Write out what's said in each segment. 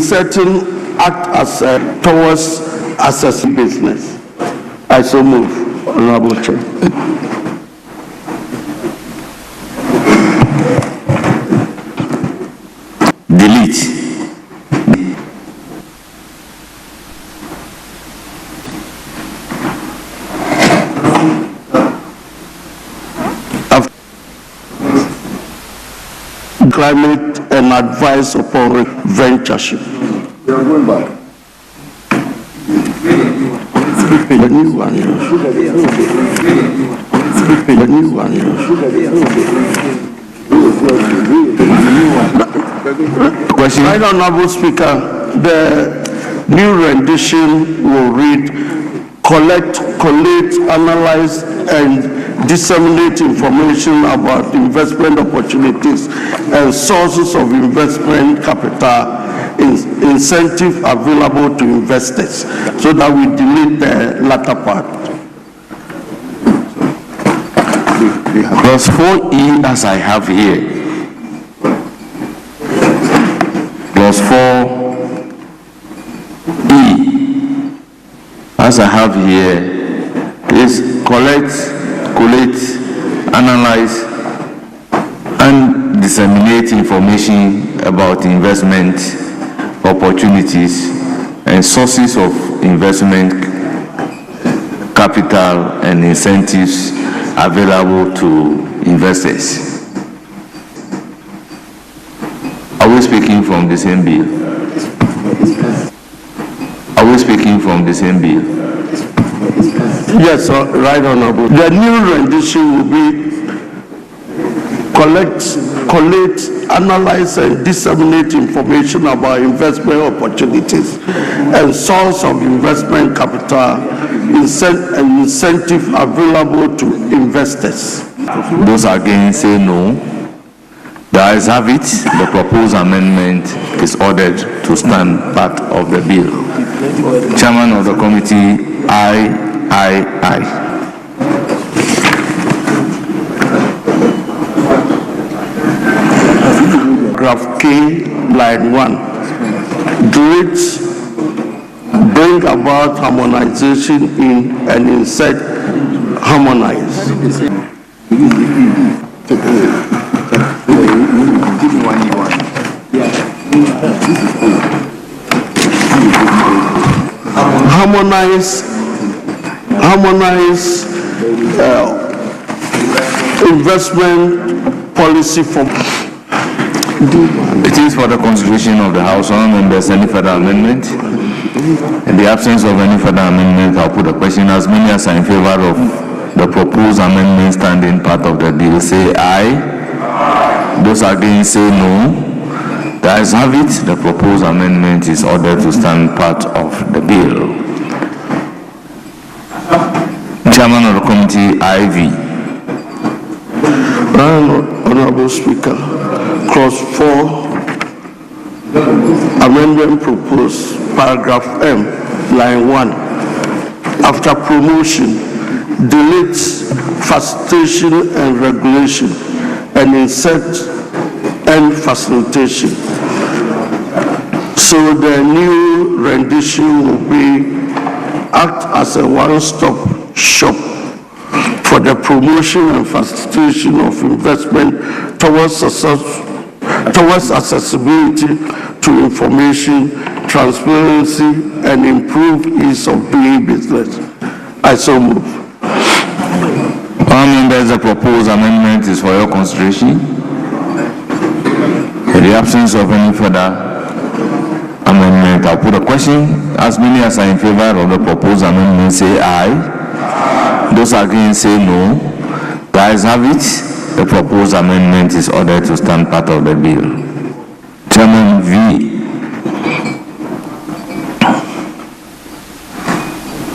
inserting act as towards assessing business. I so move, Honorable Chair. Delete. Climate and advice upon ventureship. You are going back. The new one. The new one. Question. Right, Honorable Speaker, the new rendition will read: collect, analyze, and disseminate information about investment opportunities and sources of investment capital, incentive available to investors, so that we delete the latter part. Clause 4E as I have here. Clause 4E as I have here is collect, analyze, and disseminate information about investment opportunities and sources of investment capital and incentives available to investors. Are we speaking from the same bill? Are we speaking from the same bill? Yes, right, Honorable. The new rendition will be collect, analyze, and disseminate information about investment opportunities and source of investment capital, and incentive available to investors. Those against say no. The ayes have it. The proposed amendment is ordered to stand part of the bill. Chairman of the committee, aye. Paragraph K, line 1. Delete, bring about harmonization in and insert harmonize. Harmonize investment policy for. It is for the consideration of the House. Honourable members, any further amendment? In the absence of any further amendment, I'll put the question. As many as are in favour of the proposed amendment standing part of the bill, say aye. Those against, say no. The ayes have it. The proposed amendment is ordered to stand part of the bill. Chairman of the committee, IV. Honorable Speaker, clause 4, amendment proposed, paragraph M, line 1. After promotion, delete facilitation and regulation and insert and facilitation. So the new rendition will be act as a one-stop shop for the promotion and facilitation of investment towards accessibility to information, transparency, and improved ease of doing business. I so move. Members, the proposed amendment is for your consideration. In the absence of any further amendment, I'll put a question. As many as are in favor of the proposed amendment, say aye. Those against, say no. The ayes have it. The proposed amendment is ordered to stand part of the bill. Chairman V.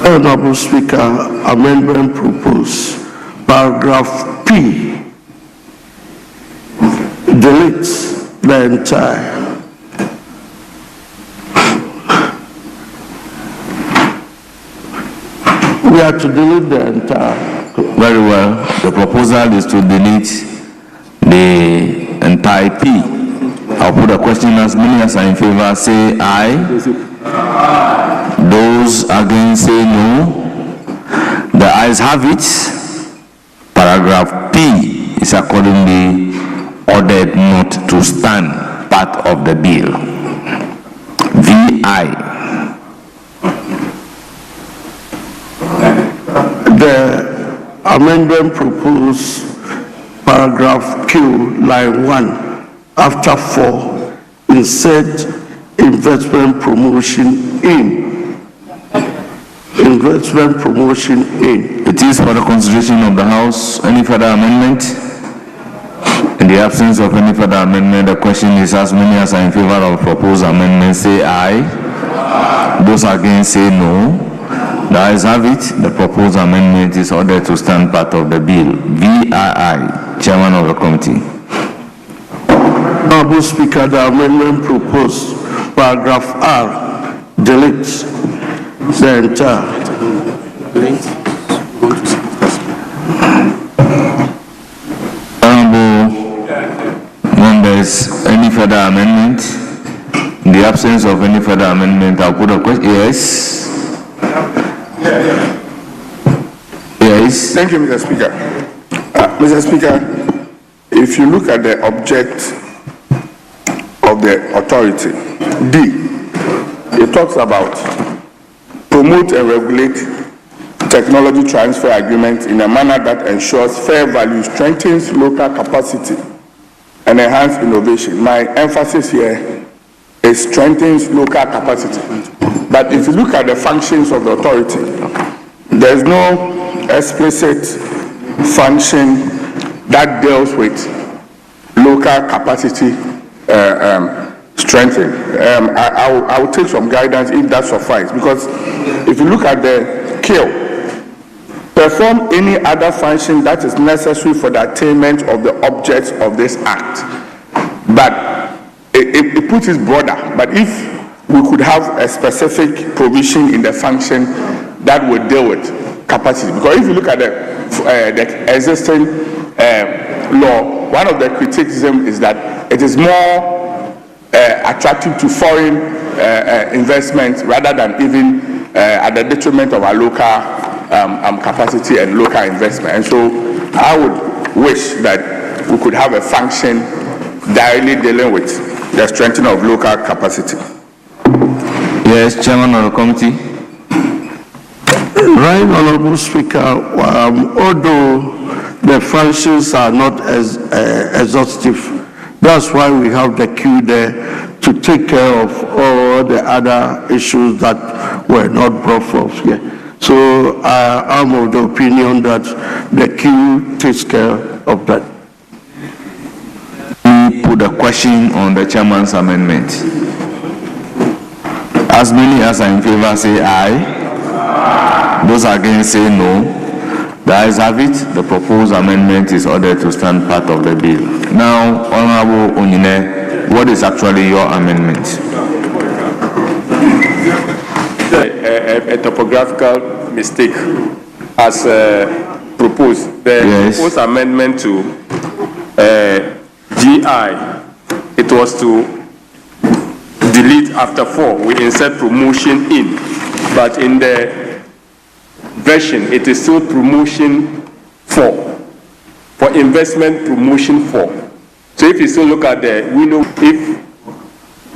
Honorable Speaker, amendment proposed. Paragraph P. Delete the entire. We are to delete the entire. Very well. The proposal is to delete the entire P. I'll put the question. As many as are in favor say aye. Those against say no. The ayes have it. Paragraph P is accordingly ordered not to stand part of the bill. VI. The amendment proposed paragraph Q, line 1, after 4, insert investment promotion in. Investment promotion in. It is for the consideration of the House. Any further amendment? In the absence of any further amendment, the question is as many as are in favor of proposed amendment say aye. Those against say no. The ayes have it. The proposed amendment is ordered to stand part of the bill. VII, Chairman of the committee. Honorable Speaker, the amendment proposed, paragraph R, deletes the entire. Honorable members, any further amendment? In the absence of any further amendment, I'll put a question. Yes. Yes. Thank you, Mr. Speaker. Mr. Speaker, if you look at the object of the authority, D, it talks about promote and regulate technology transfer agreements in a manner that ensures fair value, strengthens local capacity, and enhance innovation. My emphasis here is strengthens local capacity. But if you look at the functions of the authority, there's no explicit function that deals with local capacity strengthening. I will take some guidance if that suffices, because if you look at the kill, perform any other function that is necessary for the attainment of the objects of this act. But it puts it broader. But if we could have a specific provision in the function that would deal with capacity, because if you look at the existing law, one of the criticism is that it is more attractive to foreign investment rather than even at the detriment of our local capacity and local investment. And so I would wish that we could have a function directly dealing with the strengthening of local capacity. Yes, Chairman of the committee. Right, Honorable Speaker, although the functions are not as exhaustive, that's why we have the queue there to take care of all the other issues that were not brought forth here. So I'm of the opinion that the queue takes care of that. We put a question on the chairman's amendment. As many as are in favor say aye. Those against say no. The ayes have it. The proposed amendment is ordered to stand part of the bill. Now, Honorable Onyine, what is actually your amendment? A topographical mistake as proposed. The proposed amendment to GI, it was to delete after 4. We insert promotion in, but in the version, it is still promotion 4. For investment, promotion 4. So if you still look at the, we know if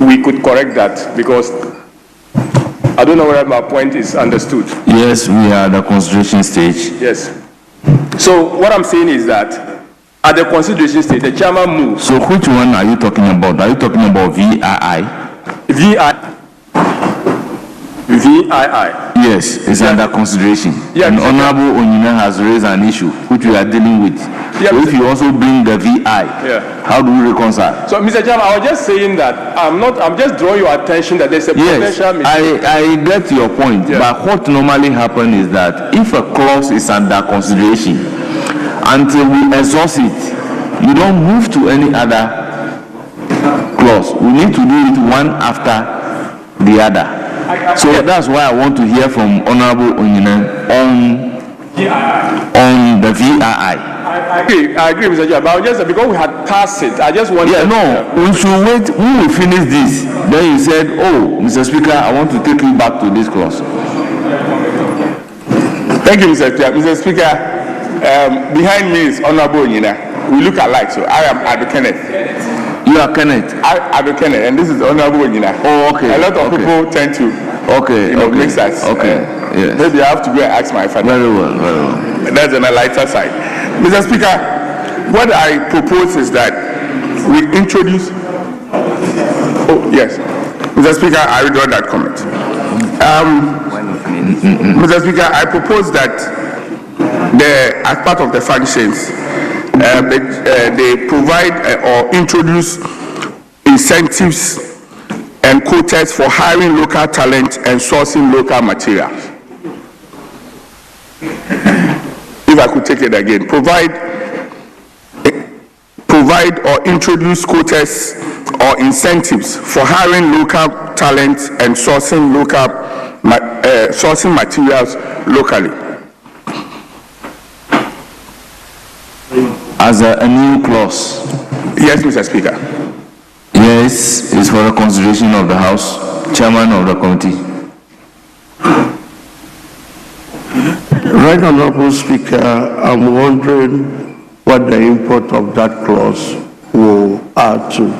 we could correct that, because I don't know whether my point is understood. Yes, we are at the consideration stage. Yes. So what I'm saying is that at the consideration stage, the chairman moves. So which one are you talking about? Are you talking about VII? VII. Yes, it's under consideration. Yeah, and Honorable Onyine has raised an issue which we are dealing with. Yeah, so if you also bring the VI, how do we reconcile? So, Mr. Chairman, I was just saying that I'm just drawing your attention that there's a potential mistake. I get your point, but what normally happens is that if a clause is under consideration, until we exhaust it, you don't move to any other clause. We need to do it one after the other. So that's why I want to hear from Honorable Onyine on the VII. I agree, Mr. Chair, but just because we had passed it, I just wanted... Yeah, no, we should wait. When we finish this, then you said, oh, Mr. Speaker, I want to take you back to this clause. Thank you, Mr. Speaker. Mr. Speaker, behind me is Honorable Onyina. We look alike, so I am Abdul Kenneth. You are Kenneth. Abdul Kenneth, and this is Honorable Onyina. Oh, okay. A lot of people tend to mix us. Okay, yes. Maybe I have to go and ask my father. Very well, very well. That's on the lighter side. Mr. Speaker, what I propose is that we introduce... Oh, yes. Mr. Speaker, I withdraw that comment. Mr. Speaker, I propose that as part of the functions, they provide or introduce incentives and quotas for hiring local talent and sourcing local materials. If I could take it again, provide or introduce quotas or incentives for hiring local talent and sourcing materials locally. As a new clause. Yes, Mr. Speaker. Yes, it's for the consideration of the House, Chairman of the committee. Right Honorable Speaker, I'm wondering what the import of that clause will add to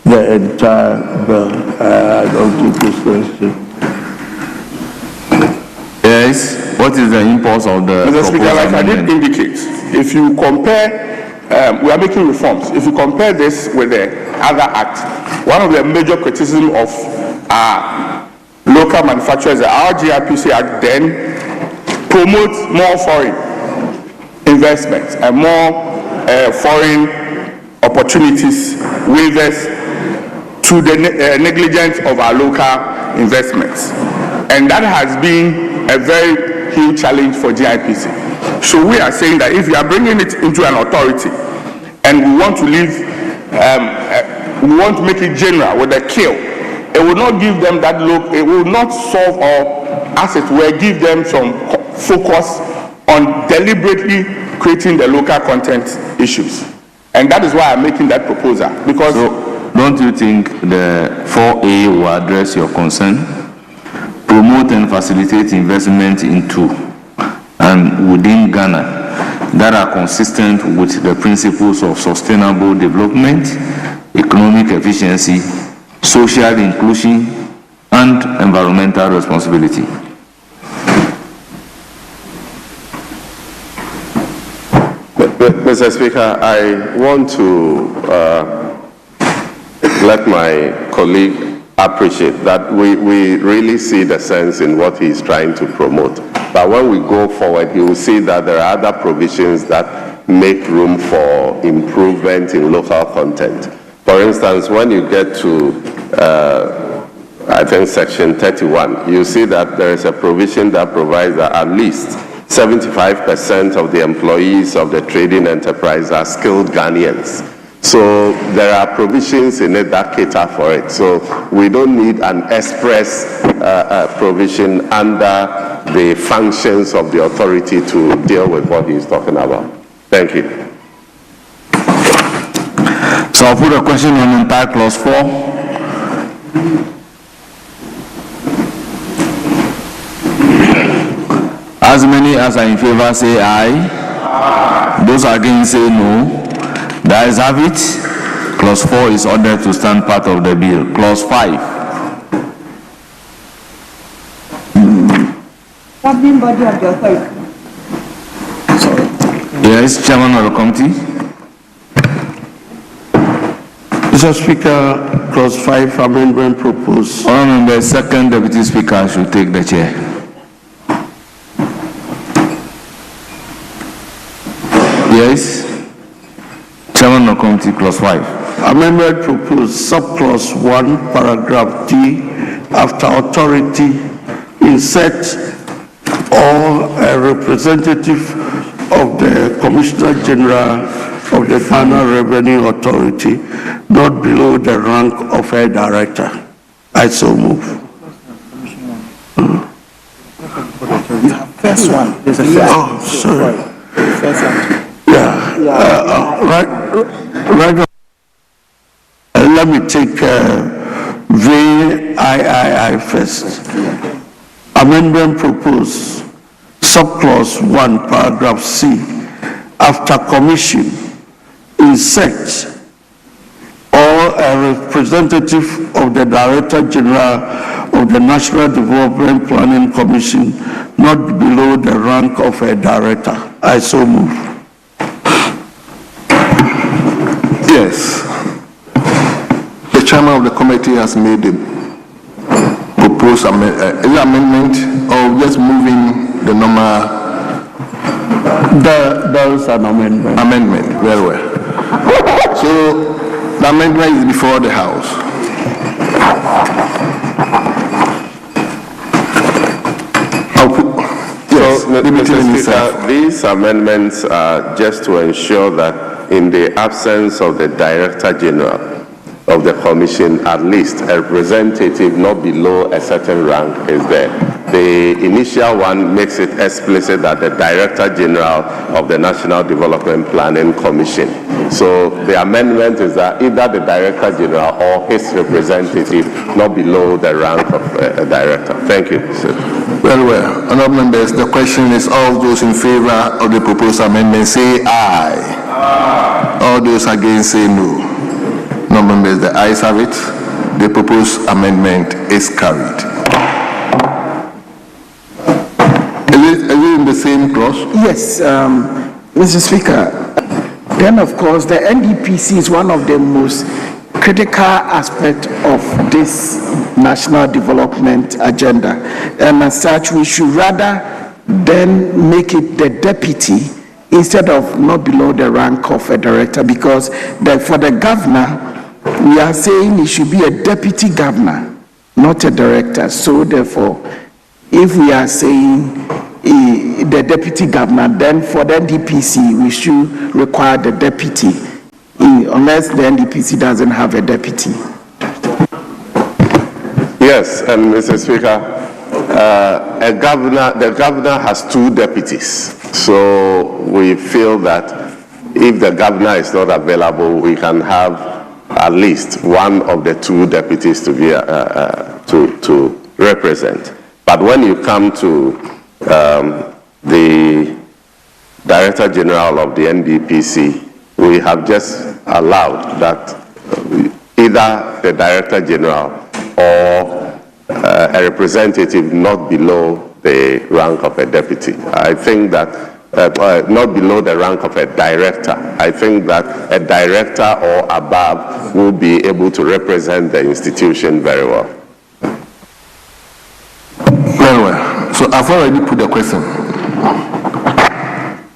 the entire bill. I don't think it's necessary. Yes, what is the import of the Mr. Speaker, like I did amendment? indicate, if you compare, we are making reforms. If you compare this with the other act, one of the major criticisms of local manufacturers, our GRPC Act then promotes more foreign investments and more foreign opportunities, waivers to the negligence of our local investments. And that has been a very huge challenge for GIPC. So we are saying that if you are bringing it into an authority and we want to leave, we want to make it general with a kill, it will not give them that look, it will not solve or, as it were, give them some focus on deliberately creating the local content issues. And that is why I'm making that proposal, because... So, don't you think the 4A will address your concern? Promote and facilitate investment into and within Ghana that are consistent with the principles of sustainable development, economic efficiency, social inclusion, and environmental responsibility. Mr. Speaker, I want to let my colleague appreciate that we really see the sense in what he's trying to promote. But when we go forward, he will see that there are other provisions that make room for improvement in local content. For instance, when you get to, I think, Section 31, you see that there is a provision that provides that at least 75% of the employees of the trading enterprise are skilled Ghanaians. So there are provisions in it that cater for it. So we don't need an express provision under the functions of the authority to deal with what he's talking about. Thank you. So I'll put a question on entire clause 4. As many as are in favor say aye. Those against say no. The ayes have it. Clause 4 is ordered to stand part of the bill. Clause 5. Governing body of the authority. Yes, Chairman of the committee. Mr. Speaker, clause 5 amendment proposed. Honorable Second Deputy Speaker should take the chair. Yes. Chairman of the committee, clause 5. Amendment proposed, subclause 1, paragraph D, after authority, insert or a representative of the Commissioner General of the Ghana Revenue Authority, not below the rank of a director. I so move. First one. There's a first. Oh, sorry. First one. Yeah. right. Let me take VIII first. Amendment proposed, subclause 1, paragraph C, after commission, insert or a representative of the Director General of the National Development Planning Commission, not below the rank of a director. I so move. Yes. The chairman of the committee has made the proposed amendment, or just moving the normal. There is an amendment. Amendment, very well. So the amendment is before the House. So, Mr. Speaker, these amendments are just to ensure that in the absence of the Director General of the Commission, at least a representative not below a certain rank is there. The initial one makes it explicit that the Director General of the National Development Planning Commission. So the amendment is that either the Director General or his representative not below the rank of a director. Thank you, sir. Very well. Honourable members, the question is all those in favor of the proposed amendment say aye. Aye. All those against say no. Honourable members, the ayes have it. The proposed amendment is carried. Is it in the same clause? Yes, Mr. Speaker. Then, of course, the NDPC is one of the most critical aspects of this national development agenda. And as such, we should rather then make it the deputy instead of not below the rank of a director, because for the governor, we are saying it should be a deputy governor, not a director. So therefore, if we are saying the deputy governor, then for the NDPC, we should require the deputy, unless the NDPC doesn't have a deputy. Yes, and Mr. Speaker, the governor has 2 deputies. So we feel that if the governor is not available, we can have at least one of the 2 deputies to be to represent. But when you come to the Director General of the NDPC, we have just allowed that either the Director General or a representative not below the rank of a deputy. I think that not below the rank of a director. I think that a director or above will be able to represent the institution very well. Very well. So I've already put the question.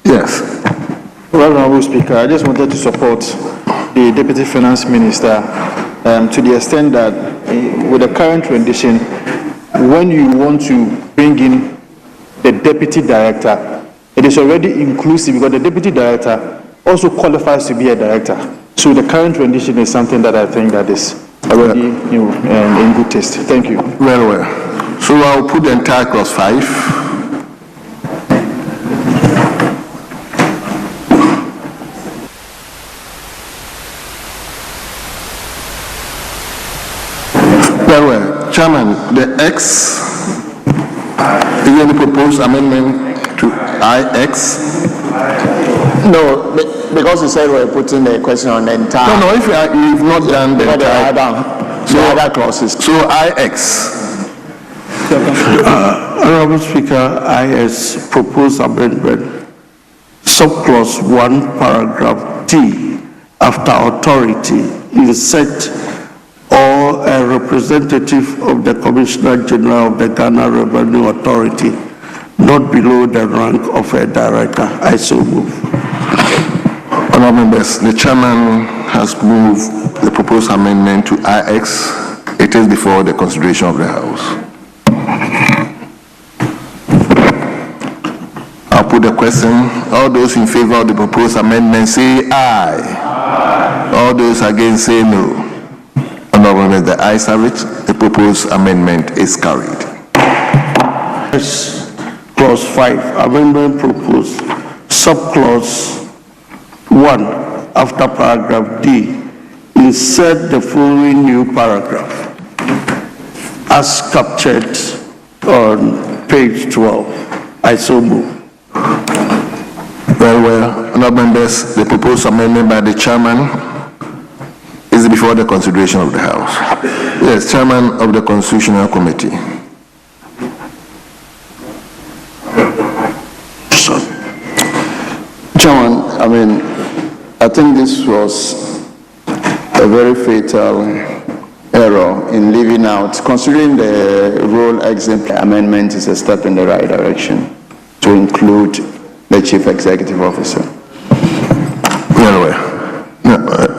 Yes. Well, Honourable Speaker, I just wanted to support the Deputy Finance Minister to the extent that with the current rendition, when you want to bring in the Deputy Director, it is already inclusive because the Deputy Director also qualifies to be a director. So the current rendition is something that I think that is already in good taste. Thank you. Very well. So I'll put the entire clause 5. Very well. Chairman, the X, is there any proposed amendment to IX? No, because you said we're putting the question on the entire. No, if you've not done the entire. So other clauses. So IX. Honourable Speaker, IS proposed amendment, subclause 1, paragraph T, after authority, insert or a representative of the Commissioner General of the Ghana Revenue Authority, not below the rank of a director. I so move. Honourable members, the chairman has moved the proposed amendment to IX. It is before the consideration of the House. I'll put the question. All those in favor of the proposed amendment say aye. Aye. All those against say no. Honourable members, the ayes have it. The proposed amendment is carried. Clause 5, amendment proposed, subclause 1, 1, after paragraph D, insert the following new paragraph as captured on page 12. I so move. Very well. Honourable members, the proposed amendment by the chairman is before the consideration of the House. Yes, Chairman of the Constitutional Committee. Chairman, I think this was a very fatal error in leaving out, considering the role exempt amendment is a step in the right direction to include the Chief Executive Officer. Very well.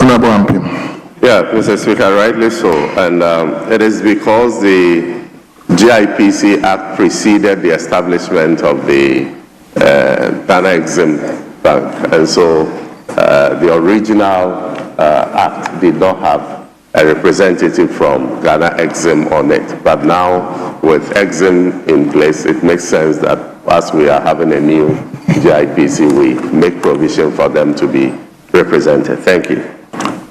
Honourable Ampim. Yeah, Mr. Speaker, rightly so. And it is because the GIPC Act preceded the establishment of the Ghana Exim Bank. And so the original act did not have a representative from Ghana Exim on it. But now with Exim in place, it makes sense that as we are having a new GIPC, we make provision for them to be represented. Thank you.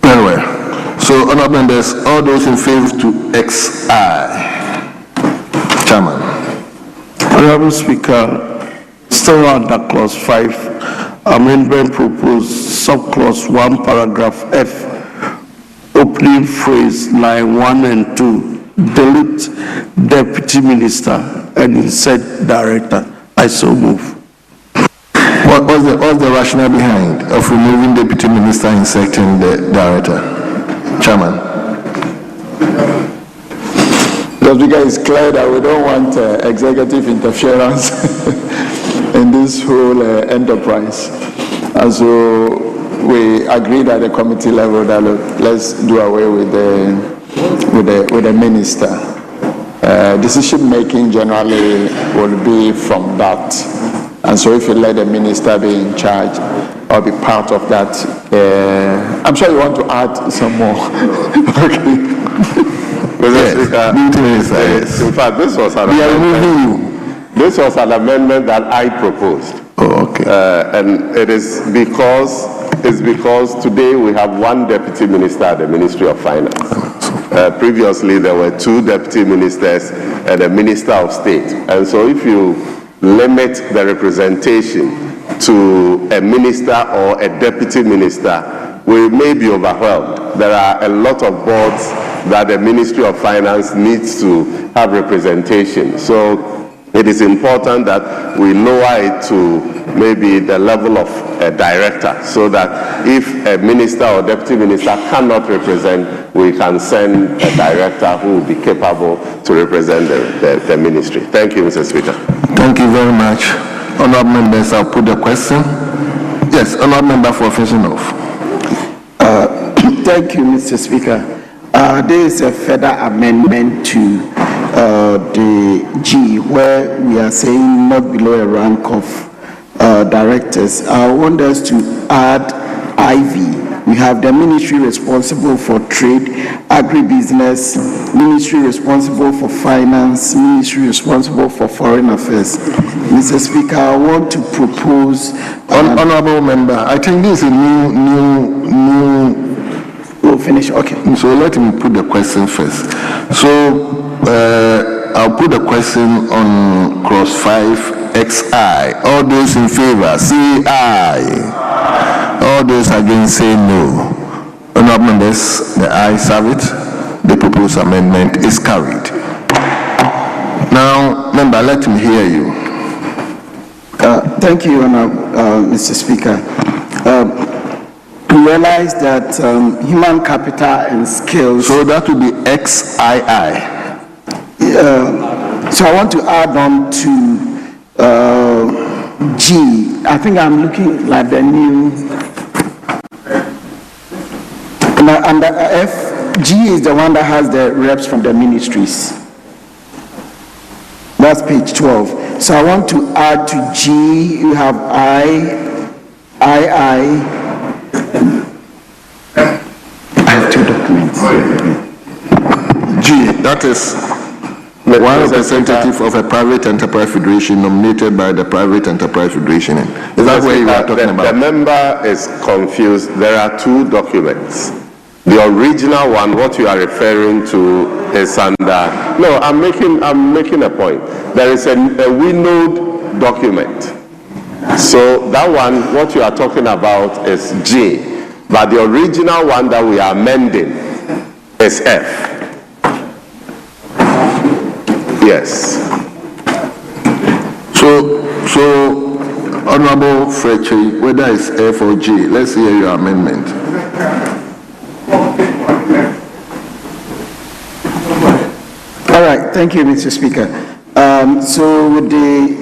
Very well. So, honourable members, all those in favor to XI. Chairman. Honourable Speaker, still under clause 5, amendment proposed subclause 1, paragraph F, opening phrase line 1 and 2, delete deputy minister and insert director. I so move. What's the rationale behind of removing deputy minister and inserting the director? Chairman. The Speaker, it's clear that we don't want executive interference in this whole enterprise. And so we agreed at the committee level that let's do away with the minister. Decision making generally will be from that. And so if you let the minister be in charge or be part of that, I'm sure you want to add some more. Okay. Yes. In fact, this was an amendment that I proposed. Oh, okay. And it is because today we have one deputy minister at the Ministry of Finance. Previously, there were 2 deputy ministers and a minister of state. And so if you limit the representation to a minister or a deputy minister, we may be overwhelmed. There are a lot of boards that the Ministry of Finance needs to have representation. So it is important that we lower it to maybe the level of a director, so that if a minister or deputy minister cannot represent, we can send a director who will be capable to represent the ministry. Thank you, Mr. Speaker. Thank you very much. Honourable members, I'll put the question. Yes, honourable member for Fessenhoff. Thank you, Mr. Speaker. There is a further amendment to the G, where we are saying not below a rank of directors. I want us to add IV. We have the ministry responsible for trade, agribusiness, ministry responsible for finance, ministry responsible for foreign affairs. Mr. Speaker, I want to propose... Honourable member, I think this is a new... We'll finish, okay. So let me put the question first. So I'll put the question on clause 5, XI. All those in favor, say aye. All those against, say no. Honourable members, the ayes have it. The proposed amendment is carried. Now, member, let me hear you. Thank you, Mr. Speaker. We realize that human capital and skills... So that will be XII. So I want to add on to G. I think I'm looking like the new... Under F, G is the one that has the reps from the ministries. That's page 12. So I want to add to G, you have I have 2 documents. G, that is One representative of a private enterprise federation nominated by the private enterprise federation. Is that what you are talking about? The member is confused. There are two documents. The original one, what you are referring to, is under. No, I'm making a point. There is a winnowed document. So that one, what you are talking about is G, but the original one that we are amending is F. Yes. So Honorable Frecci, whether it's F or G, let's hear your amendment. All right, thank you, Mr. Speaker. So with the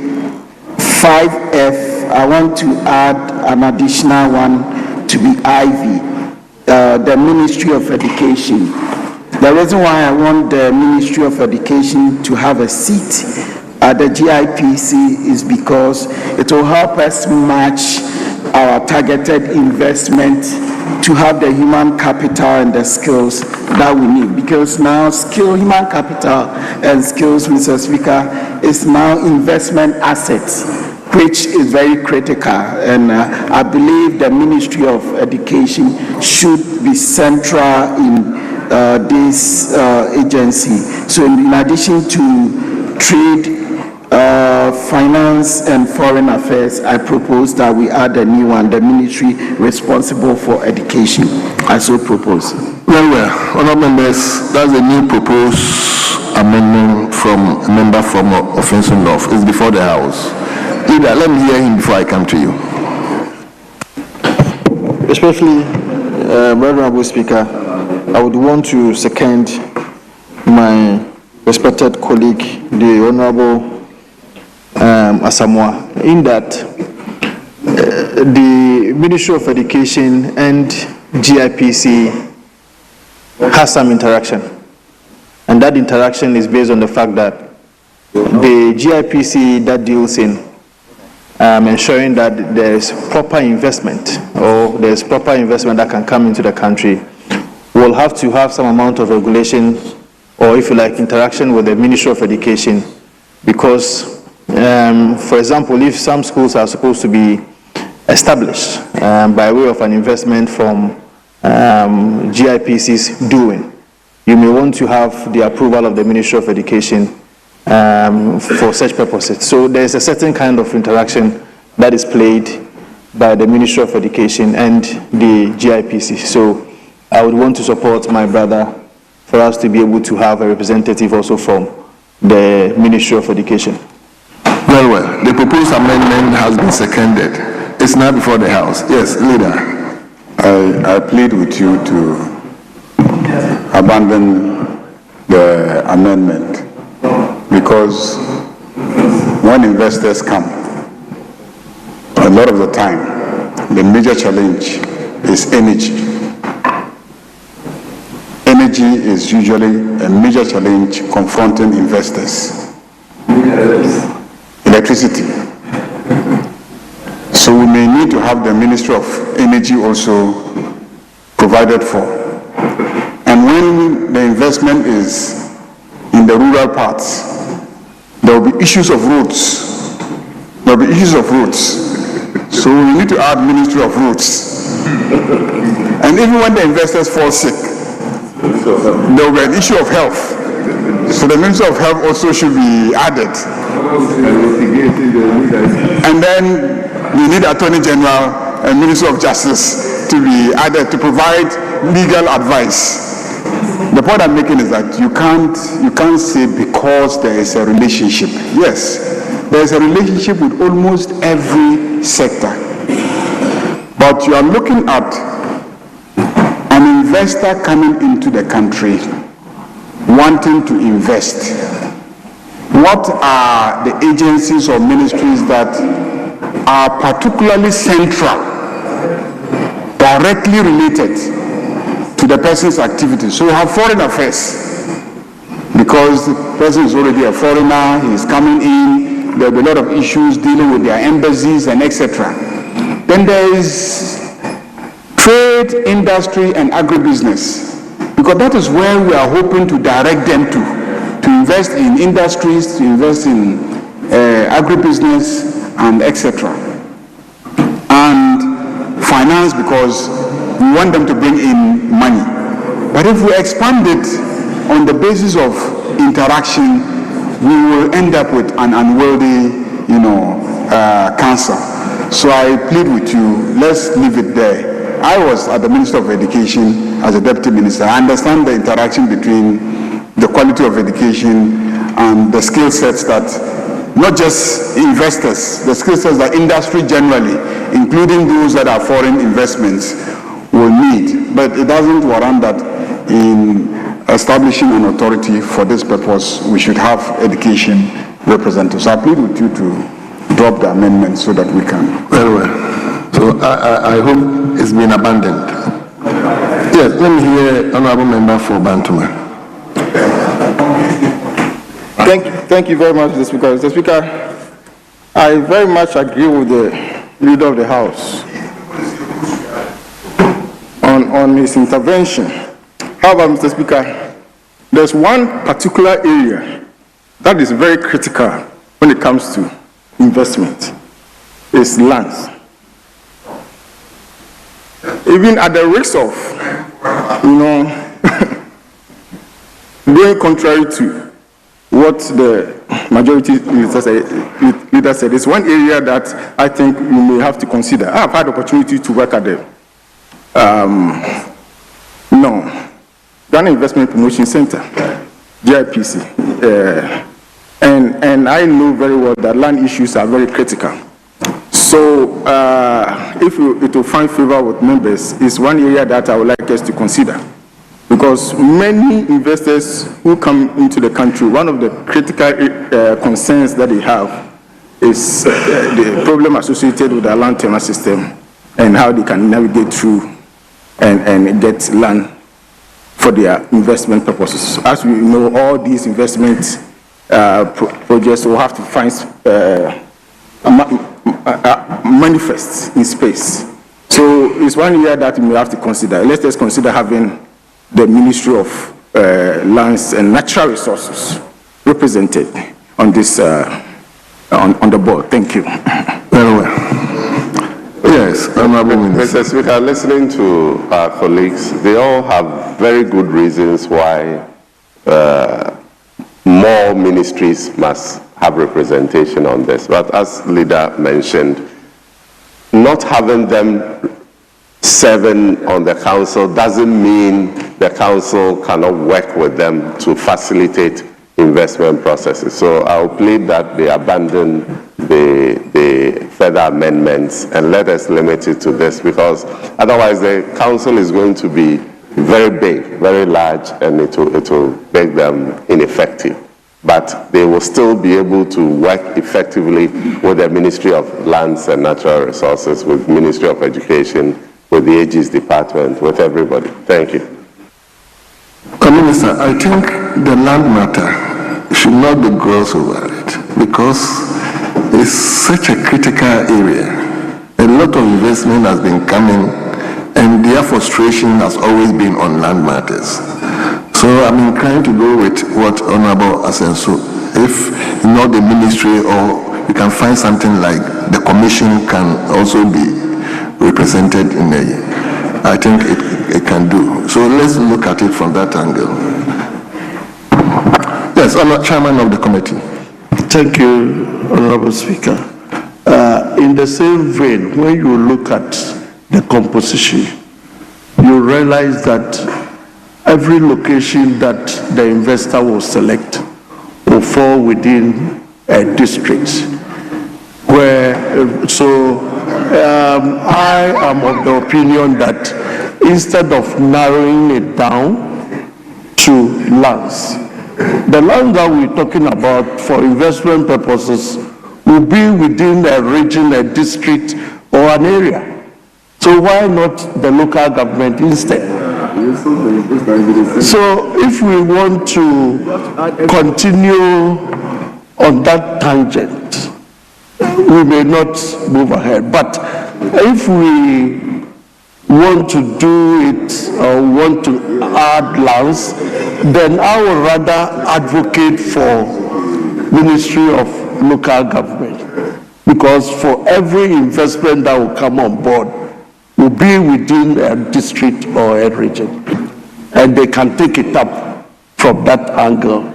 5F, I want to add an additional one to be IV, the Ministry of Education. The reason why I want the Ministry of Education to have a seat at the GIPC is because it will help us match our targeted investment to have the human capital and the skills that we need. Because now human capital and skills, Mr. Speaker, is now investment assets, which is very critical. And I believe the Ministry of Education should be central in this agency. So in addition to trade, finance and foreign affairs, I propose that we add a new one, the ministry responsible for education. I so propose. Well, honorable members, that's a new proposed amendment from a member from Offensive North. It's before the House. Leader, let me hear him before I come to you. Especially, Honorable Speaker, I would want to second my respected colleague, the Honorable Asamoah, in that the Ministry of Education and GIPC has some interaction. And that interaction is based on the fact that the GIPC that deals in ensuring that there is proper investment, or there is proper investment that can come into the country, will have to have some amount of regulation, or if you like, interaction with the Ministry of Education, because for example, if some schools are supposed to be established by way of an investment from GIPC's doing, you may want to have the approval of the Ministry of Education for such purposes. So there is a certain kind of interaction that is played by the Ministry of Education and the GIPC. So I would want to support my brother for us to be able to have a representative also from the Ministry of Education. Well, the proposed amendment has been seconded. It's now before the House. Yes, Leader. I plead with you to abandon the amendment, because when investors come, a lot of the time, the major challenge is energy. Energy is usually a major challenge confronting investors. Electricity. So we may need to have the Ministry of Energy also provided for. And when the investment is in the rural parts, there will be issues of roads. There will be issues of roads. So we need to add Ministry of Roads. And even when the investors fall sick, there will be an issue of health. So the Ministry of Health also should be added. And then we need Attorney General and Minister of Justice to be added to provide legal advice. The point I'm making is that you can't say because there is a relationship. Yes, there is a relationship with almost every sector. But you are looking at an investor coming into the country wanting to invest. What are the agencies or ministries that are particularly central, directly related to the person's activities? So you have foreign affairs, because the person is already a foreigner, he is coming in, there will be a lot of issues dealing with their embassies and etc. Then there is trade, industry and agribusiness, because that is where we are hoping to direct them to to invest in industries, to invest in agribusiness, and etc. And finance because we want them to bring in money. But if we expand it on the basis of interaction, we will end up with an unwieldy, cancer. So I plead with you, let's leave it there. I was at the Ministry of Education as a Deputy Minister. I understand the interaction between the quality of education and the skill sets that not just investors, the skill sets that industry generally, including those that are foreign investments, will need. But it doesn't warrant that in establishing an authority for this purpose, we should have education representatives. I plead with you to drop the amendment so that we can. Very well. So I hope it's been abandoned. Yes, let me hear Honorable Member for Bantuma. Thank you very much, Mr. Speaker. Mr. Speaker, I very much agree with the Leader of the House on his intervention. However, Mr. Speaker, there's one particular area that is very critical when it comes to investment. It's lands. Even at the risk of, going contrary to what the majority leader said, it's one area that I think you may have to consider. I've had the opportunity to work at the Ghana Investment Promotion Center, GIPC, and I know very well that land issues are very critical. So if it will find favor with members, it's one area that I would like us to consider. Because many investors who come into the country, one of the critical concerns that they have is the problem associated with the land tenure system and how they can navigate through and get land for their investment purposes. As we know, all these investment projects will have to find manifest in space. So it's one area that we have to consider. Let's just consider having the Ministry of Lands and Natural Resources represented on this on the board. Thank you. Very well. Yes, Honorable Minister. Mr. Speaker, listening to our colleagues, they all have very good reasons why more ministries must have representation on this. But as leader mentioned, not having them serving on the council doesn't mean the council cannot work with them to facilitate investment processes. So I'll plead that they abandon the further amendments and let us limit it to this, because otherwise the council is going to be very big, very large, and it will make them ineffective. But they will still be able to work effectively with the Ministry of Lands and Natural Resources, with Ministry of Education, with the Aegis Department, with everybody. Thank you. Minister, I think the land matter should not be glossed over it, because it's such a critical area. A lot of investment has been coming, and their frustration has always been on land matters. So I'm inclined to go with what Honorable Asenso. If not the ministry, or you can find something like the commission can also be represented in I think it can do. So let's look at it from that angle. Yes, Chairman of the committee. Thank you, Honorable Speaker. In the same vein, when you look at the composition, you realize that every location that the investor will select will fall within a district. I am of the opinion that instead of narrowing it down to lands, the land that we're talking about for investment purposes will be within a region, a district, or an area. So why not the local government instead? So if we want to continue on that tangent, we may not move ahead. But if we want to do it or want to add lands, then I would rather advocate for Ministry of Local Government, because for every investment that will come on board will be within a district or a region, and they can take it up from that angle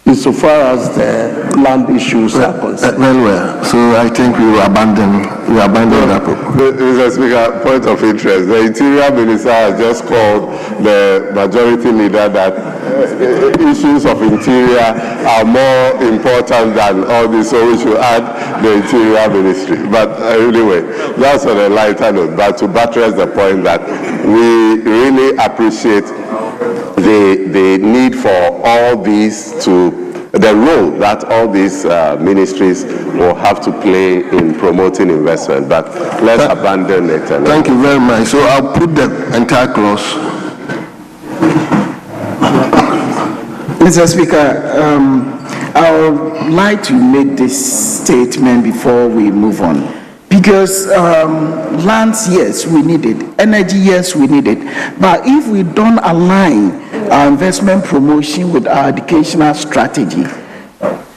insofar as the land issues are concerned. Well, so I think we will abandon that proposal. Mr. Speaker, point of interest. The Interior Minister has just called the majority leader that issues of interior are more important than all this, so we should add the Interior Ministry. But anyway, that's on a lighter note. But to buttress the point that we really appreciate the need for all these the role that all these ministries will have to play in promoting investment, but let's abandon it. Thank you very much. So I'll put the entire clause. Mr. Speaker, I would like to make this statement before we move on. Because lands, yes, we need it. Energy, yes, we need it. But if we don't align our investment promotion with our educational strategy,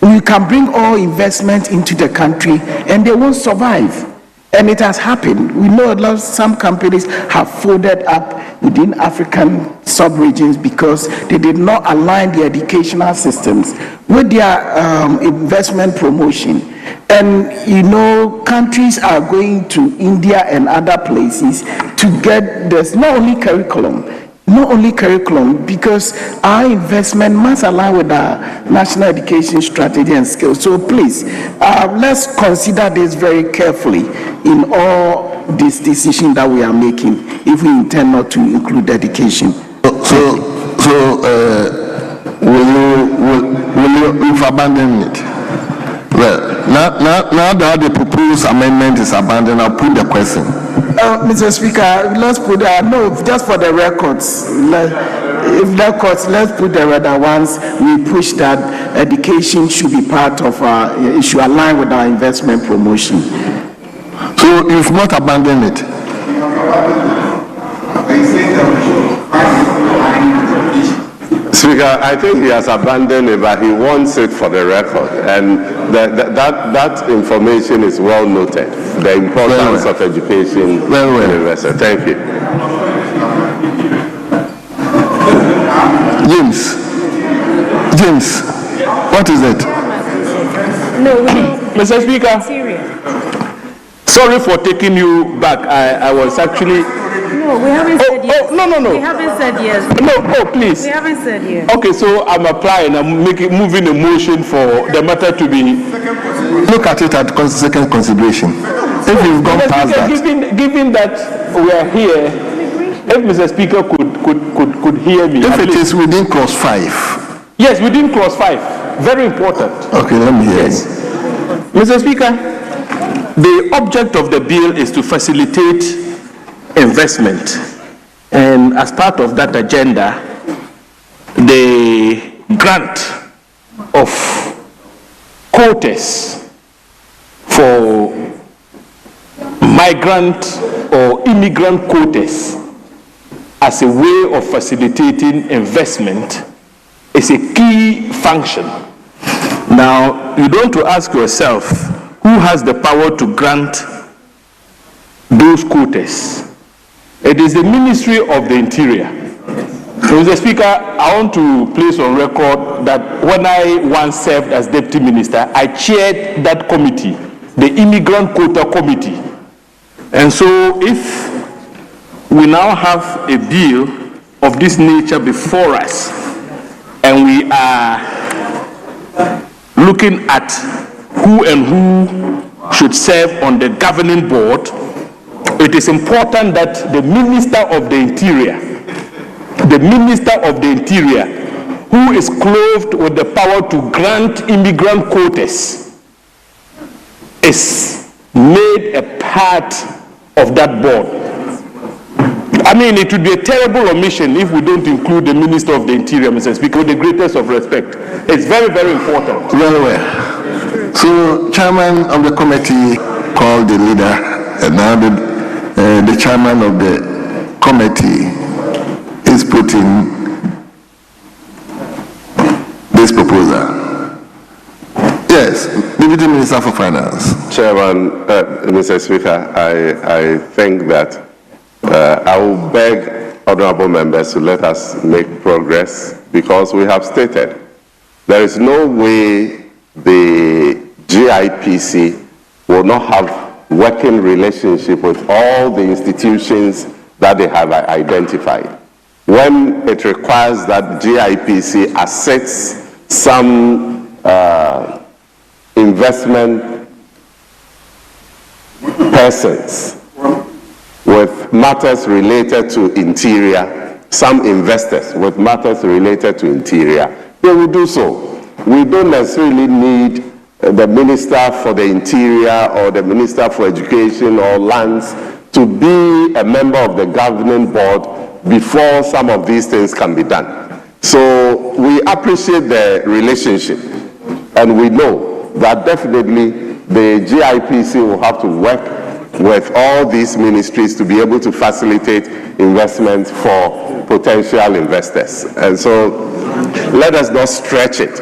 we can bring all investment into the country and they won't survive. And it has happened. We know some companies have folded up within African sub-regions because they did not align their educational systems with their investment promotion. And countries are going to India and other places to get this, not only curriculum, because our investment must align with our national education strategy and skills. So please, let's consider this very carefully in all these decisions that we are making if we intend not to include education. Will you abandon it? Well, now that the proposed amendment is abandoned, I'll put the question. Mr. Speaker, let's put no, just for the records. Let's put the other ones. We push that education should be part of it should align with our investment promotion. So you've not abandoned it? Speaker, I think he has abandoned it, but he wants it for the record. And that information is well noted. The importance of education in investment. Thank you. James, what is it? No, Mr. Speaker, sorry for taking you back. I was actually... No, we haven't said yes. No. We haven't said yes. No, please. We haven't said yes. Okay, so I'm applying, I'm moving a motion for the matter to be... Look at it at second consideration. If you've gone past that... Given that we are here, if Mr. Speaker could hear me... If it is within clause 5. Yes, within clause 5. Very important. Okay, let me hear you. Mr. Speaker, the object of the bill is to facilitate investment, and as part of that agenda, the grant of quotas for migrant or immigrant quotas as a way of facilitating investment is a key function. Now, you don't want to ask yourself who has the power to grant those quotas. It is the Ministry of the Interior. Mr. Speaker, I want to place on record that when I once served as Deputy Minister, I chaired that committee, the Immigrant Quota Committee. And so if we now have a bill of this nature before us, and we are looking at who and who should serve on the governing board, it is important that the Minister of the Interior, who is clothed with the power to grant immigrant quotas, is made a part of that board. I mean, it would be a terrible omission if we don't include the Minister of the Interior, Mr. Speaker, with the greatest of respect. It's very, very important. Very well. So, Chairman of the committee called the leader, and now the chairman of the committee is putting this proposal? Yes, Deputy Minister for Finance. Chairman, Mr. Speaker, I think that I will beg honorable members to let us make progress, because we have stated there is no way the GIPC will not have working relationship with all the institutions that they have identified. When it requires that GIPC assets some investment persons with matters related to interior, some investors with matters related to interior, they will do so. We don't necessarily need the Minister for the Interior or the Minister for Education or Lands to be a member of the governing board before some of these things can be done. So we appreciate the relationship, and we know that definitely the GIPC will have to work with all these ministries to be able to facilitate investment for potential investors. And so let us not stretch it.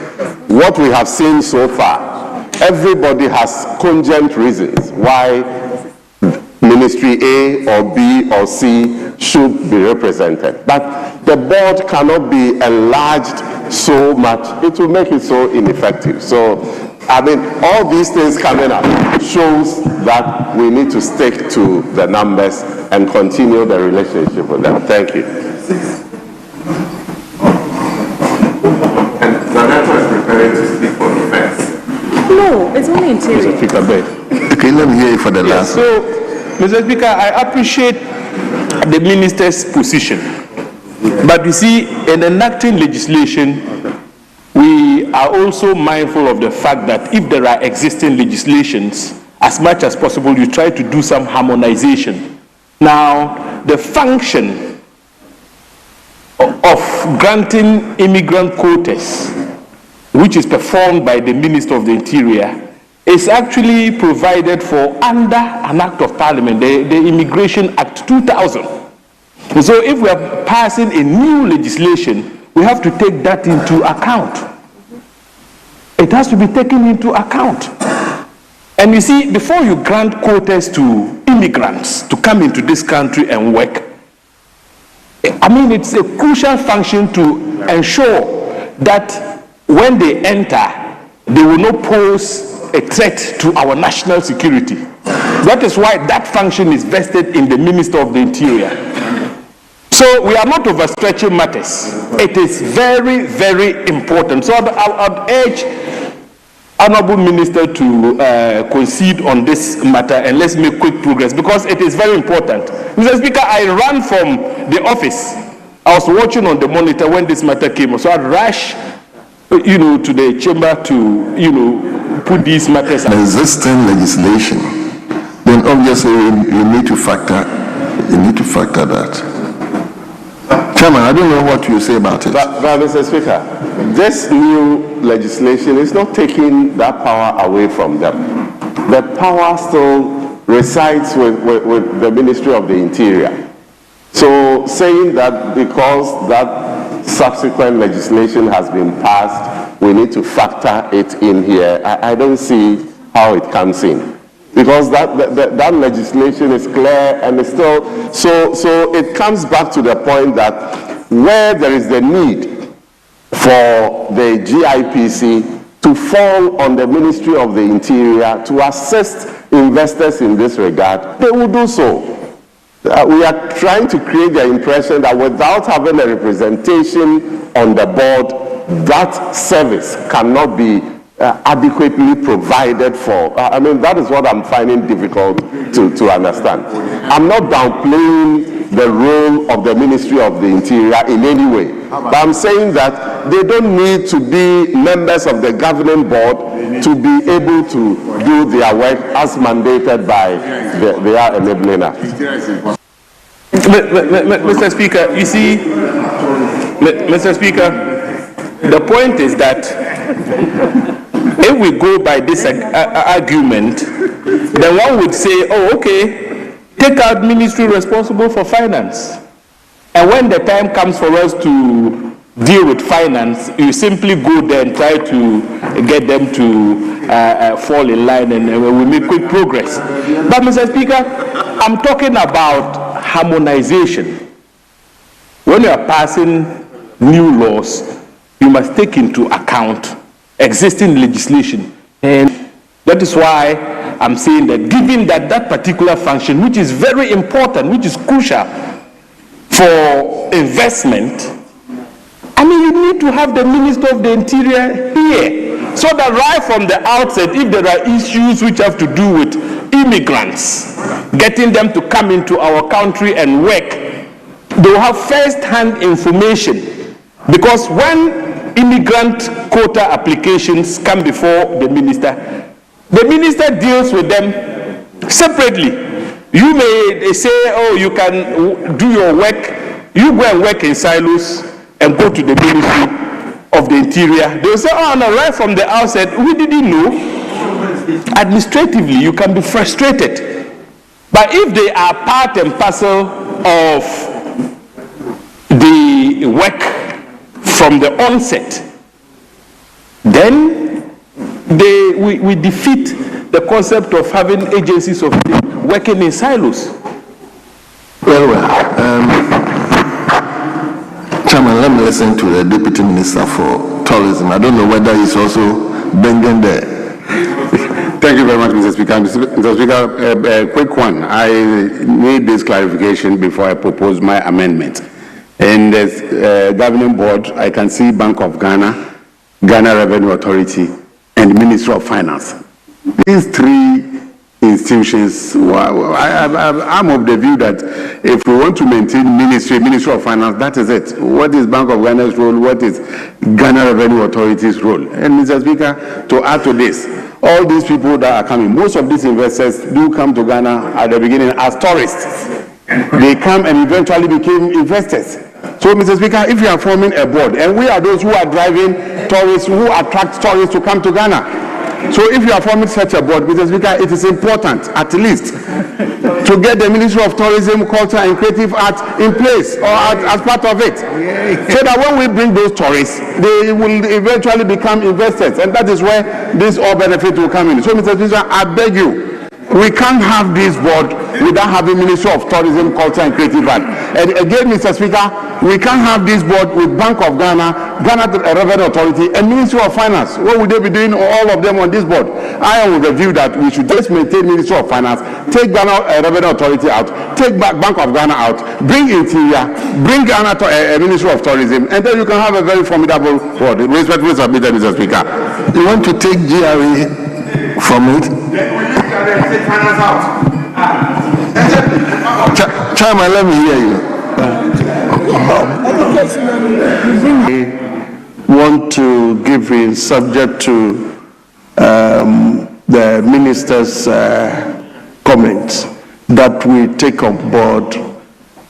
What we have seen so far, everybody has cogent reasons why Ministry A or B or C should be represented. But the board cannot be enlarged so much, it will make it so ineffective. So, I mean, all these things coming up shows that we need to stick to the numbers and continue the relationship with them. Thank you. And Zanetta is preparing to speak for defense. No, it's only interior. Mr. Speaker, Okay, let me hear you for the last. So, Mr. Speaker, I appreciate the minister's position. But you see, in enacting legislation, we are also mindful of the fact that if there are existing legislations, as much as possible, you try to do some harmonization. Now, the function of granting immigrant quotas, which is performed by the Minister of the Interior, is actually provided for under an Act of Parliament, the Immigration Act 2000. So if we are passing a new legislation, we have to take that into account. It has to be taken into account. And you see, before you grant quotas to immigrants to come into this country and work, I mean, it's a crucial function to ensure that when they enter, they will not pose a threat to our national security. That is why that function is vested in the Minister of the Interior. So we are not overstretching matters. It is very, very important. So I'd urge Honorable Minister to concede on this matter, and let's make quick progress, because it is very important. Mr. Speaker, I ran from the office. I was watching on the monitor when this matter came, so I'd rush, to the chamber to, put these matters. Existing legislation, then obviously you need to factor that. Chairman, I don't know what you say about it. But Mr. Speaker, this new legislation is not taking that power away from them. The power still resides with the Ministry of the Interior. So saying that because that subsequent legislation has been passed, we need to factor it in here, I don't see how it comes in. Because that legislation is clear and it's still, so it comes back to the point that where there is the need for the GIPC to fall on the Ministry of the Interior to assist investors in this regard, they will do so. We are trying to create the impression that without having a representation on the board, that service cannot be adequately provided for. I mean, that is what I'm finding difficult to understand. I'm not downplaying the role of the Ministry of the Interior in any way, but I'm saying that they don't need to be members of the governing board to be able to do their work as mandated by their enabling act. Mr. Speaker, you see, Mr. Speaker, the point is that if we go by this argument, then one would say, oh, okay, take out ministry responsible for finance. And when the time comes for us to deal with finance, you simply go there and try to get them to fall in line, and we make quick progress. But Mr. Speaker, I'm talking about harmonization. When you are passing new laws, you must take into account existing legislation. And that is why I'm saying that given that that particular function, which is very important, which is crucial for investment, I mean, you need to have the Minister of the Interior here, so that right from the outset, if there are issues which have to do with immigrants, getting them to come into our country and work, they will have first-hand information. Because when immigrant quota applications come before the minister deals with them separately. You may say, oh, you can do your work, you go and work in silos and go to the Ministry of the Interior. They will say, oh, no, right from the outset, we didn't know. Administratively, you can be frustrated. But if they are part and parcel of the work from the onset, then we defeat the concept of having agencies of working in silos. Chairman, let me listen to the Deputy Minister for Tourism. I don't know whether he's also bringing the... Thank you very much, Mr. Speaker. Mr. Speaker, a quick one. I need this clarification before I propose my amendment. In the governing board, I can see Bank of Ghana, Ghana Revenue Authority, and Ministry of Finance. These three institutions, I'm of the view that if we want to maintain Ministry of Finance, that is it. What is Bank of Ghana's role? What is Ghana Revenue Authority's role? And Mr. Speaker, to add to this, all these people that are coming, most of these investors do come to Ghana at the beginning as tourists. They come and eventually became investors. So, Mr. Speaker, if you are forming a board, and we are those who are driving tourists, who attract tourists to come to Ghana. So if you are forming such a board, Mr. Speaker, it is important, at least, to get the Ministry of Tourism, Culture and Creative Arts in place, or as part of it. So that when we bring those tourists, they will eventually become investors. And that is where this all benefit will come in. So, Mr. Speaker, I beg you, we can't have this board without having Ministry of Tourism, Culture and Creative Arts. And again, Mr. Speaker, we can't have this board with Bank of Ghana, Ghana Revenue Authority, and Ministry of Finance. What would they be doing, all of them on this board? I am of the view that we should just maintain Ministry of Finance, take Ghana Revenue Authority out, take Bank of Ghana out, bring Interior, bring Ghana Ministry of Tourism, and then you can have a very formidable board. Respectfully submitted, Mr. Speaker. You want to take GRA from it? Chairman, let me hear you. Want to give in subject to the minister's comments that we take on board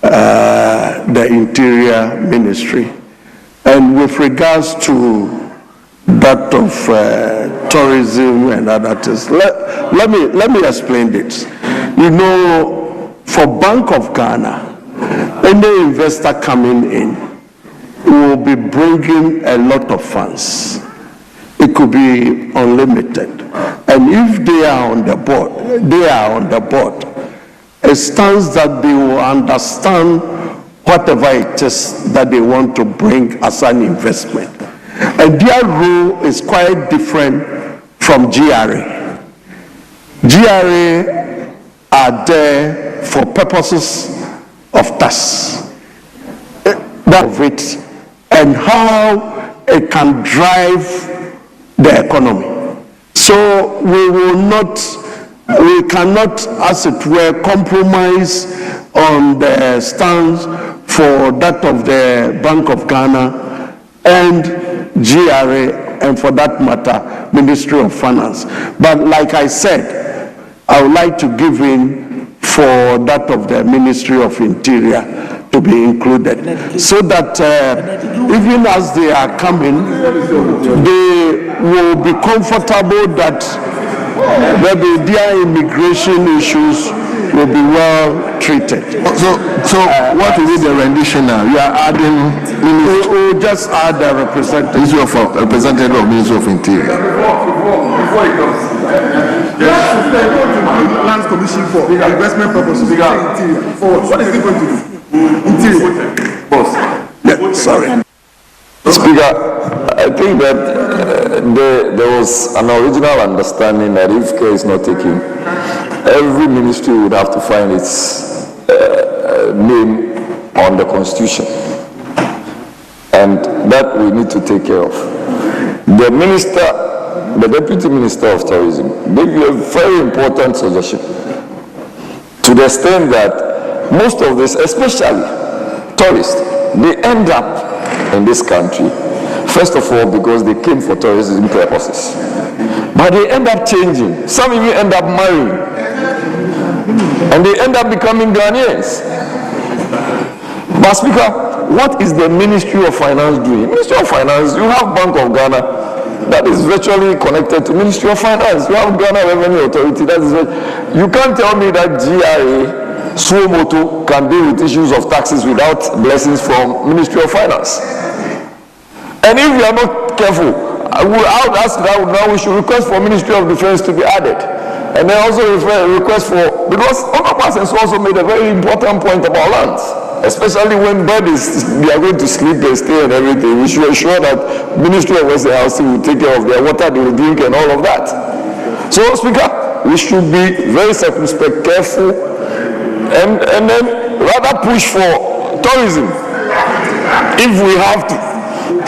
the Interior Ministry. And with regards to that of tourism and other things, let me explain this. You know, for Bank of Ghana, any investor coming in will be bringing a lot of funds. It could be unlimited. And if they are on the board, it stands that they will understand whatever it is that they want to bring as an investment. And their role is quite different from GRA. GRA are there for purposes of tax, of it, and how it can drive the economy. So we cannot, as it were, compromise on the stance for that of the Bank of Ghana and GRA, and for that matter, Ministry of Finance. But like I said, I would like to give in for that of the Ministry of Interior to be included, so that even as they are coming, they will be comfortable that maybe their immigration issues will be well treated. So what is it the rendition now? You are adding We'll just add a representative of Ministry of Interior. Before it comes. Lands Commission for investment purposes. Interior. What is it going to do? Interior. Boss. Yeah, sorry. Speaker, I think that there was an original understanding that if care is not taken, every ministry would have to find its name on the constitution. And that we need to take care of. The Deputy Minister of Tourism gave you a very important suggestion, to the extent that most of this, especially tourists, they end up in this country, first of all, because they came for tourism purposes. But they end up changing. Some even end up marrying. And they end up becoming Ghanaians. But Speaker, what is the Ministry of Finance doing? Ministry of Finance, you have Bank of Ghana, that is virtually connected to Ministry of Finance. You have Ghana Revenue Authority, that is you can't tell me that GRA, Suomoto can deal with issues of taxes without blessings from Ministry of Finance. And if we are not careful, I would ask that now we should request for Ministry of Defense to be added. And then also request for, because Honorable has also made a very important point about lands. Especially when bodies, they are going to sleep and stay and everything, we should ensure that Ministry of Western Housing will take care of their water, they will drink and all of that. So, Speaker, we should be very circumspect, careful, and then rather push for tourism if we have to.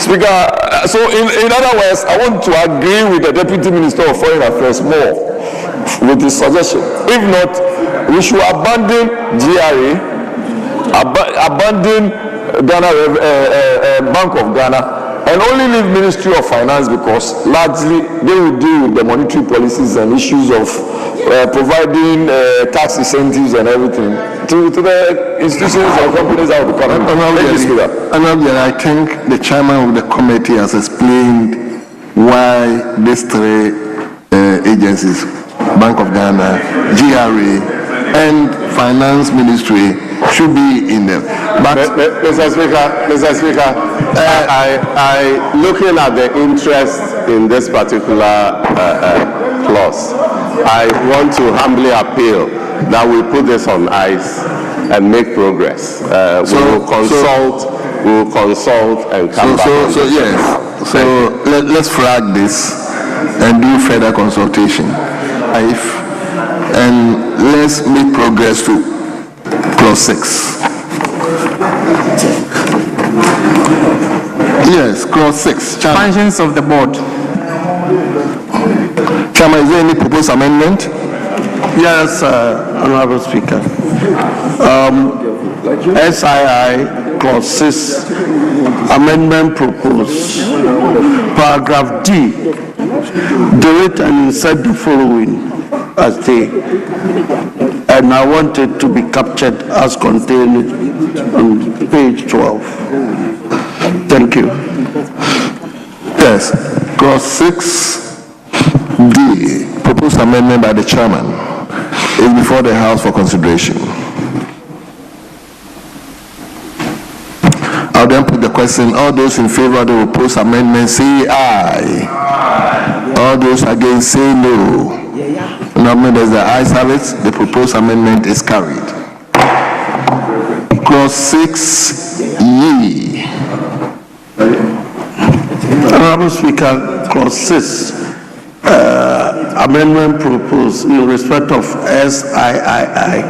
Speaker, so in other words, I want to agree with the Deputy Minister of Foreign Affairs more with his suggestion. If not, we should abandon GRA, abandon Ghana Bank of Ghana, and only leave Ministry of Finance, because largely they will deal with the monetary policies and issues of providing tax incentives and everything to the institutions and companies that will come in. I think the chairman of the committee has explained why these three agencies, Bank of Ghana, GRA, and Finance Ministry, should be in them. But Mr. Speaker, I looking at the interest in this particular clause, I want to humbly appeal that we put this on ice and make progress. We will consult and come back. Let's flag this and do further consultation. And let's make progress to clause 6. Yes, clause 6. Functions of the board. Chairman, is there any proposed amendment? Yes, Honorable Speaker. SII clause 6 amendment proposed. Paragraph D, delete and insert the following as they, and I want it to be captured as contained on page 12. Thank you. Yes, clause 6D, proposed amendment by the chairman, is before the House for consideration. I'll then put the question. All those in favor of the proposed amendment say aye. All those against say no. As the ayes have it, the proposed amendment is carried. Clause 6E. Honorable Speaker, clause 6, amendment proposed in respect of SIII,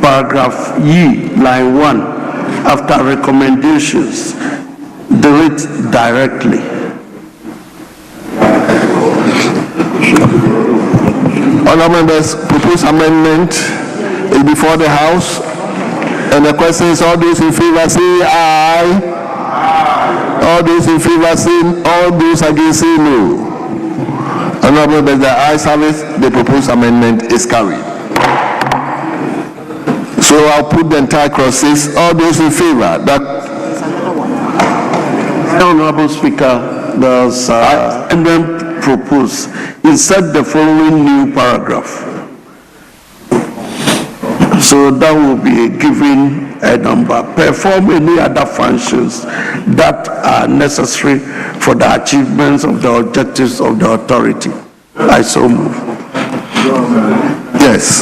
paragraph E, line 1, after recommendations, delete directly. Honourable members, proposed amendment is before the House, and the question is: all those in favor say aye. All those in favor say, all those against say no. Honourable members, the ayes have it. The proposed amendment is carried. So I'll put the entire clause 6. All those in favor that. Honourable Speaker, there's amendment proposed. Insert the following new paragraph. So that will be giving a number. Perform any other functions that are necessary for the achievements of the objectives of the authority. I so move. Yes.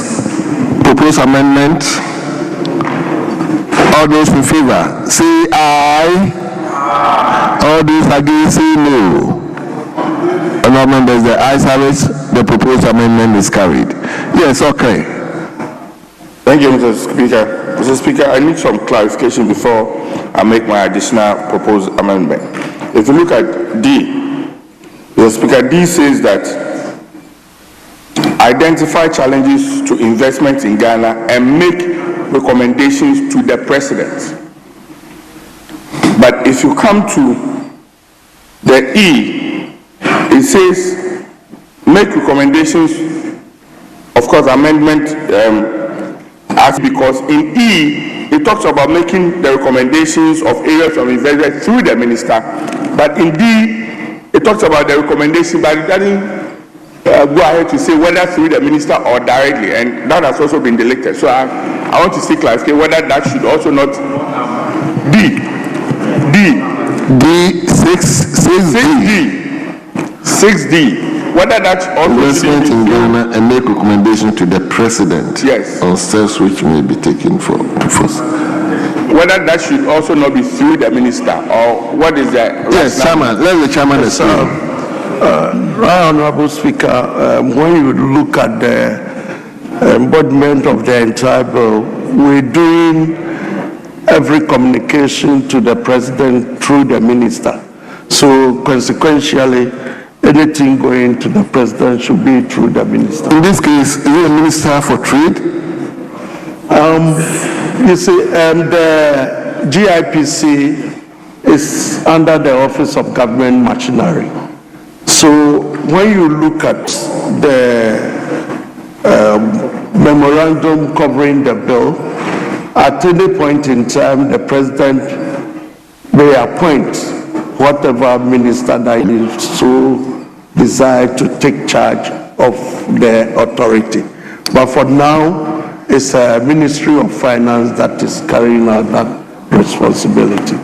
Proposed amendment. All those in favor, say aye. All those against, say no. Honourable members, the ayes have it. The proposed amendment is carried. Yes, okay. Thank you, Mr. Speaker. Mr. Speaker, I need some clarification before I make my additional proposed amendment. If you look at D, Mr. Speaker, D says that identify challenges to investment in Ghana and make recommendations to the President. But if you come to the E, it says make recommendations, of course, amendment because in E, it talks about making the recommendations of areas of investment through the minister, but in D, it talks about the recommendation, but it doesn't go ahead to say whether through the minister or directly, and that has also been deleted. So I want to see clarification whether that should also not D6D, whether that also investment in Ghana and make recommendation to the President. Yes. On steps which may be taken for whether that should also not be through the minister, or what is that? Yes, Chairman. Let the Chairman explain. Right, Honorable Speaker, when you look at the embodiment of the entire bill, we're doing every communication to the President through the minister. So consequentially, anything going to the President should be through the minister. In this case, is it the Minister for Trade? You see, the GIPC is under the Office of Government Machinery. So when you look at the memorandum covering the bill, at any point in time, the President may appoint whatever minister that he so desire to take charge of the authority. But for now, it's a Ministry of Finance that is carrying out that responsibility.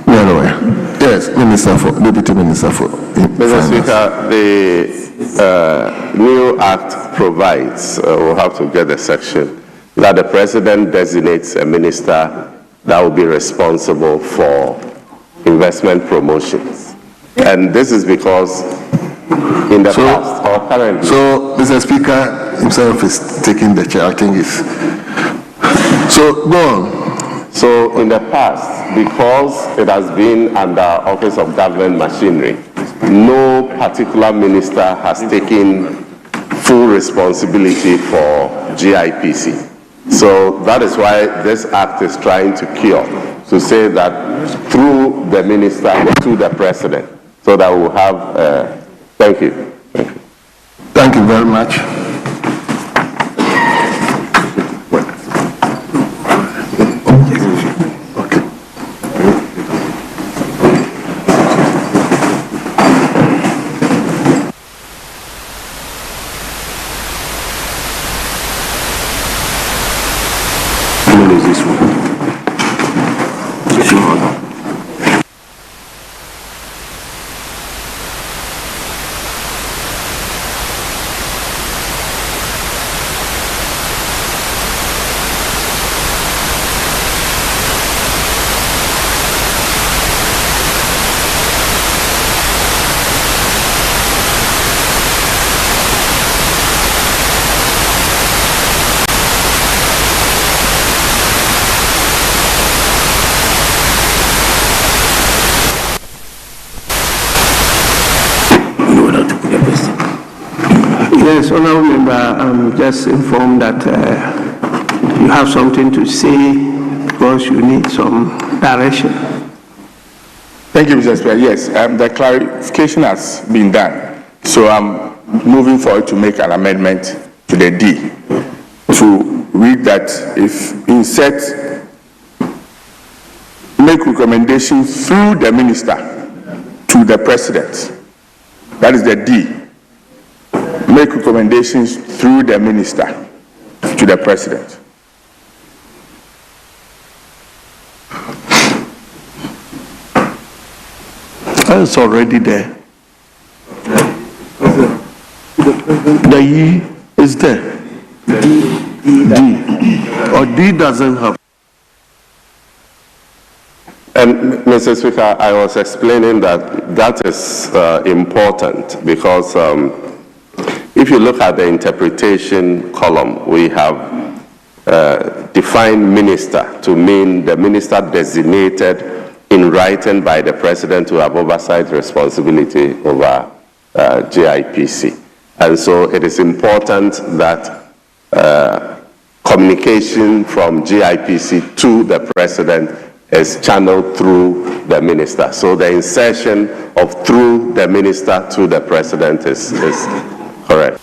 Yes, Deputy Minister for Mr. Speaker, the new act provides, we'll have to get the section, that the President designates a minister that will be responsible for investment promotions. And this is because in the past or currently. So, Mr. Speaker himself is taking the chair, I think it's. So, go on. So, in the past, because it has been under Office of Government Machinery, no particular minister has taken full responsibility for GIPC. So that is why this act is trying to cure, to say that through the minister to the President, so that we'll have, thank you. Thank you very much. Yes, Honourable Member, I'm just informed that you have something to say because you need some direction. Thank you, Mr. Speaker. Yes, the clarification has been done. So I'm moving forward to make an amendment to the D to read that if insert make recommendations through the minister to the President. That is the D. Make recommendations through the minister to the President. That's already there. The E is there. D. Or D doesn't have. And Mr. Speaker, I was explaining that is important because if you look at the interpretation column, we have defined minister to mean the minister designated in writing by the president to have oversight responsibility over GIPC. And so it is important that communication from GIPC to the president is channeled through the minister. So the insertion of through the minister to the president is correct.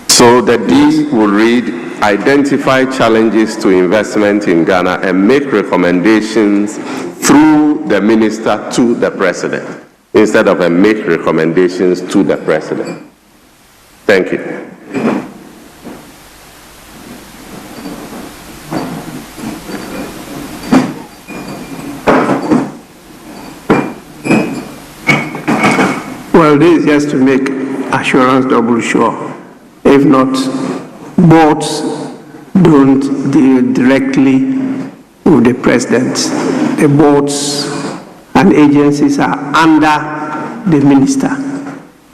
So the D will read, identify challenges to investment in Ghana and make recommendations through the minister to the president, instead of a make recommendations to the president. Thank you. Well, this is just to make assurance double sure. If not, boards don't deal directly with the president. The boards and agencies are under the minister.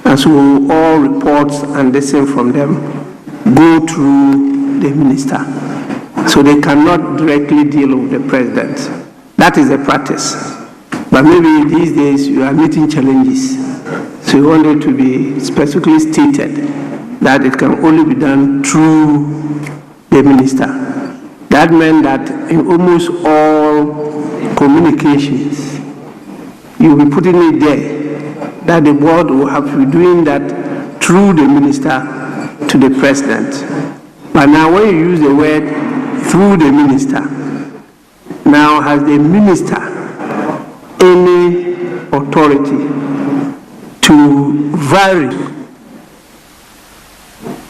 And so all reports and listen from them go through the minister. So they cannot directly deal with the president. That is the practice. But maybe these days you are meeting challenges. So you want it to be specifically stated that it can only be done through the minister. That meant that in almost all communications, you'll be putting it there, that the board will have to be doing that through the minister to the president. But now when you use the word through the minister, now has the minister any authority to vary,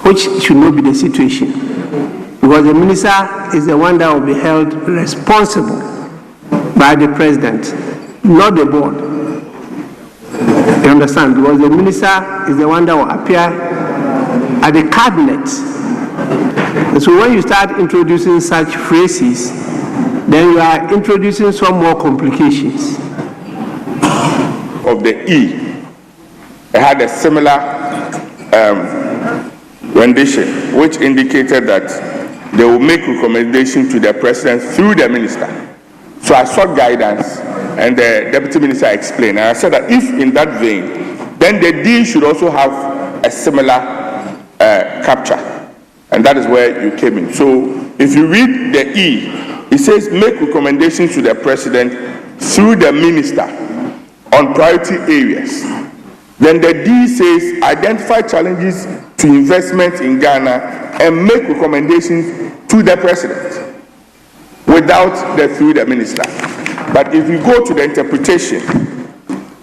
which should not be the situation, because the minister is the one that will be held responsible by the president, not the board. You understand? Because the minister is the one that will appear at the cabinet. And so when you start introducing such phrases, then you are introducing some more complications. Of the E, it had a similar rendition, which indicated that they will make recommendations to the president through the minister. So I sought guidance, and the deputy minister explained, and I said that if in that vein, then the D should also have a similar capture, and that is where you came in. So if you read the E, it says make recommendations to the president through the minister on priority areas. Then the D says identify challenges to investment in Ghana and make recommendations to the president without the through the minister. But if you go to the interpretation,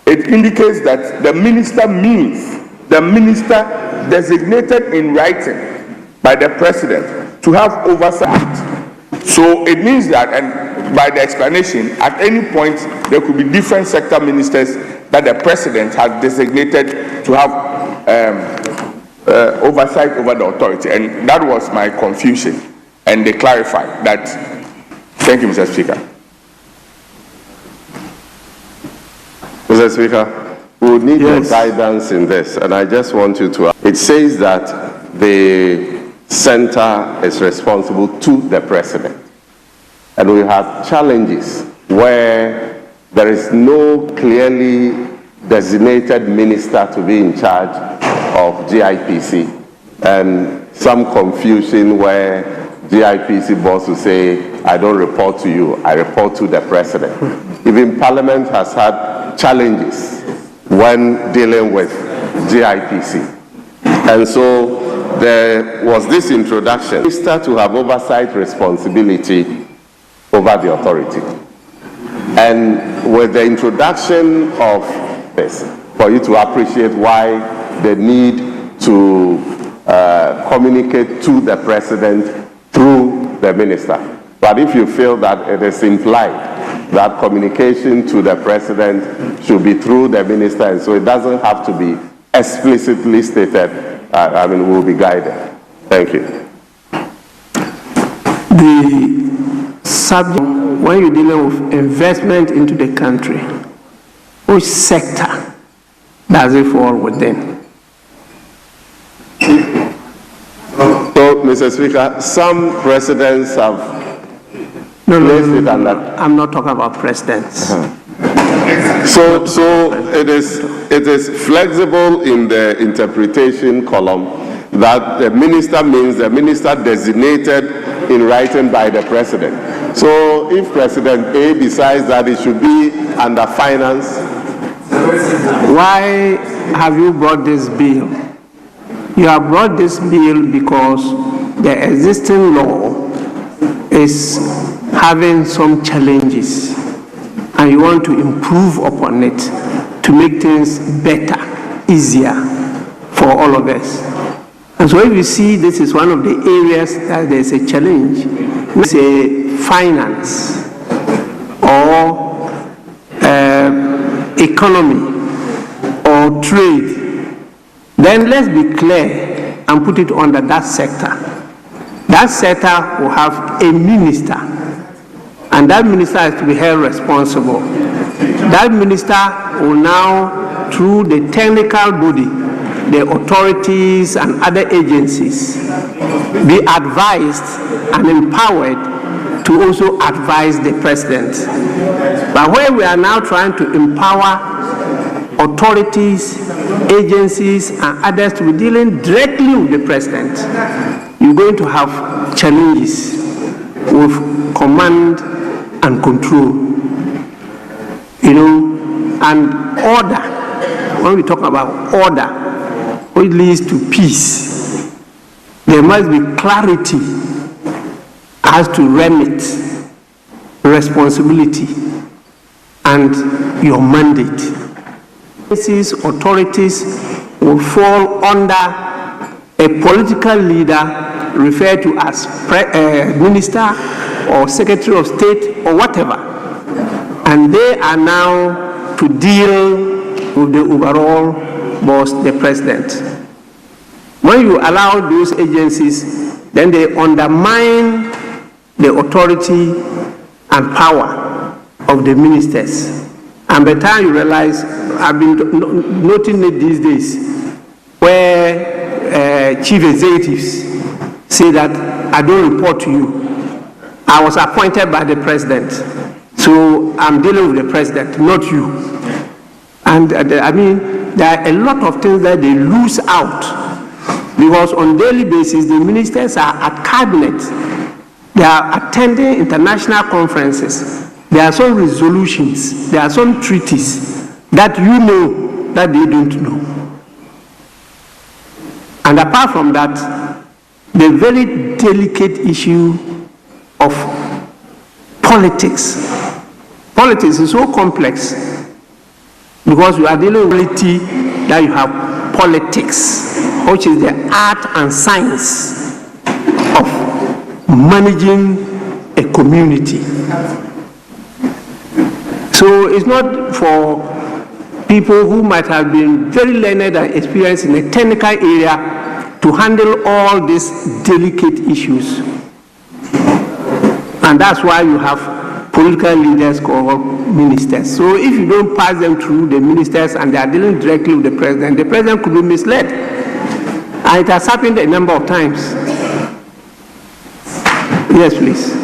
it indicates that the minister means the minister designated in writing by the president to have oversight. So it means that, and by the explanation, at any point there could be different sector ministers that the president has designated to have oversight over the authority. And that was my confusion. And they clarified that. Thank you, Mr. Speaker. Mr. Speaker, we will need your guidance in this, and I just want you to. It says that the center is responsible to the president, and we have challenges where there is no clearly designated minister to be in charge of GIPC, and some confusion where GIPC boss will say, I don't report to you, I report to the president. Even Parliament has had challenges when dealing with GIPC. And so there was this introduction, minister to have oversight responsibility over the authority. And with the introduction of this, for you to appreciate why the need to communicate to the president through the minister. But if you feel that it is implied that communication to the president should be through the minister, and so it doesn't have to be explicitly stated, I mean, we'll be guided. Thank you. The subject, when you're dealing with investment into the country, which sector does it fall within? So, Mr. Speaker, some presidents have placed it under. I'm not talking about presidents. So it is flexible in the interpretation column that the minister means the minister designated in writing by the president. So if President A decides that it should be under finance. Why have you brought this bill? You have brought this bill because the existing law is having some challenges and you want to improve upon it to make things better, easier for all of us. And so if you see this is one of the areas that there's a challenge, say finance or economy or trade, then let's be clear and put it under that sector. That sector will have a minister, and that minister has to be held responsible. That minister will now, through the technical body, the authorities and other agencies, be advised and empowered to also advise the president. But where we are now trying to empower authorities, agencies, and others to be dealing directly with the president, you're going to have challenges with command and control, and order. When we talk about order, which leads to peace, there must be clarity as to remit, responsibility, and your mandate. Authorities will fall under a political leader referred to as minister or secretary of state or whatever, and they are now to deal with the overall boss, the president. When you allow those agencies, then they undermine the authority and power of the ministers. And by the time you realize, I've been noting it these days, where chief executives say that I don't report to you. I was appointed by the president, so I'm dealing with the president, not you. And I mean, there are a lot of things that they lose out, because on a daily basis, the ministers are at cabinet. They are attending international conferences. There are some resolutions, there are some treaties that you know that they don't know. And apart from that, the very delicate issue of politics. Politics is so complex because you are dealing with reality that you have politics, which is the art and science of managing a community. So it's not for people who might have been very learned and experienced in a technical area to handle all these delicate issues. And that's why you have political leaders called ministers. So if you don't pass them through the ministers and they are dealing directly with the president could be misled. And it has happened a number of times. Yes, please.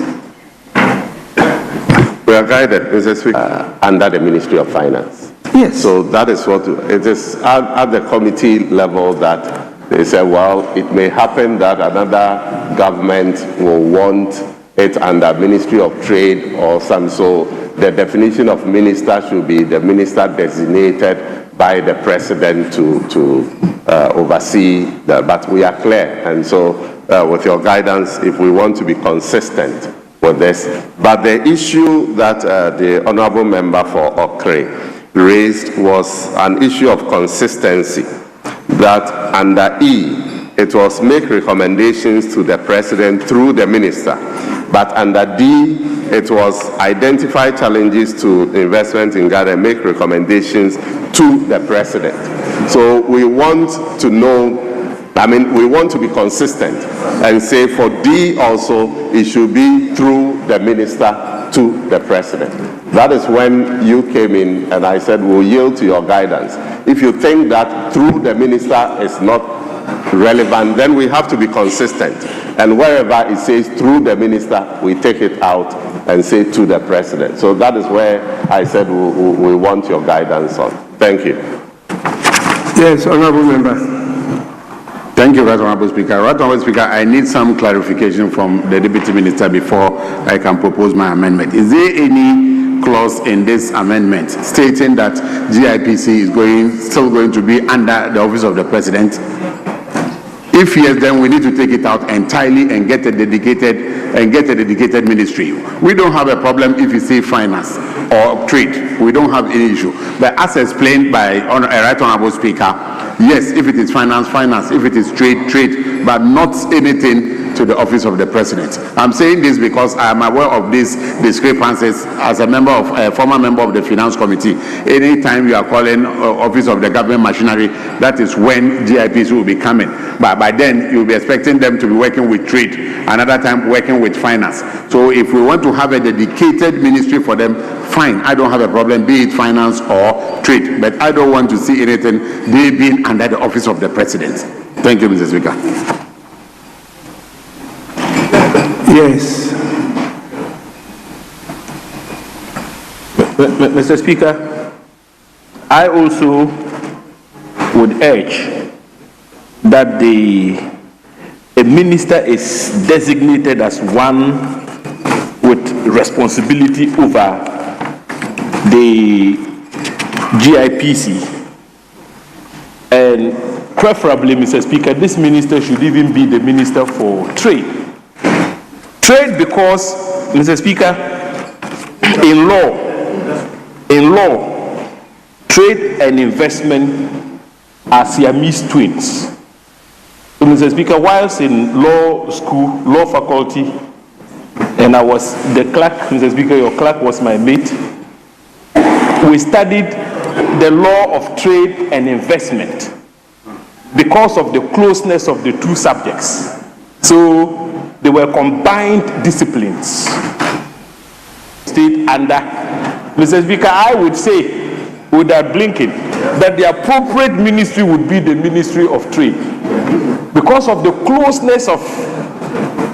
We are guided, Mr. Speaker, under the Ministry of Finance. Yes. So that is what it is at the committee level that they say, well, it may happen that another government will want it under Ministry of Trade or some. So the definition of minister should be the minister designated by the president to oversee that. But we are clear, and so with your guidance, if we want to be consistent with this. But the issue that the honorable member for Okre raised was an issue of consistency, that under E, it was make recommendations to the president through the minister. But under D, it was identify challenges to investment in Ghana and make recommendations to the president. So we want to know, we want to be consistent and say for D also, it should be through the minister to the president. That is when you came in and I said, we'll yield to your guidance. If you think that through the minister is not relevant, then we have to be consistent. And wherever it says through the minister, we take it out and say to the president. So that is where I said we want your guidance on. Thank you. Yes, Honorable Member. Thank you, Right Honorable Speaker. Right Honorable Speaker, I need some clarification from the Deputy Minister before I can propose my amendment. Is there any clause in this amendment stating that GIPC is still going to be under the office of the President? If yes, then we need to take it out entirely and get a dedicated ministry. We don't have a problem if you say finance or trade. We don't have any issue. But as explained by a Right Honorable Speaker, yes, if it is finance, finance. If it is trade, trade. But not anything to the office of the President. I'm saying this because I am aware of these discrepancies as a member of a former member of the Finance Committee. Anytime you are calling office of the government machinery, that is when GIPs will be coming. But by then, you'll be expecting them to be working with trade, another time working with finance. So if we want to have a dedicated ministry for them, fine, I don't have a problem, be it finance or trade. But I don't want to see anything they being under the office of the President. Thank you, Mr. Speaker. Yes. Mr. Speaker, I also would urge that a minister is designated as one with responsibility over the GIPC. And preferably, Mr. Speaker, this minister should even be the Minister for Trade. Trade because, Mr. Speaker, in law, trade and investment are Siamese twins. So, Mr. Speaker, whilst in law school, law faculty, and I was the clerk, Mr. Speaker, your clerk was my mate, we studied the law of trade and investment because of the closeness of the two subjects. So, they were combined disciplines. State under, Mr. Speaker, I would say, without blinking, that the appropriate ministry would be the Ministry of Trade because of the closeness of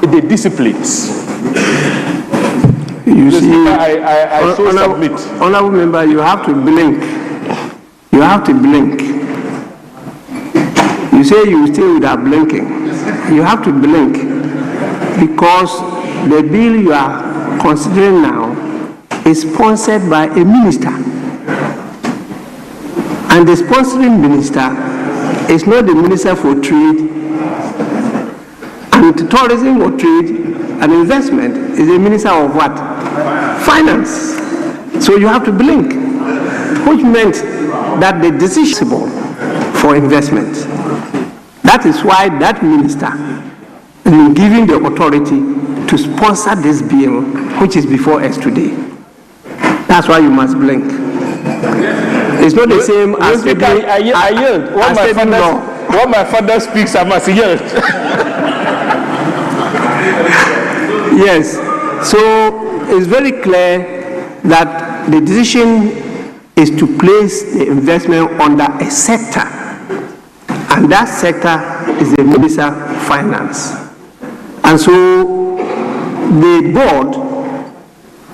the disciplines. You see, Speaker, I so submit. Honorable Member, you have to blink. You have to blink. You say you stay without blinking. You have to blink. Because the bill you are considering now is sponsored by a minister. And the sponsoring minister is not the Minister for Trade and Tourism or Trade and Investment is the Minister of what? Finance. So you have to blink, which meant that the decision for investment. That is why that minister and giving the authority to sponsor this bill, which is before us today. That's why you must blink. It's not the same as the I yield. When my father speaks, I must yield. Yes. So it's very clear that the decision is to place the investment under a sector, and that sector is the Minister of Finance. And so the board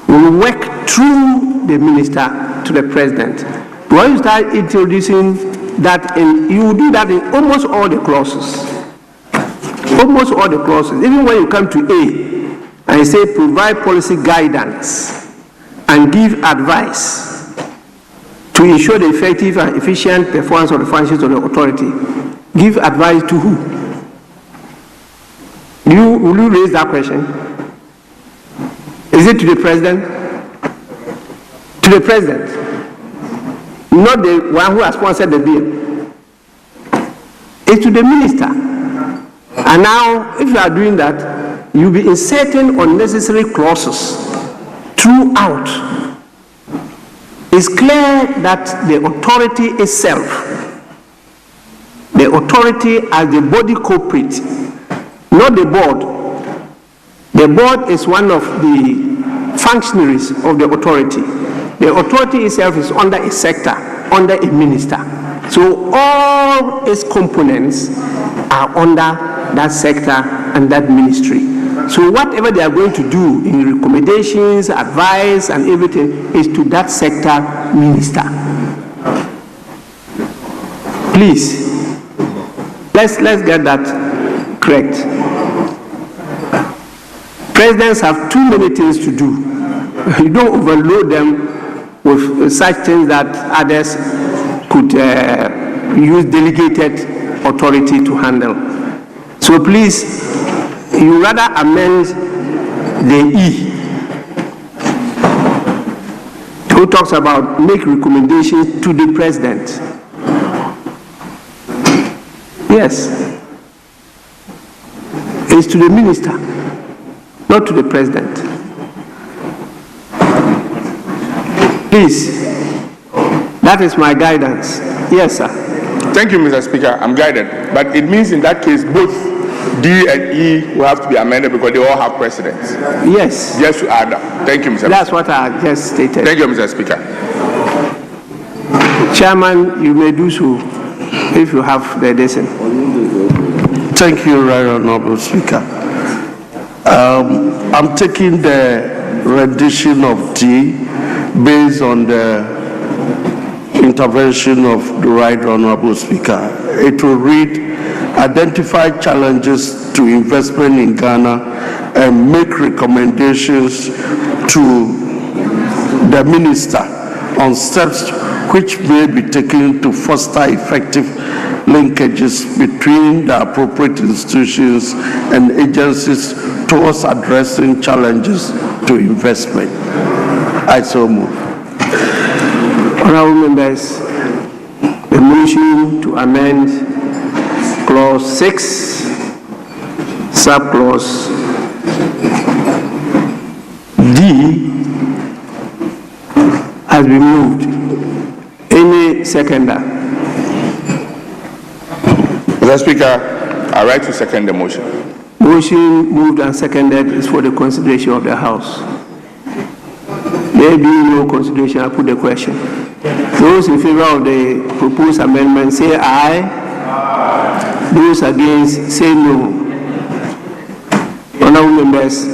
will work through the minister to the president. When you start introducing that, you will do that in almost all the clauses. Almost all the clauses. Even when you come to A and you say provide policy guidance and give advice to ensure the effective and efficient performance of the functions of the authority, give advice to who? Will you raise that question? Is it to the president? To the president. Not the one who has sponsored the bill. It's to the minister. And now, if you are doing that, you'll be inserting unnecessary clauses throughout. It's clear that the authority itself, the authority as the body corporate, not the board. The board is one of the functionaries of the authority. The authority itself is under a sector, under a minister. So all its components are under that sector and that ministry. So whatever they are going to do in recommendations, advice, and everything is to that sector minister. Please, let's get that correct. Presidents have too many things to do. You don't overload them with such things that others could use delegated authority to handle. So please, you rather amend the E, who talks about make recommendations to the president. Yes, it's to the minister, not to the president. Please, that is my guidance. Yes, sir. Thank you, Mr. Speaker. I'm guided. But it means in that case, both D and E will have to be amended because they all have precedence. Yes. Just to add that. Thank you, Mr. That's Speaker. what I just stated. Thank you, Mr. Speaker. Chairman, you may do so if you have the decision. Thank you, Right Honorable Speaker. I'm taking the rendition of D based on the intervention of the Right Honorable Speaker. It will read, identify challenges to investment in Ghana and make recommendations to the minister on steps which may be taken to foster effective linkages between the appropriate institutions and agencies towards addressing challenges to investment. I so move. Honorable members, the motion to amend clause 6, subclause D has been moved. Any seconder? Mr. Speaker, I write to second the motion. Motion moved and seconded is for the consideration of the House. There being no consideration, I put the question. Those in favor of the proposed amendment say aye. Those against say no. Honorable members,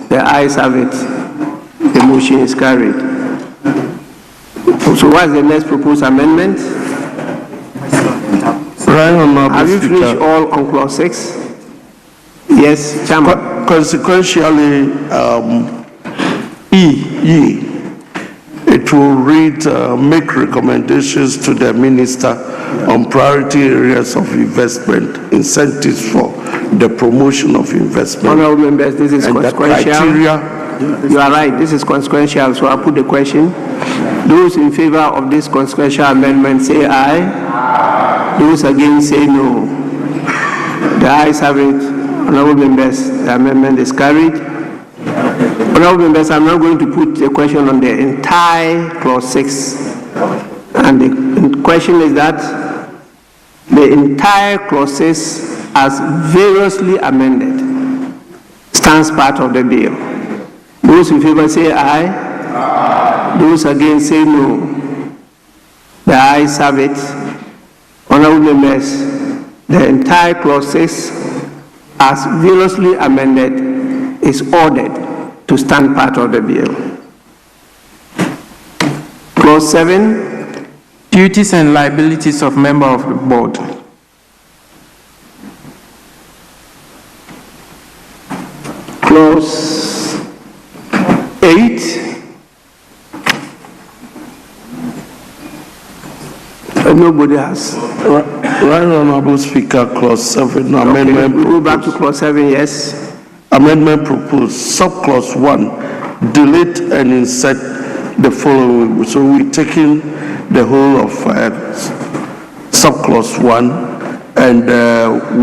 the ayes have it. The motion is carried. So what is the next proposed amendment? Have you finished all on clause 6? Yes, Chairman. Consequentially, E. It will read, make recommendations to the minister on priority areas of investment, incentives for the promotion of investment. Honorable members, this is and consequential. You are right, this is consequential, so I put the question. Those in favor of this consequential amendment say aye. Those against say no. The ayes have it. Honorable members, the amendment is carried. Honorable members, I'm now going to put a question on the entire clause 6. And the question is that the entire clause 6 as variously amended stands part of the bill. Those in favor say aye. Those against say no. The ayes have it. Honorable members, the entire clause 6 as variously amended is ordered to stand part of the bill. Clause 7. Duties and liabilities of member of the board. Clause 8. Nobody has. Right Honorable Speaker, clause 7, amendment. We go back to clause 7, yes. Amendment proposed, subclause 1, delete and insert the following. So we're taking the whole of subclause 1 and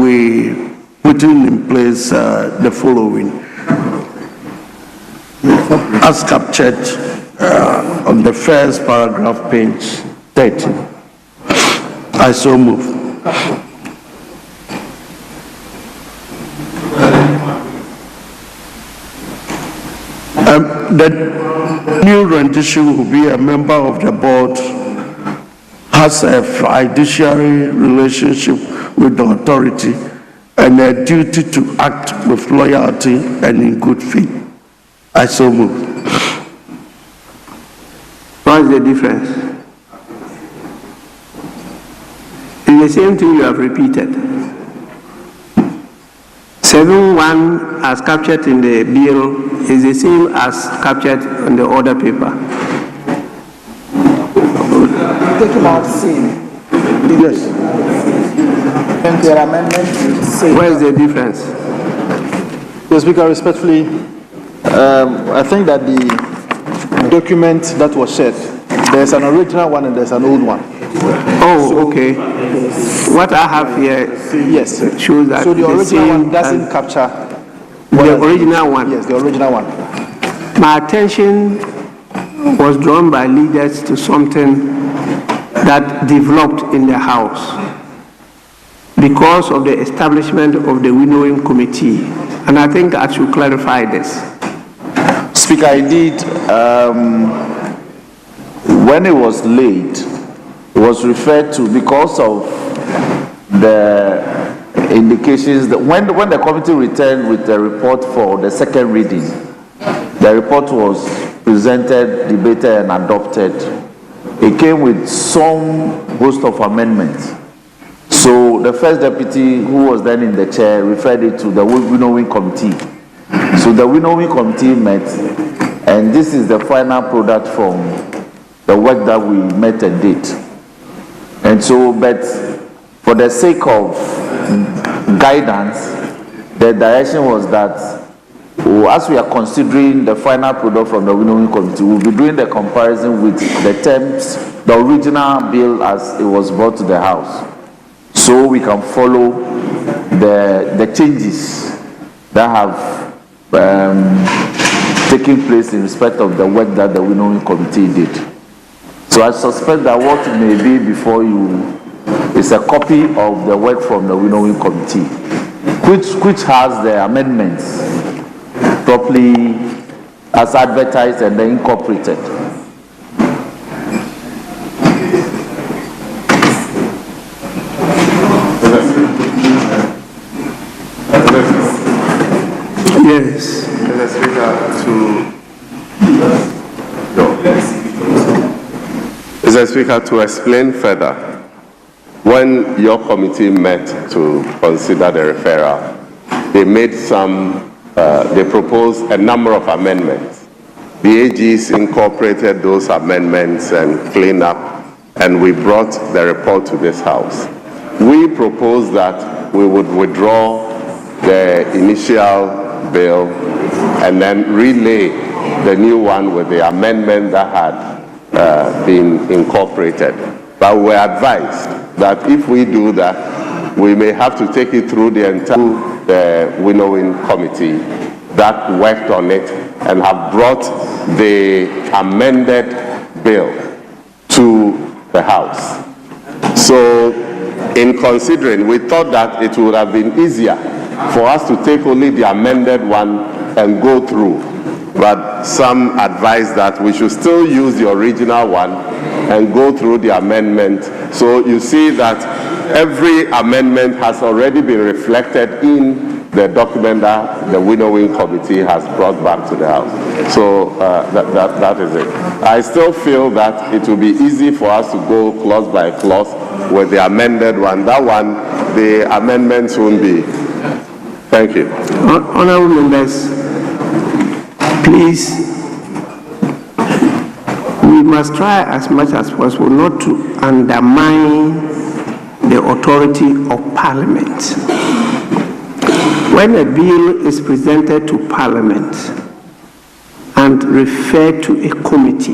we putting in place the following. As captured on the first paragraph, page 13. I so move. The new rendition will be a member of the board, has a fiduciary relationship with the authority and a duty to act with loyalty and in good faith. I so move. What is the difference? It's the same thing you have repeated. 7.1 as captured in the bill is the same as captured on the order paper. Taking out same. Yes. And their amendment is same. Where is the difference? Mr. Speaker, respectfully, I think that the document that was shared, there's an original one and there's an old one. Oh, okay. What I have here Yes. shows that So the original same one doesn't capture the original one. Yes, the original one. My attention was drawn by leaders to something that developed in the House because of the establishment of the winnowing committee. And I think I should clarify this. Speaker, indeed, when it was laid, it was referred to because of the indications that when the committee returned with the report for the second reading, the report was presented, debated, and adopted. It came with some host of amendments. So the first deputy, who was then in the chair, referred it to the winnowing committee. So the winnowing committee met, and this is the final product from the work that we met and did. And so, but for the sake of guidance, the direction was that as we are considering the final product from the winnowing committee, we'll be doing the comparison with the terms, the original bill as it was brought to the House, so we can follow the changes that have taken place in respect of the work that the winnowing committee did. So I suspect that what may be before you is a copy of the work from the winnowing committee, which has the amendments properly as advertised and then incorporated. Yes. Mr. Speaker, to explain further, when your committee met to consider the referral, they made they proposed a number of amendments. The AGs incorporated those amendments and cleaned up, and we brought the report to this House. We proposed that we would withdraw the initial bill and then relay the new one with the amendment that had been incorporated. But we were advised that if we do that, we may have to take it through the entire winnowing committee that worked on it and have brought the amended bill to the House. So in considering, we thought that it would have been easier for us to take only the amended one and go through. But some advised that we should still use the original one and go through the amendment. So you see that every amendment has already been reflected in the document that the winnowing committee has brought back to the House. So that is it. I still feel that it will be easy for us to go clause by clause with the amended one. That one, the amendments won't be. Thank you. Honorable members, please, we must try as much as possible not to undermine the authority of Parliament. When a bill is presented to Parliament and referred to a committee,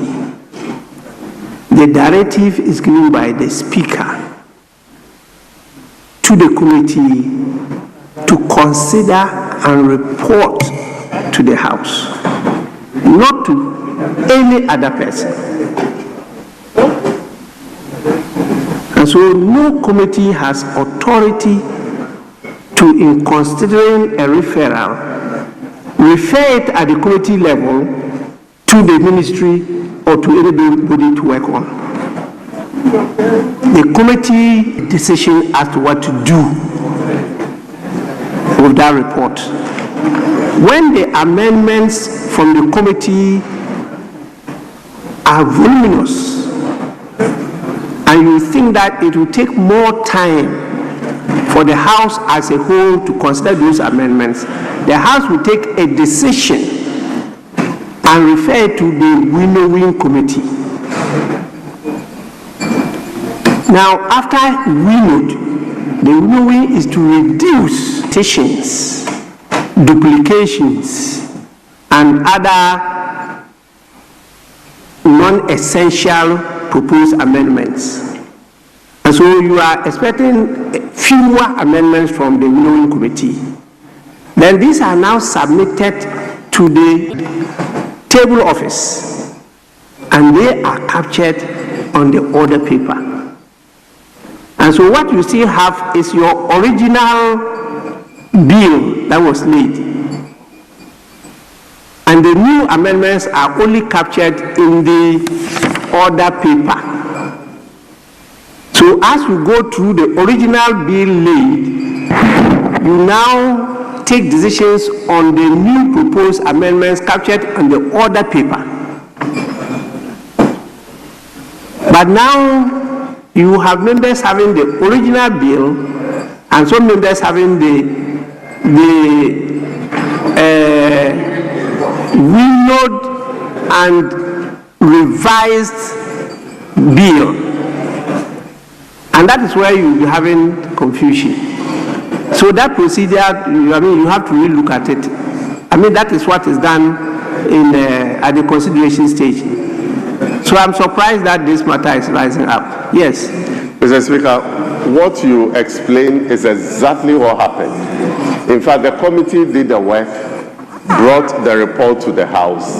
the directive is given by the Speaker to the committee to consider and report to the House, not to any other person. And so no committee has authority to, in considering a referral, refer it at the committee level to the ministry or to anybody to work on. The committee decision as to what to do with that report. When the amendments from the committee are voluminous, and you think that it will take more time for the House as a whole to consider those amendments, the House will take a decision and refer it to the winnowing committee. Now, after winnowed, the winnowing is to reduce petitions, duplications, and other non-essential proposed amendments. And so you are expecting fewer amendments from the winnowing committee. Then these are now submitted to the table office, and they are captured on the order paper. And so what you still have is your original bill that was laid. And the new amendments are only captured in the order paper. So as you go through the original bill laid, you now take decisions on the new proposed amendments captured on the order paper. But now you have members having the original bill and some members having the winnowed and revised bill. And that is where you'll be having confusion. So that procedure, you have to really look at it. That is what is done at the consideration stage. So I'm surprised that this matter is rising up. Yes. Mr. Speaker, what you explained is exactly what happened. In fact, the committee did the work, brought the report to the House.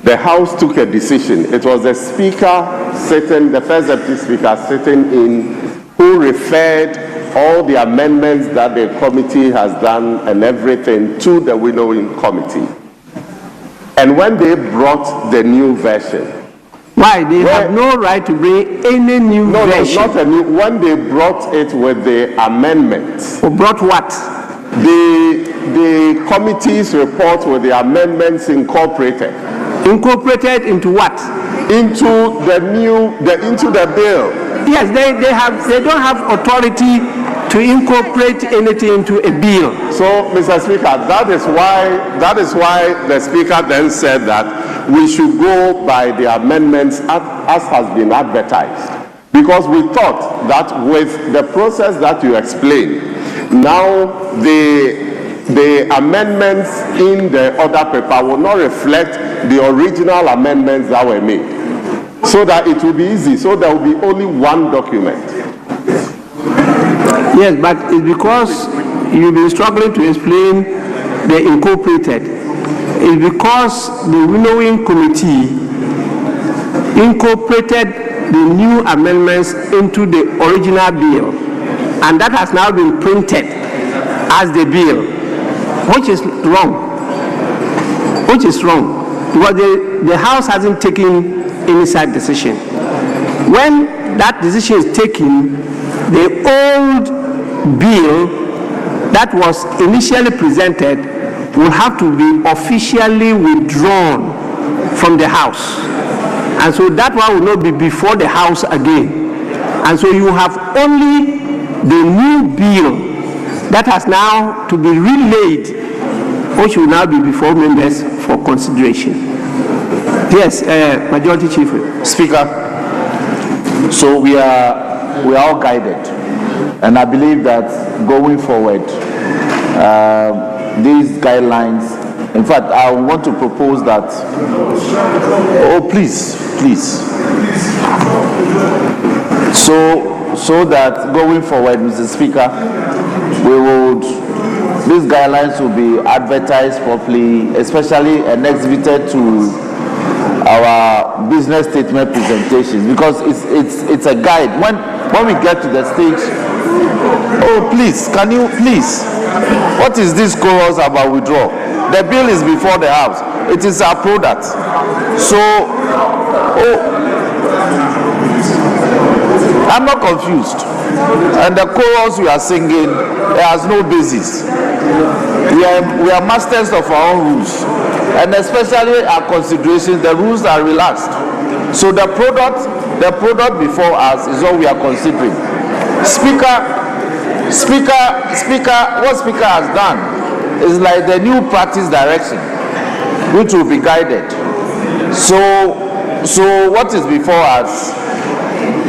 The House took a decision. It was the Speaker sitting, the First Deputy Speaker sitting in, who referred all the amendments that the committee has done and everything to the winnowing committee. And when they brought the new version, why? They have no right to bring any new version. No, not a new. When they brought it with the amendments. Or brought what? The committee's report with the amendments incorporated. Incorporated into what? Into the bill. Yes, they don't have authority to incorporate anything into a bill. So, Mr. Speaker, that is why the Speaker then said that we should go by the amendments as has been advertised. Because we thought that with the process that you explained, now the amendments in the order paper will not reflect the original amendments that were made. So that it will be easy, so there will be only one document. Yes, but it's because you've been struggling to explain the incorporated. It's because the winnowing committee incorporated the new amendments into the original bill, and that has now been printed as the bill, which is wrong. Which is wrong, because the House hasn't taken any side decision. When that decision is taken, the old bill that was initially presented will have to be officially withdrawn from the House. And so that one will not be before the House again. And so you have only the new bill that has now to be relayed, which will now be before members for consideration. Yes, Majority Chief. Speaker, so we are all guided, and I believe that going forward, these guidelines, in fact, I want to propose that, please, so that going forward, Mr. Speaker, we would these guidelines will be advertised properly, especially and exhibited to our business statement presentations, because it's a guide. When we get to the stage, oh please, can you please, what is this chorus about withdrawal? The bill is before the house. It is our product. So, I'm not confused. And the chorus we are singing, it has no basis. We are masters of our own rules. And especially our considerations, the rules are relaxed. So the product before us is what we are considering. What Speaker has done is like the new practice direction, which will be guided. So what is before us,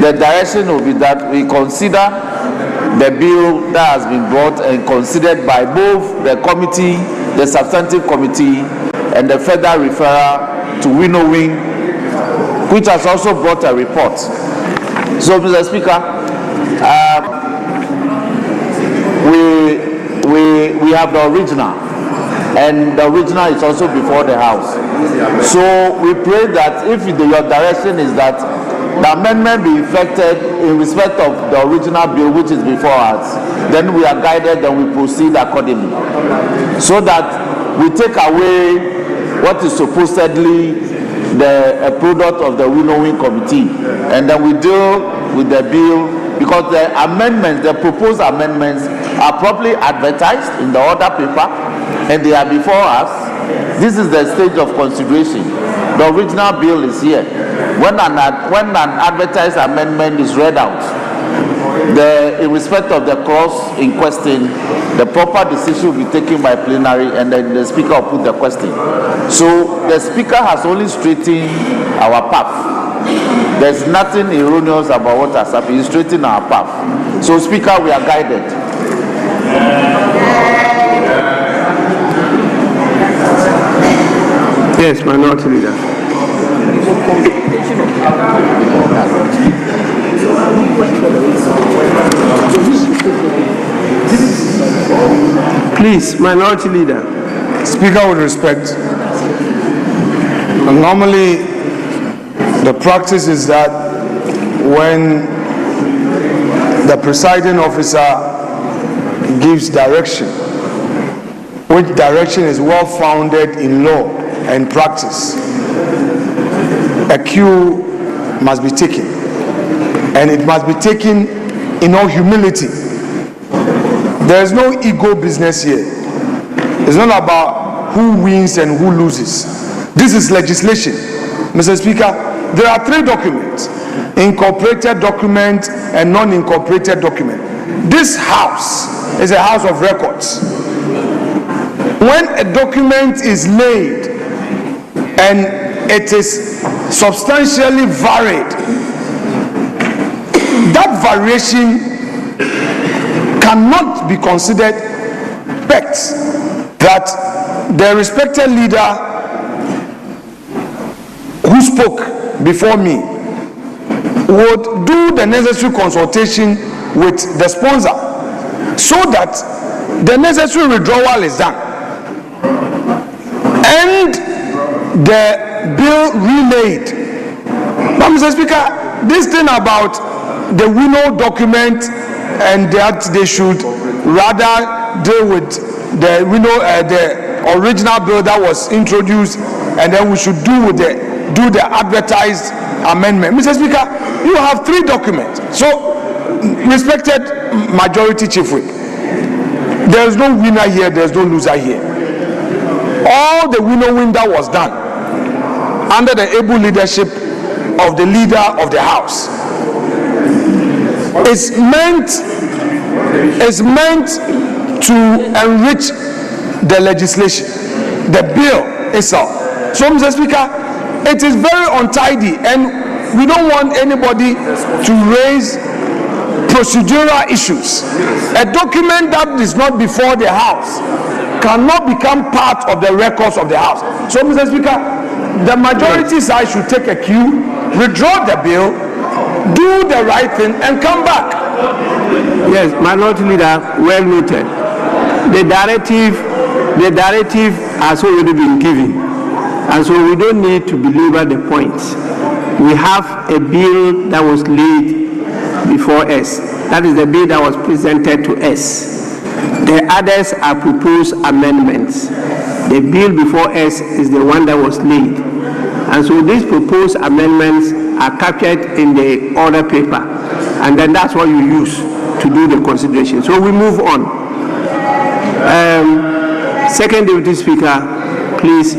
the direction will be that we consider the bill that has been brought and considered by both the committee, the substantive committee, and the further referral to winnowing, which has also brought a report. So, Mr. Speaker, we have the original, and the original is also before the House. So we pray that if your direction is that the amendment be effected in respect of the original bill which is before us, then we are guided and we proceed accordingly, so that we take away what is supposedly a product of the winnowing committee, and then we deal with the bill, because the amendments, the proposed amendments, are properly advertised in the order paper and they are before us. This is the stage of consideration. The original bill is here. When an advertised amendment is read out, in respect of the clause in question, the proper decision will be taken by plenary, and then the Speaker will put the question. So the Speaker has only straightened our path. There's nothing erroneous about what has happened. He's straightened our path. So, Speaker, we are guided. Yes, Minority Leader. Please, Minority Leader. Speaker, with respect, normally the practice is that when the presiding officer gives direction, which direction is well founded in law and practice, a cue must be taken, and it must be taken in all humility. There is no ego business here. It's not about who wins and who loses. This is legislation. Mr. Speaker, there are three documents: incorporated document and non-incorporated document. This house is a house of records. When a document is laid and it is substantially varied, that variation cannot be considered facts that the respected leader who spoke before me would do the necessary consultation with the sponsor so that the necessary withdrawal is done and the bill relayed. But Mr. Speaker, this thing about the winnow document and that they should rather deal with the original bill that was introduced, and then we should do the advertised amendment. Mr. Speaker, you have three documents. So, respected Majority Chief Whip, there is no winner here, there is no loser here. All the winnowing that was done under the able leadership of the leader of the House is meant to enrich the legislation, the bill itself. So, Mr. Speaker, it is very untidy, and we don't want anybody to raise procedural issues. A document that is not before the House cannot become part of the records of the House. So, Mr. Speaker, the majority side should take a cue, withdraw the bill, do the right thing, and come back. Yes, Minority Leader, well noted. The directive has already been given, and so we don't need to belabor the point. We have a bill that was laid before us. That is the bill that was presented to us. The others are proposed amendments. The bill before us is the one that was laid. And so these proposed amendments are captured in the order paper, and then that's what you use to do the consideration. So we move on. Second Deputy Speaker, please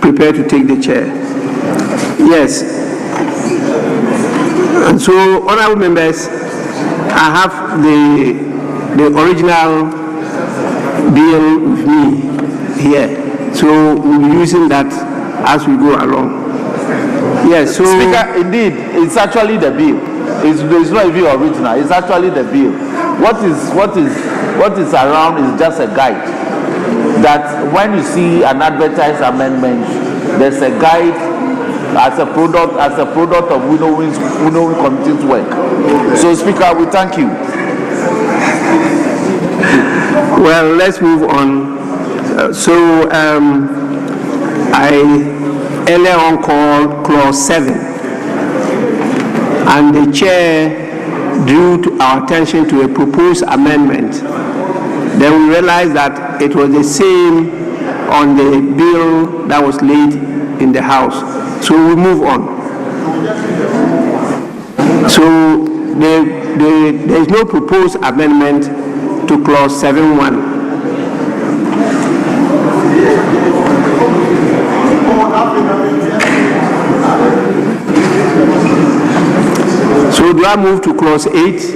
prepare to take the chair. Yes. And so, honorable members, I have the original bill with me here. So we'll be using that as we go along. Yes, so... Speaker, indeed, it's actually the bill. It's not even original, it's actually the bill. What is around is just a guide. That when you see an advertised amendment, there's a guide as a product of winnowing committee's work. So, Speaker, we thank you. Well, let's move on. I earlier on called clause 7, and the chair drew to our attention to a proposed amendment. Then we realized that it was the same on the bill that was laid in the House. So we move on. So there is no proposed amendment to clause 7.1. So do I move to clause 8?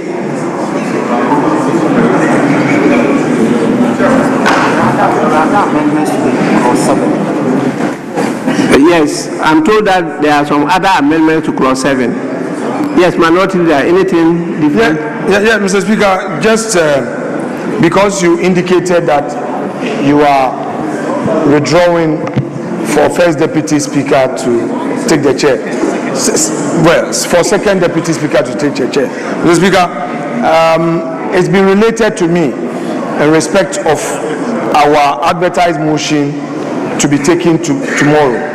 Yes, I'm told that there are some other amendments to clause 7. Yes, Minority Leader, anything different? Yeah, Mr. Speaker, just because you indicated that you are withdrawing for First Deputy Speaker to take the chair. Well, for Second Deputy Speaker to take the chair. Mr. Speaker, it's been related to me in respect of our advertised motion to be taken tomorrow.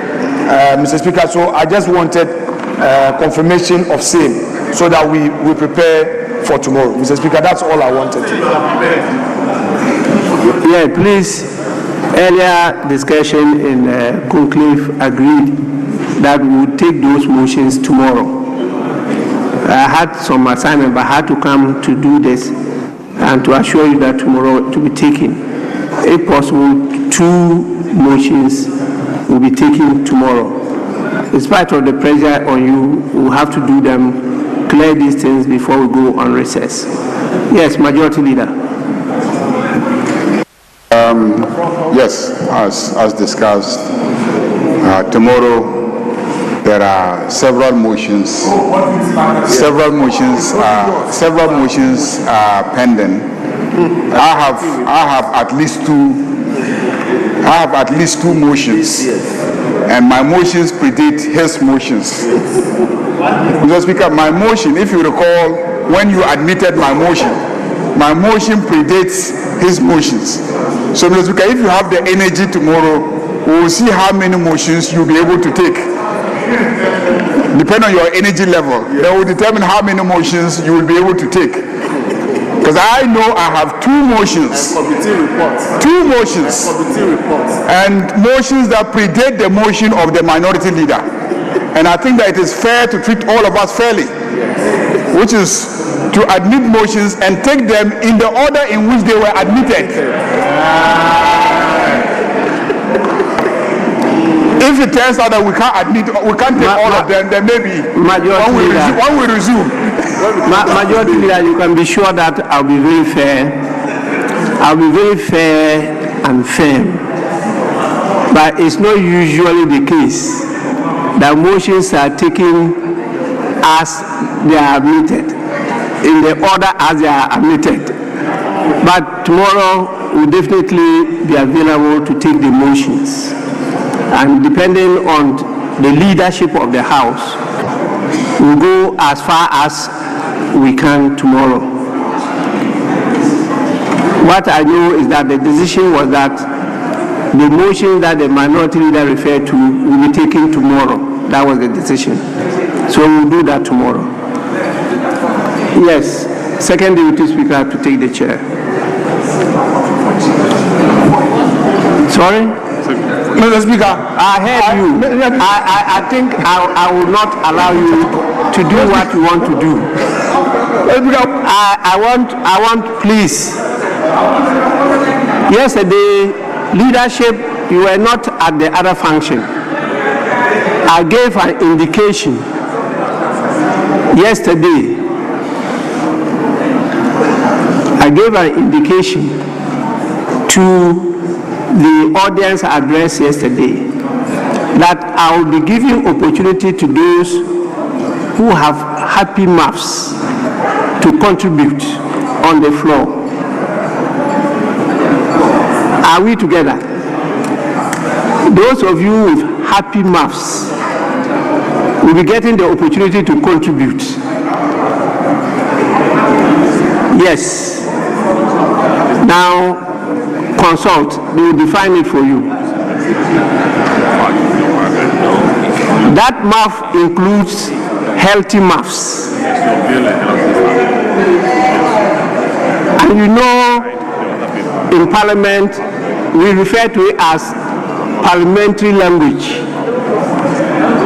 Mr. Speaker, so I just wanted confirmation of same so that we prepare for tomorrow. Mr. Speaker, that's all I wanted. Yeah, please. Earlier discussion in conclave agreed that we would take those motions tomorrow. I had some assignment, but I had to come to do this and to assure you that tomorrow to be taken. If possible, 2 motions will be taken tomorrow. In spite of the pressure on you, we'll have to do them, clear these things before we go on recess. Yes, Majority Leader. Yes, as discussed, tomorrow there are several motions. Several motions are pending. I have at least two motions, and my motions predate his motions. Mr. Speaker, my motion, if you recall, when you admitted my motion predates his motions. So, Mr. Speaker, if you have the energy tomorrow, we will see how many motions you'll be able to take. Depending on your energy level, that will determine how many motions you will be able to take. Because I know I have 2 motions. And 2 motions. And motions that predate the motion of the Minority Leader. And I think that it is fair to treat all of us fairly, which is to admit motions and take them in the order in which they were admitted. If it turns out that we can't take all of them, then maybe when we resume. Majority Leader, you can be sure that I'll be very fair. I'll be very fair and firm. But it's not usually the case that motions are taken as they are admitted, in the order as they are admitted. But tomorrow we'll definitely be available to take the motions. And depending on the leadership of the House, we'll go as far as we can tomorrow. What I know is that the decision was that the motion that the minority leader referred to will be taken tomorrow. That was the decision. So we'll do that tomorrow. Yes, second deputy speaker to take the chair. Sorry? Mr. Speaker, I heard you. I think I will not allow you to do what you want to do. I want, please. Yesterday, leadership, you were not at the other function. I gave an indication yesterday. I gave an indication to the audience address yesterday that I will be giving opportunity to those who have happy maths to contribute on the floor. Are we together? Those of you with happy maths will be getting the opportunity to contribute. Yes. Now, consult, they will define it for you. That math includes healthy maths. And you know, in Parliament, we refer to it as parliamentary language.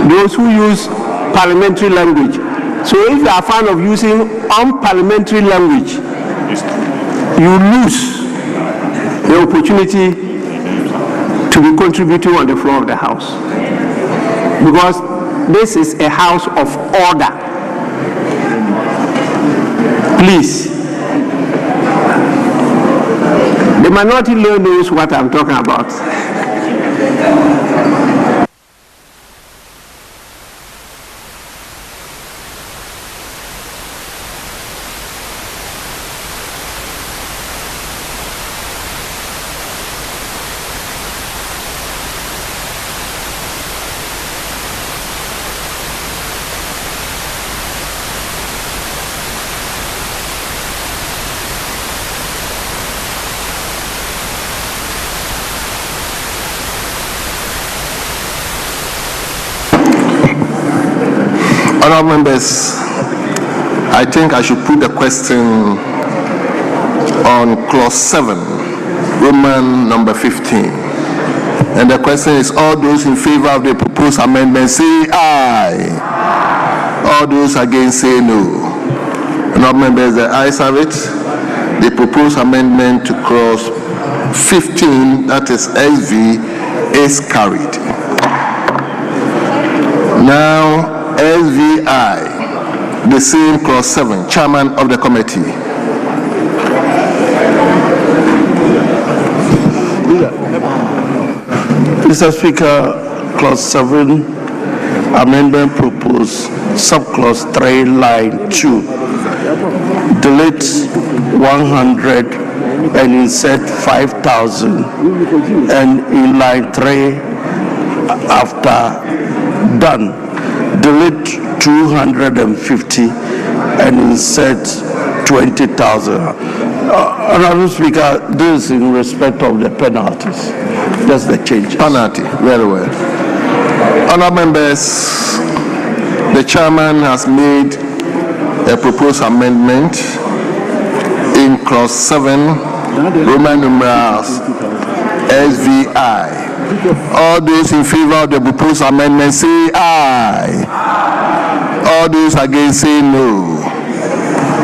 Those who use parliamentary language. So if you are a fan of using unparliamentary language, you lose the opportunity to be contributing on the floor of the House. Because this is a house of order. Please. The minority leader knows what I'm talking about. Honourable members, I think I should put the question on clause 7, Roman number 15. And the question is, all those in favor of the proposed amendment say aye. All those against say no. Honourable members, the ayes have it. The proposed amendment to clause 15, that is SV, is carried. Now, SVI, the same clause 7, chairman of the committee. Mr. Speaker, clause 7, amendment proposed, subclause 3, line 2. Delete 100 and insert 5,000. And in line 3, after done, delete 250 and insert 20,000. Honourable Speaker, this is in respect of the penalties. That's the change. Penalty, very well. Honourable members, the chairman has made a proposed amendment in clause 7, Roman numerals SVI. All those in favor of the proposed amendment say aye. All those against say no.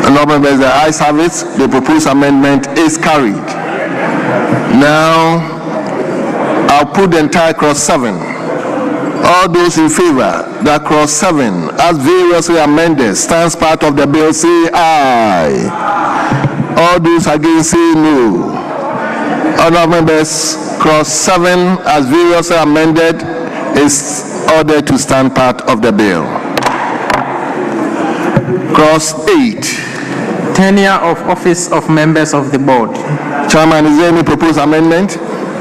Honourable members, the ayes have it. The proposed amendment is carried. Now, I'll put the entire clause 7. All those in favor that clause 7, as variously amended, stands part of the bill, say aye. All those against say no. Honourable members, clause 7, as variously amended, is ordered to stand part of the bill. Clause 8. Tenure of office of members of the board. Chairman, is there any proposed amendment?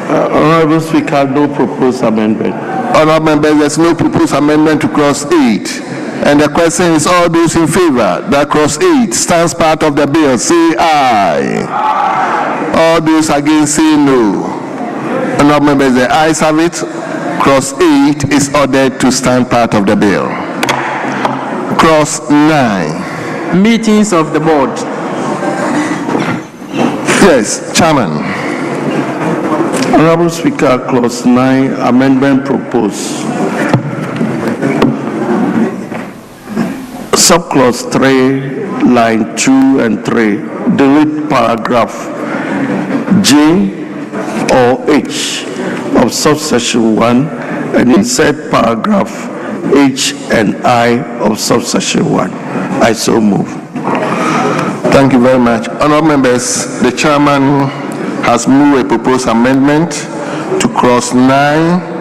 Honourable Speaker, no proposed amendment. Honourable members, there's no proposed amendment to clause 8. And the question is, all those in favor that clause 8 stands part of the bill, say aye. All those against say no. Honorable members, the ayes have it. Clause 8 is ordered to stand part of the bill. Clause 9. Meetings of the board. Yes, Chairman. Honorable Speaker, Clause 9, amendment proposed. Subclause 3, line 2 and 3, delete paragraph J or H of subsection 1 and insert paragraph H and I of subsection 1. I so move. Thank you very much. Honorable members, the chairman has moved a proposed amendment to clause 9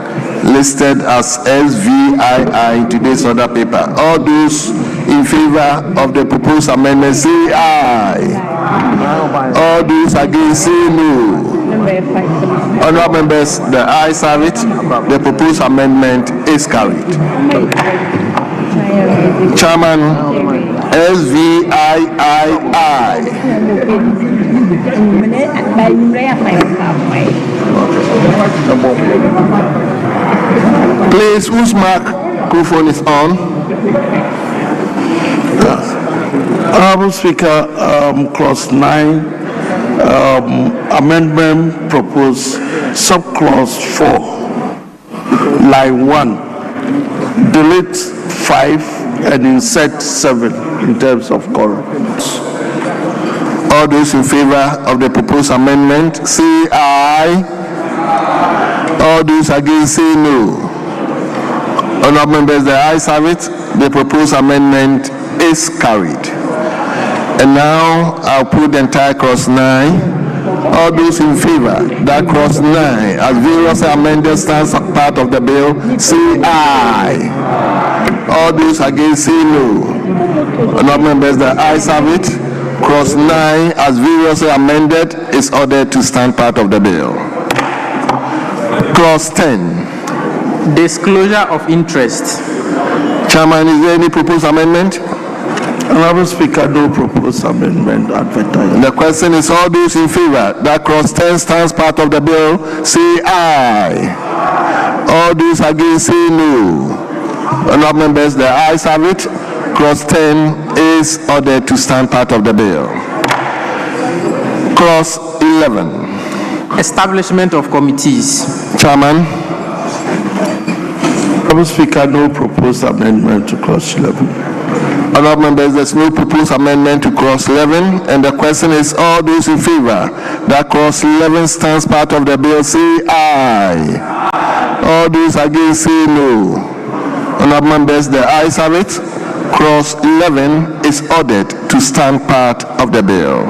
listed as SVII in today's order paper. All those in favor of the proposed amendment say aye. All those against say no. Honorable members, the ayes have it. The proposed amendment is carried. Chairman, SVIII. Please, whose microphone is on? Honorable Speaker, Clause 9, amendment proposed, subclause 4, line 1, delete 5 and insert 7 in terms of quorum. All those in favor of the proposed amendment say aye. All those against say no. Honorable members, the ayes have it. The proposed amendment is carried. And now I'll put the entire clause 9. All those in favor that clause 9 as variously amended stands part of the bill say aye. All those against say no. Honorable members, the ayes have it. Clause 9 as variously amended is ordered to stand part of the bill. Clause 10. Disclosure of interest. Chairman, is there any proposed amendment? Honorable Speaker, no proposed amendment advertised. The question is, all those in favor that clause 10 stands part of the bill say aye. All those against say no. Honorable members, the ayes have it. Clause 10 is ordered to stand part of the bill. Clause 11. Establishment of committees. Chairman. Honorable Speaker, no proposed amendment to clause 11. Honorable members, there's no proposed amendment to clause 11, and the question is, all those in favor that clause 11 stands part of the bill say aye. All those against say no. Honorable members, the ayes have it. Clause 11 is ordered to stand part of the bill.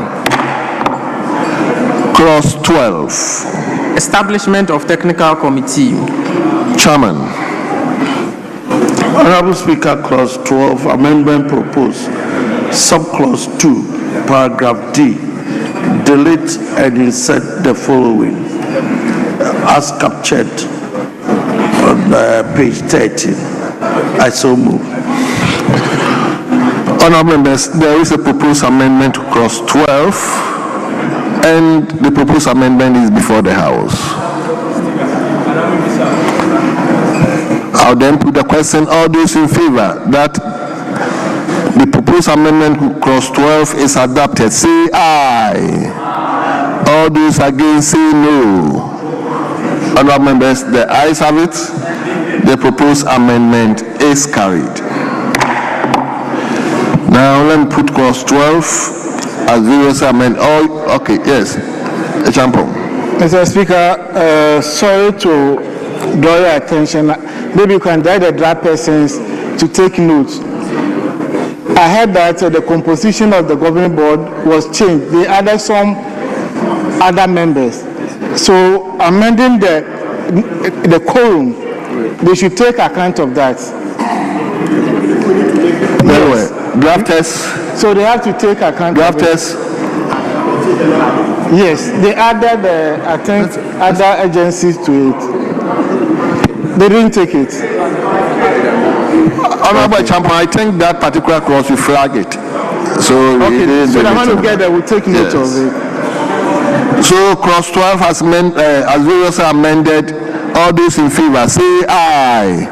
Clause 12. Establishment of technical committee. Chairman. Honorable Speaker, clause 12, amendment proposed, subclause 2, paragraph D, delete and insert the following, as captured on page 13. I so move. Honorable members, there is a proposed amendment to clause 12, and the proposed amendment is before the House. I'll then put the question, all those in favor that the proposed amendment to clause 12 is adopted, say aye. All those against say no. Honorable members, the ayes have it. The proposed amendment is carried. Now let me put clause 12 as various amendment. Oh, okay, yes. Example. Mr. Speaker, sorry to draw your attention. Maybe you can direct the draft persons to take notes. I heard that the composition of the governing board was changed. They added some other members. So amending the quorum, they should take account of that. Very well. Drafters. So they have to take account drafters. of it. Yes, they added, I think, other agencies to it. They didn't take it. Honorable Champion, I think that particular clause we flag it. So okay, so the one together will take note of it. So cross 12 as variously amended. All those in favor say aye.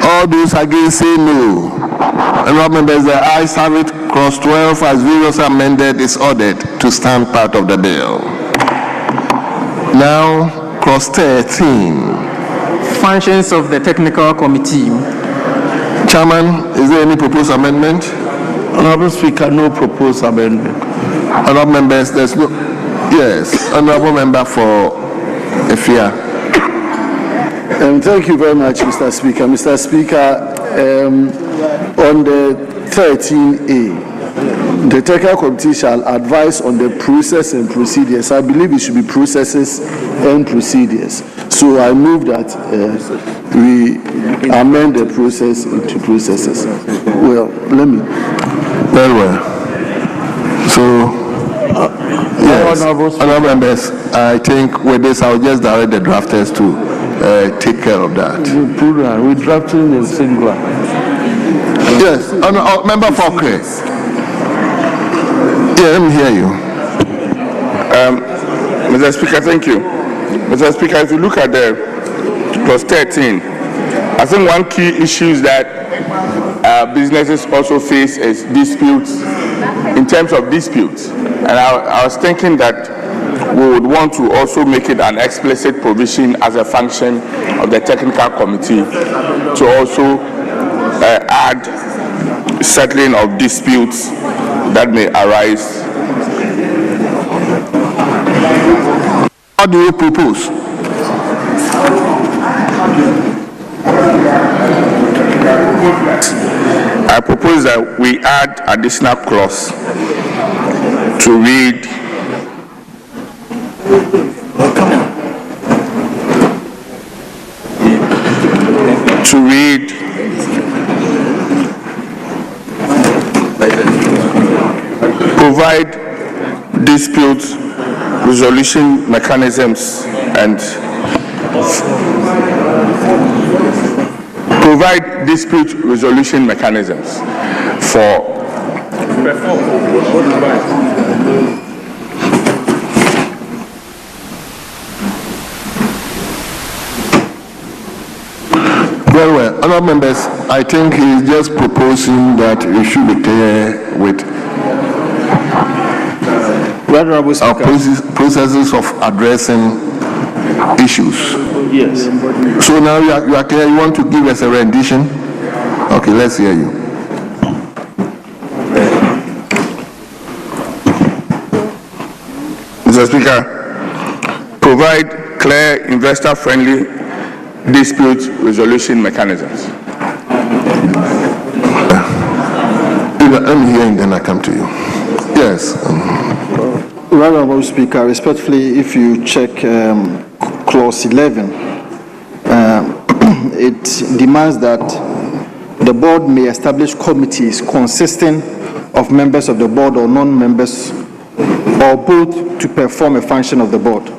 All those against say no. Honourable members, the ayes have it. Cross 12 as variously amended is ordered to stand part of the bill. Now, cross 13. Functions of the technical committee. Chairman, is there any proposed amendment? Honorable Speaker, no proposed amendment. Honourable members, there's no. Yes, honourable member for Efia. Thank you very much, Mr. Speaker. Mr. Speaker, on the 13A, the technical committee shall advise on the process and procedures. I believe it should be processes and procedures. So I move that we amend the process into processes. Well, let me. Very well. So, yes, honourable members, I think with this I'll just direct the drafters to take care of that. We're drafting in singular. Yes, member for Chris. Yeah, let me hear you. Mr. Speaker, thank you. Mr. Speaker, if you look at the clause 13, I think one key issue that businesses also face is disputes, in terms of disputes. And I was thinking that we would want to also make it an explicit provision as a function of the technical committee to also add settling of disputes that may arise. What do you propose? I propose that we add additional clause to read provide dispute resolution mechanisms and provide dispute resolution mechanisms for Very well. Honourable members, I think he is just proposing that we should be clear with our processes of addressing issues. Yes. So now you are clear, you want to give us a rendition? Okay, let's hear you. Mr. Speaker, provide clear investor-friendly dispute resolution mechanisms. Let me hear and then I come to you. Yes. Honourable Speaker, respectfully, if you check clause 11, it demands that the board may establish committees consisting of members of the board or non-members or both to perform a function of the board.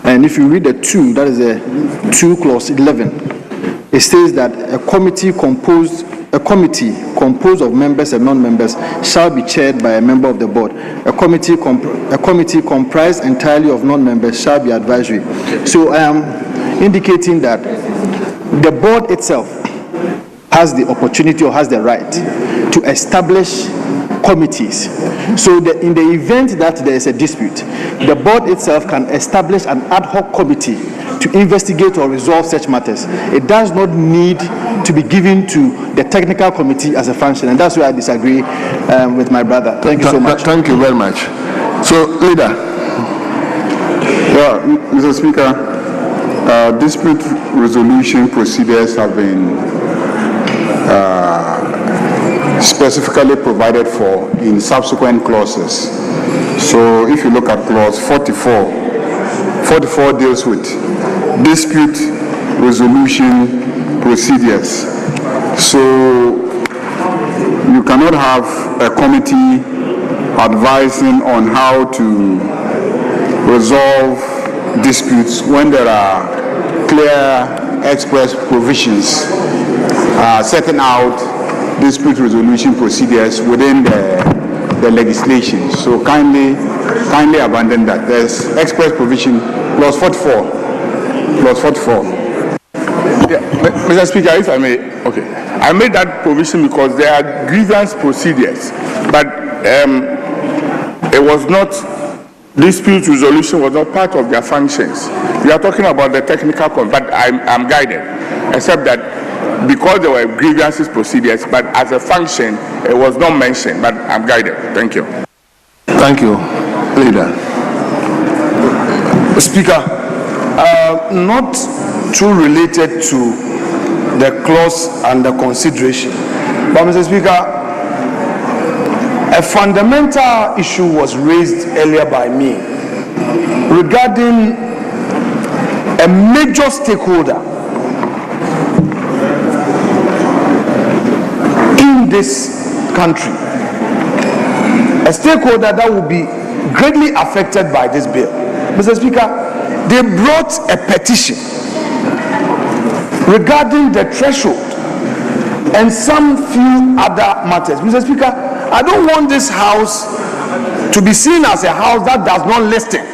And if you read the 2, that is the 2 clause 11, it states that a committee composed of members and non-members shall be chaired by a member of the board. A committee comprised entirely of non-members shall be advisory. So I am indicating that the board itself has the opportunity or has the right to establish committees. So in the event that there is a dispute, the board itself can establish an ad hoc committee to investigate or resolve such matters. It does not need to be given to the technical committee as a function, and that's where I disagree with my brother. Thank you so much. Thank you very much. So, leader. Yeah, Mr. Speaker, dispute resolution procedures have been specifically provided for in subsequent clauses. So if you look at clause 44 deals with dispute resolution procedures. So you cannot have a committee advising on how to resolve disputes when there are clear express provisions setting out dispute resolution procedures within the the legislation. So kindly abandon that. There's express provision, clause 44. Clause 44. Mr. Speaker, if I may, okay. I made that provision because there are grievance procedures, but it was not, dispute resolution was not part of their functions. We are talking about the technical, but I'm guided, except that because there were grievances procedures, but as a function, it was not mentioned, but I'm guided. Thank you. Thank you. Leader. Speaker, not too related to the clause under consideration, but Mr. Speaker, a fundamental issue was raised earlier by me regarding a major stakeholder in this country, a stakeholder that will be greatly affected by this bill. Mr. Speaker, they brought a petition regarding the threshold and some few other matters. Mr. Speaker, I don't want this house to be seen as a house that does not listen.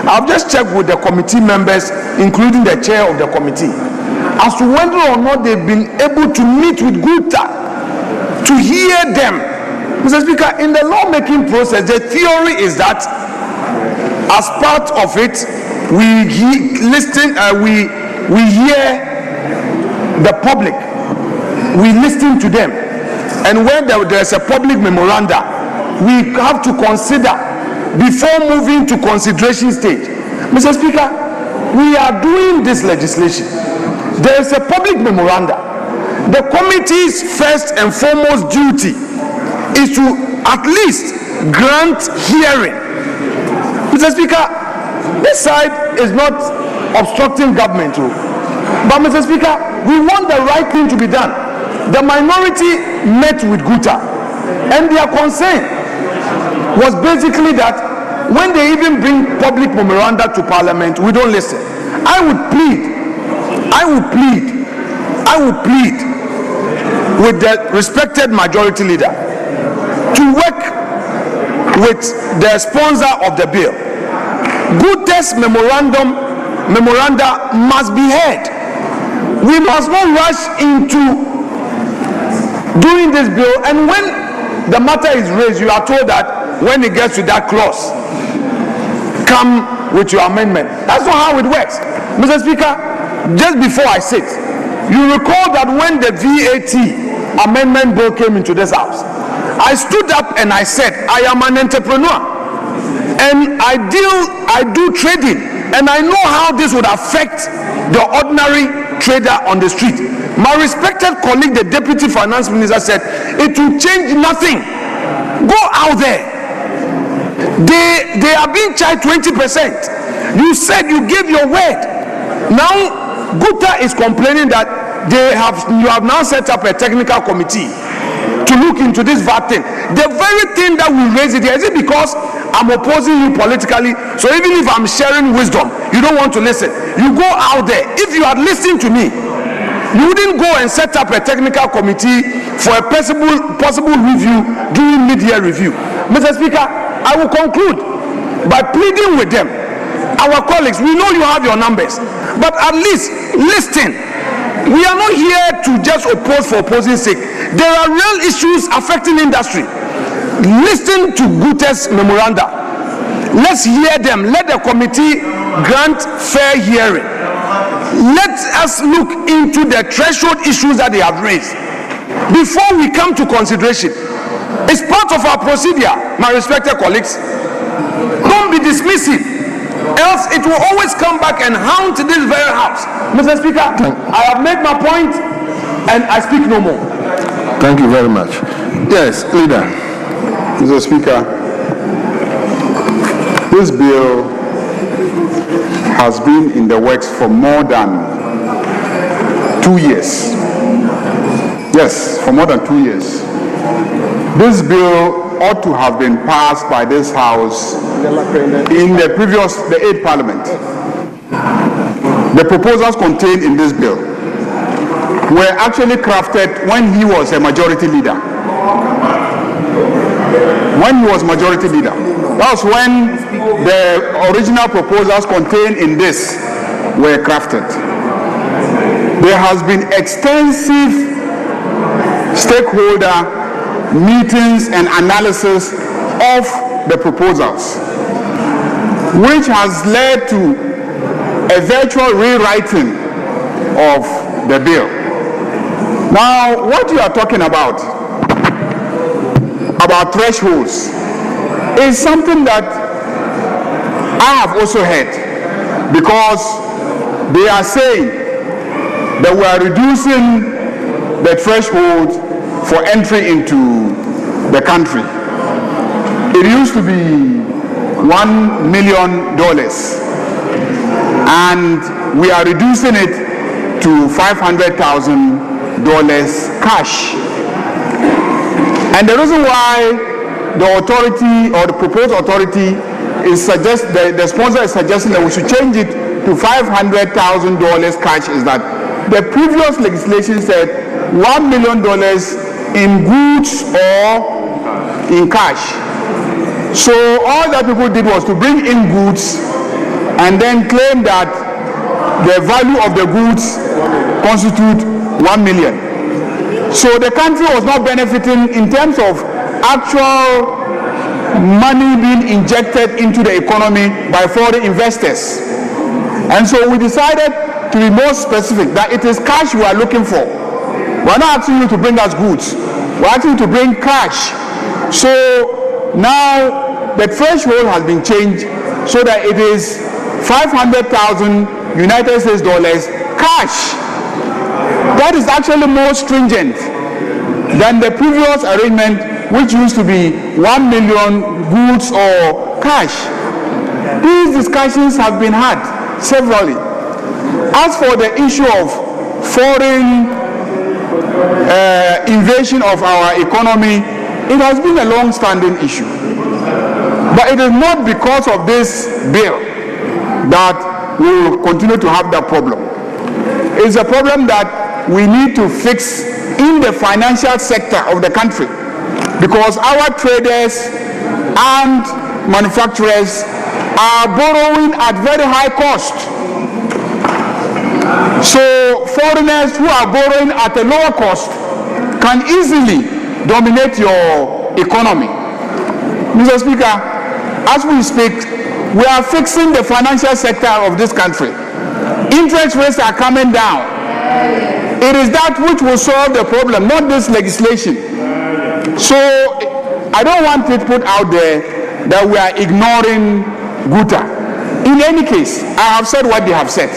I've just checked with the committee members, including the chair of the committee, as to whether or not they've been able to meet with Gupta to hear them. Mr. Speaker, in the lawmaking process, the theory is that as part of it, we hear the public, we listen to them, and when there's a public memoranda, we have to consider before moving to consideration stage. Mr. Speaker, we are doing this legislation. There is a public memoranda. The committee's first and foremost duty is to at least grant hearing. Mr. Speaker, this side is not obstructing government, but Mr. Speaker, we want the right thing to be done. The minority met with Gupta, and their concern was basically that when they even bring public memoranda to Parliament, we don't listen. I would plead with the respected majority leader to work with the sponsor of the bill. Gupta's memoranda must be heard. We must not rush into doing this bill, and when the matter is raised, you are told that when it gets to that clause, come with your amendment. That's not how it works. Mr. Speaker, just before I sit, you recall that when the VAT amendment bill came into this house, I stood up and I said, I am an entrepreneur and I do trading, and I know how this would affect the ordinary trader on the street. My respected colleague, the Deputy Finance Minister, said it will change nothing. Go out there. They are being charged 20%. You said you gave your word. Now Gupta is complaining that you have now set up a technical committee to look into this VAT thing. The very thing that will raise it here, is it because I'm opposing you politically? So even if I'm sharing wisdom, you don't want to listen. You go out there. If you had listened to me, you wouldn't go and set up a technical committee for a possible review during mid-year review. Mr. Speaker, I will conclude by pleading with them. Our colleagues, we know you have your numbers, but at least listen. We are not here to just oppose for opposing sake. There are real issues affecting industry. Listen to Gupta's memoranda. Let's hear them. Let the committee grant fair hearing. Let us look into the threshold issues that they have raised before we come to consideration. It's part of our procedure, my respected colleagues. Don't be dismissive, else it will always come back and haunt this very house. Mr. Speaker, I have made my point and I speak no more. Thank you very much. Yes, leader. Mr. Speaker, this bill has been in the works for more than 2 years. Yes, for more than 2 years. This bill ought to have been passed by this House in the 8th Parliament. The proposals contained in this bill were actually crafted when he was a majority leader. when he was majority leader. That was when the original proposals contained in this were crafted. There has been extensive stakeholder meetings and analysis of the proposals, which has led to a virtual rewriting of the bill. Now, what you are talking about thresholds, is something that I have also heard, because they are saying that we are reducing the threshold for entry into the country. It used to be $1 million, and we are reducing it to $500,000 cash. And the reason why the authority or the proposed authority is the sponsor is suggesting that we should change it to $500,000 cash is that the previous legislation said $1 million in goods or in cash. So all that people did was to bring in goods and then claim that the value of the goods constitute 1 million. So the country was not benefiting in terms of actual money being injected into the economy by foreign investors. And so we decided to be more specific, that it is cash we are looking for. We're not asking you to bring us goods. We're asking you to bring cash. So now the threshold has been changed so that it is 500,000 United States dollars cash. That is actually more stringent than the previous arrangement, which used to be 1 million goods or cash. These discussions have been had severally. As for the issue of foreign invasion of our economy, it has been a long-standing issue. But it is not because of this bill that we will continue to have that problem. It's a problem that we need to fix in the financial sector of the country, because our traders and manufacturers are borrowing at very high cost. So foreigners who are borrowing at a lower cost can easily dominate your economy. Mr. Speaker, as we speak, we are fixing the financial sector of this country. Interest rates are coming down. It is that which will solve the problem, not this legislation. So I don't want it put out there that we are ignoring GUTA. In any case, I have said what they have said.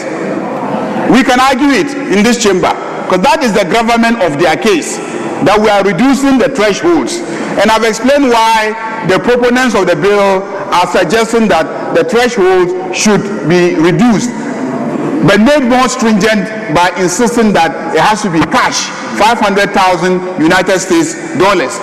We can argue it in this chamber, because that is the government of their case, that we are reducing the thresholds. And I've explained why the proponents of the bill are suggesting that the threshold should be reduced, but made more stringent by insisting that it has to be cash, 500,000 United States dollars.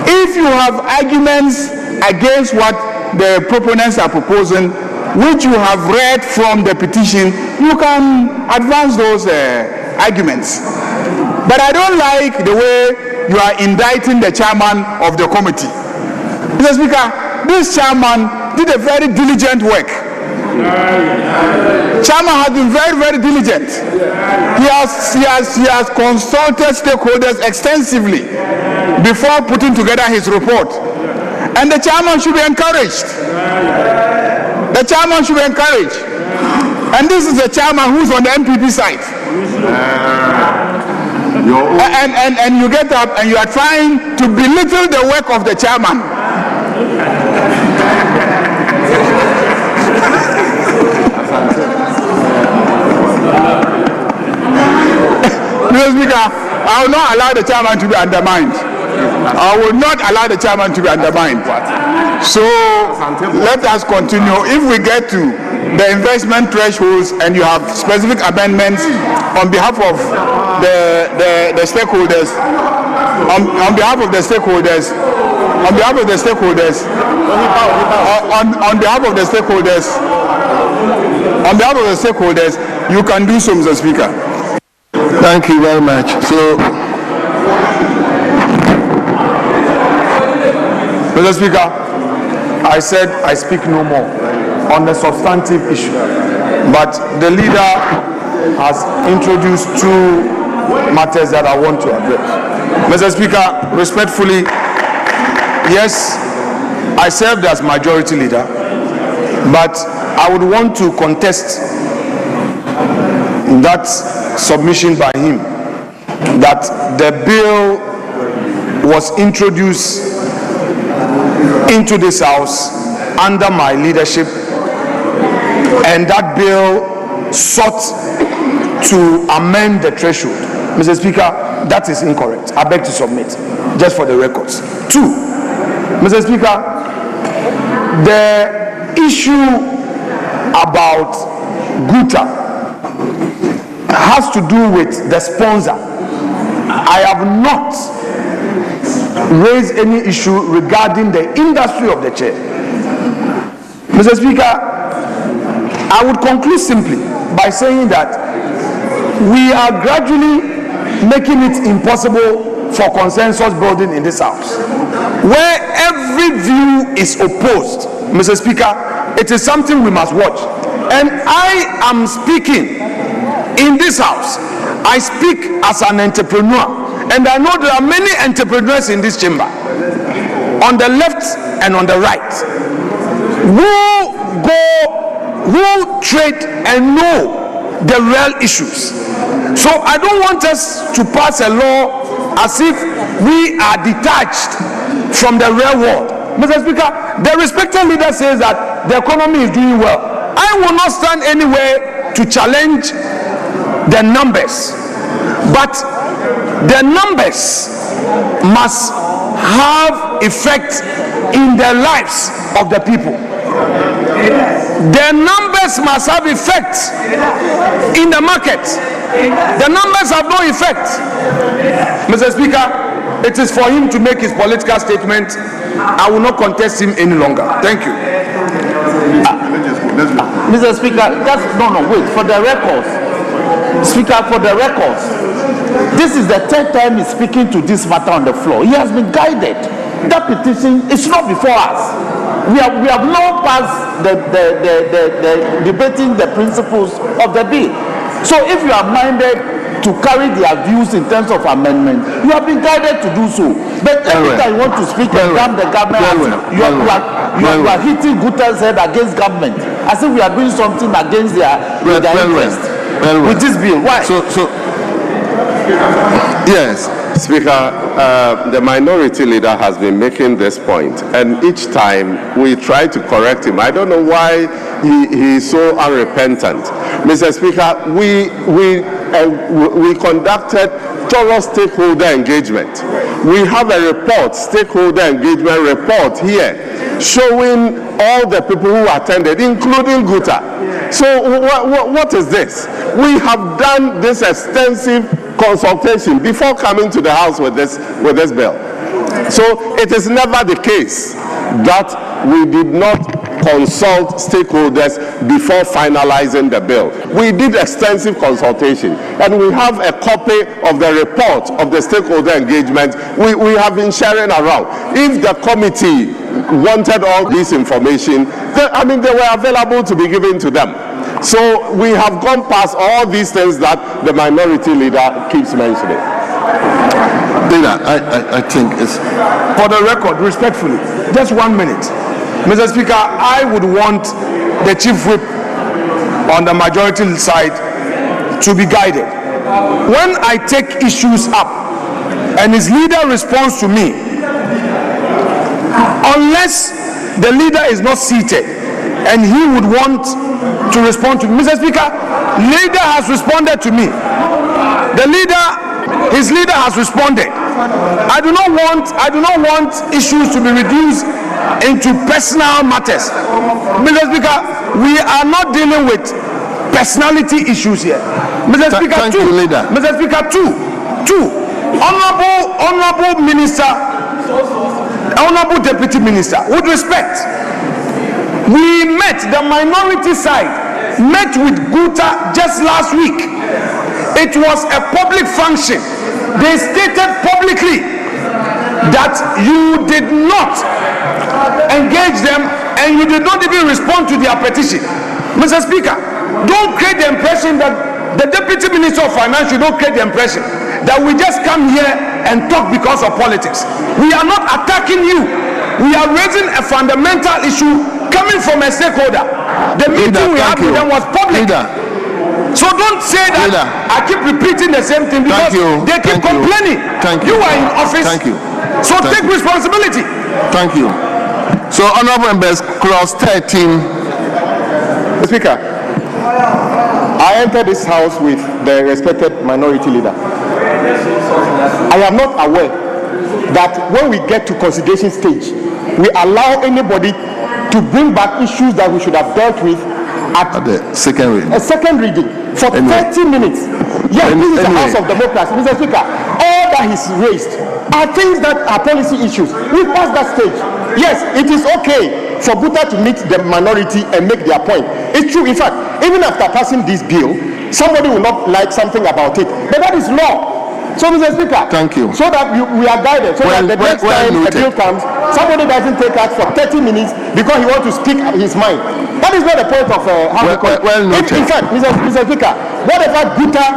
If you have arguments against what the proponents are proposing, which you have read from the petition, you can advance those arguments. But I don't like the way you are indicting the chairman of the committee. Mr. Speaker, this chairman did a very diligent work. Chairman has been very, very diligent. He has consulted stakeholders extensively before putting together his report. And the chairman should be encouraged. The chairman should be encouraged. And this is the chairman who's on the MPP side. And you get up and you are trying to belittle the work of the chairman. Mr. Speaker, I will not allow the chairman to be undermined. I will not allow the chairman to be undermined. So let us continue. If we get to the investment thresholds and you have specific amendments on behalf of the stakeholders, on behalf of the stakeholders, on behalf of the stakeholders, on behalf of the stakeholders, on behalf of the stakeholders, you can do so, Mr. Speaker. Thank you very much. So Mr. Speaker, I said I speak no more on the substantive issue, but the leader has introduced two matters that I want to address. Mr. Speaker, respectfully, yes, I served as majority leader, but I would want to contest that submission by him that the bill was introduced into this house under my leadership, and that bill sought to amend the threshold. Mr. Speaker, that is incorrect. I beg to submit, just for the records. Two, Mr. Speaker, the issue about Guta has to do with the sponsor. I have not raised any issue regarding the industry of the chair. Mr. Speaker, I would conclude simply by saying that we are gradually making it impossible for consensus building in this house. Where every view is opposed, Mr. Speaker, it is something we must watch. And I am speaking in this house. I speak as an entrepreneur, and I know there are many entrepreneurs in this chamber, on the left and on the right, who trade and know the real issues. So I don't want us to pass a law as if we are detached from the real world. Mr. Speaker, the respected leader says that the economy is doing well. I will not stand anywhere to challenge the numbers, but the numbers must have effect in the lives of the people. The numbers must have effect in the market. The numbers have no effect. Mr. Speaker, it is for him to make his political statement. I will not contest him any longer. Thank you. Mr. Speaker, wait, for the records. Speaker, for the records, this is the third time he's speaking to this matter on the floor. He has been guided. That petition is not before us. We have now passed the debating the principles of the bill. So if you are minded to carry their views in terms of amendment, you have been guided to do so. But every time you want to speak and damn the government, you are hitting Guta's head against government, as if we are doing something against their interest. With this bill, why? Yes, Speaker, the minority leader has been making this point, and each time we try to correct him. I don't know why he is so unrepentant. Mr. Speaker, we conducted thorough stakeholder engagement. We have a report, stakeholder engagement report here, showing all the people who attended, including Guta. So what is this? We have done this extensive consultation before coming to the house with this bill. So it is never the case that we did not consult stakeholders before finalizing the bill. We did extensive consultation, and we have a copy of the report of the stakeholder engagement we have been sharing around. If the committee wanted all this information, they were available to be given to them. So we have gone past all these things that the minority leader keeps mentioning. Leader, I think it's... For the record, respectfully, just 1 minute. Mr. Speaker, I would want the chief whip on the majority side to be guided. When I take issues up and his leader responds to me, unless the leader is not seated and he would want to respond to me. Mr. Speaker, leader has responded to me. His leader has responded. I do not want issues to be reduced into personal matters. Mr. Speaker, we are not dealing with personality issues here. Mr. Speaker, Mr. Speaker, two. Honorable Minister, Honorable Deputy Minister, with respect, we met, the minority side met with Guta just last week. It was a public function. They stated publicly that you did not engage them and you did not even respond to their petition. Mr. Speaker, don't create the impression that the Deputy Minister of Finance should not create the impression that we just come here and talk because of politics. We are not attacking you. We are raising a fundamental issue coming from a stakeholder. The meeting we had with them was public. So don't say that I keep repeating the same thing because they keep complaining. You are in office. So take responsibility. Thank you. So, honorable members, clause 13. Speaker, I entered this house with the respected minority leader. I am not aware that when we get to consideration stage, we allow anybody to bring back issues that we should have dealt with at the second reading. A second reading for 30 minutes. Yes, this is the House of Democracy. Mr. Speaker, all that he's raised are things that are policy issues. We passed that stage. Yes, it is okay for Buta to meet the minority and make their point. It's true. In fact, even after passing this bill, somebody will not like something about it. But that is law. So, Mr. Speaker, thank you. So that we are guided. So that the next time a bill comes, somebody doesn't take us for 30 minutes because he wants to speak his mind. That is not the point of how in fact, Mr. Speaker, whatever Buta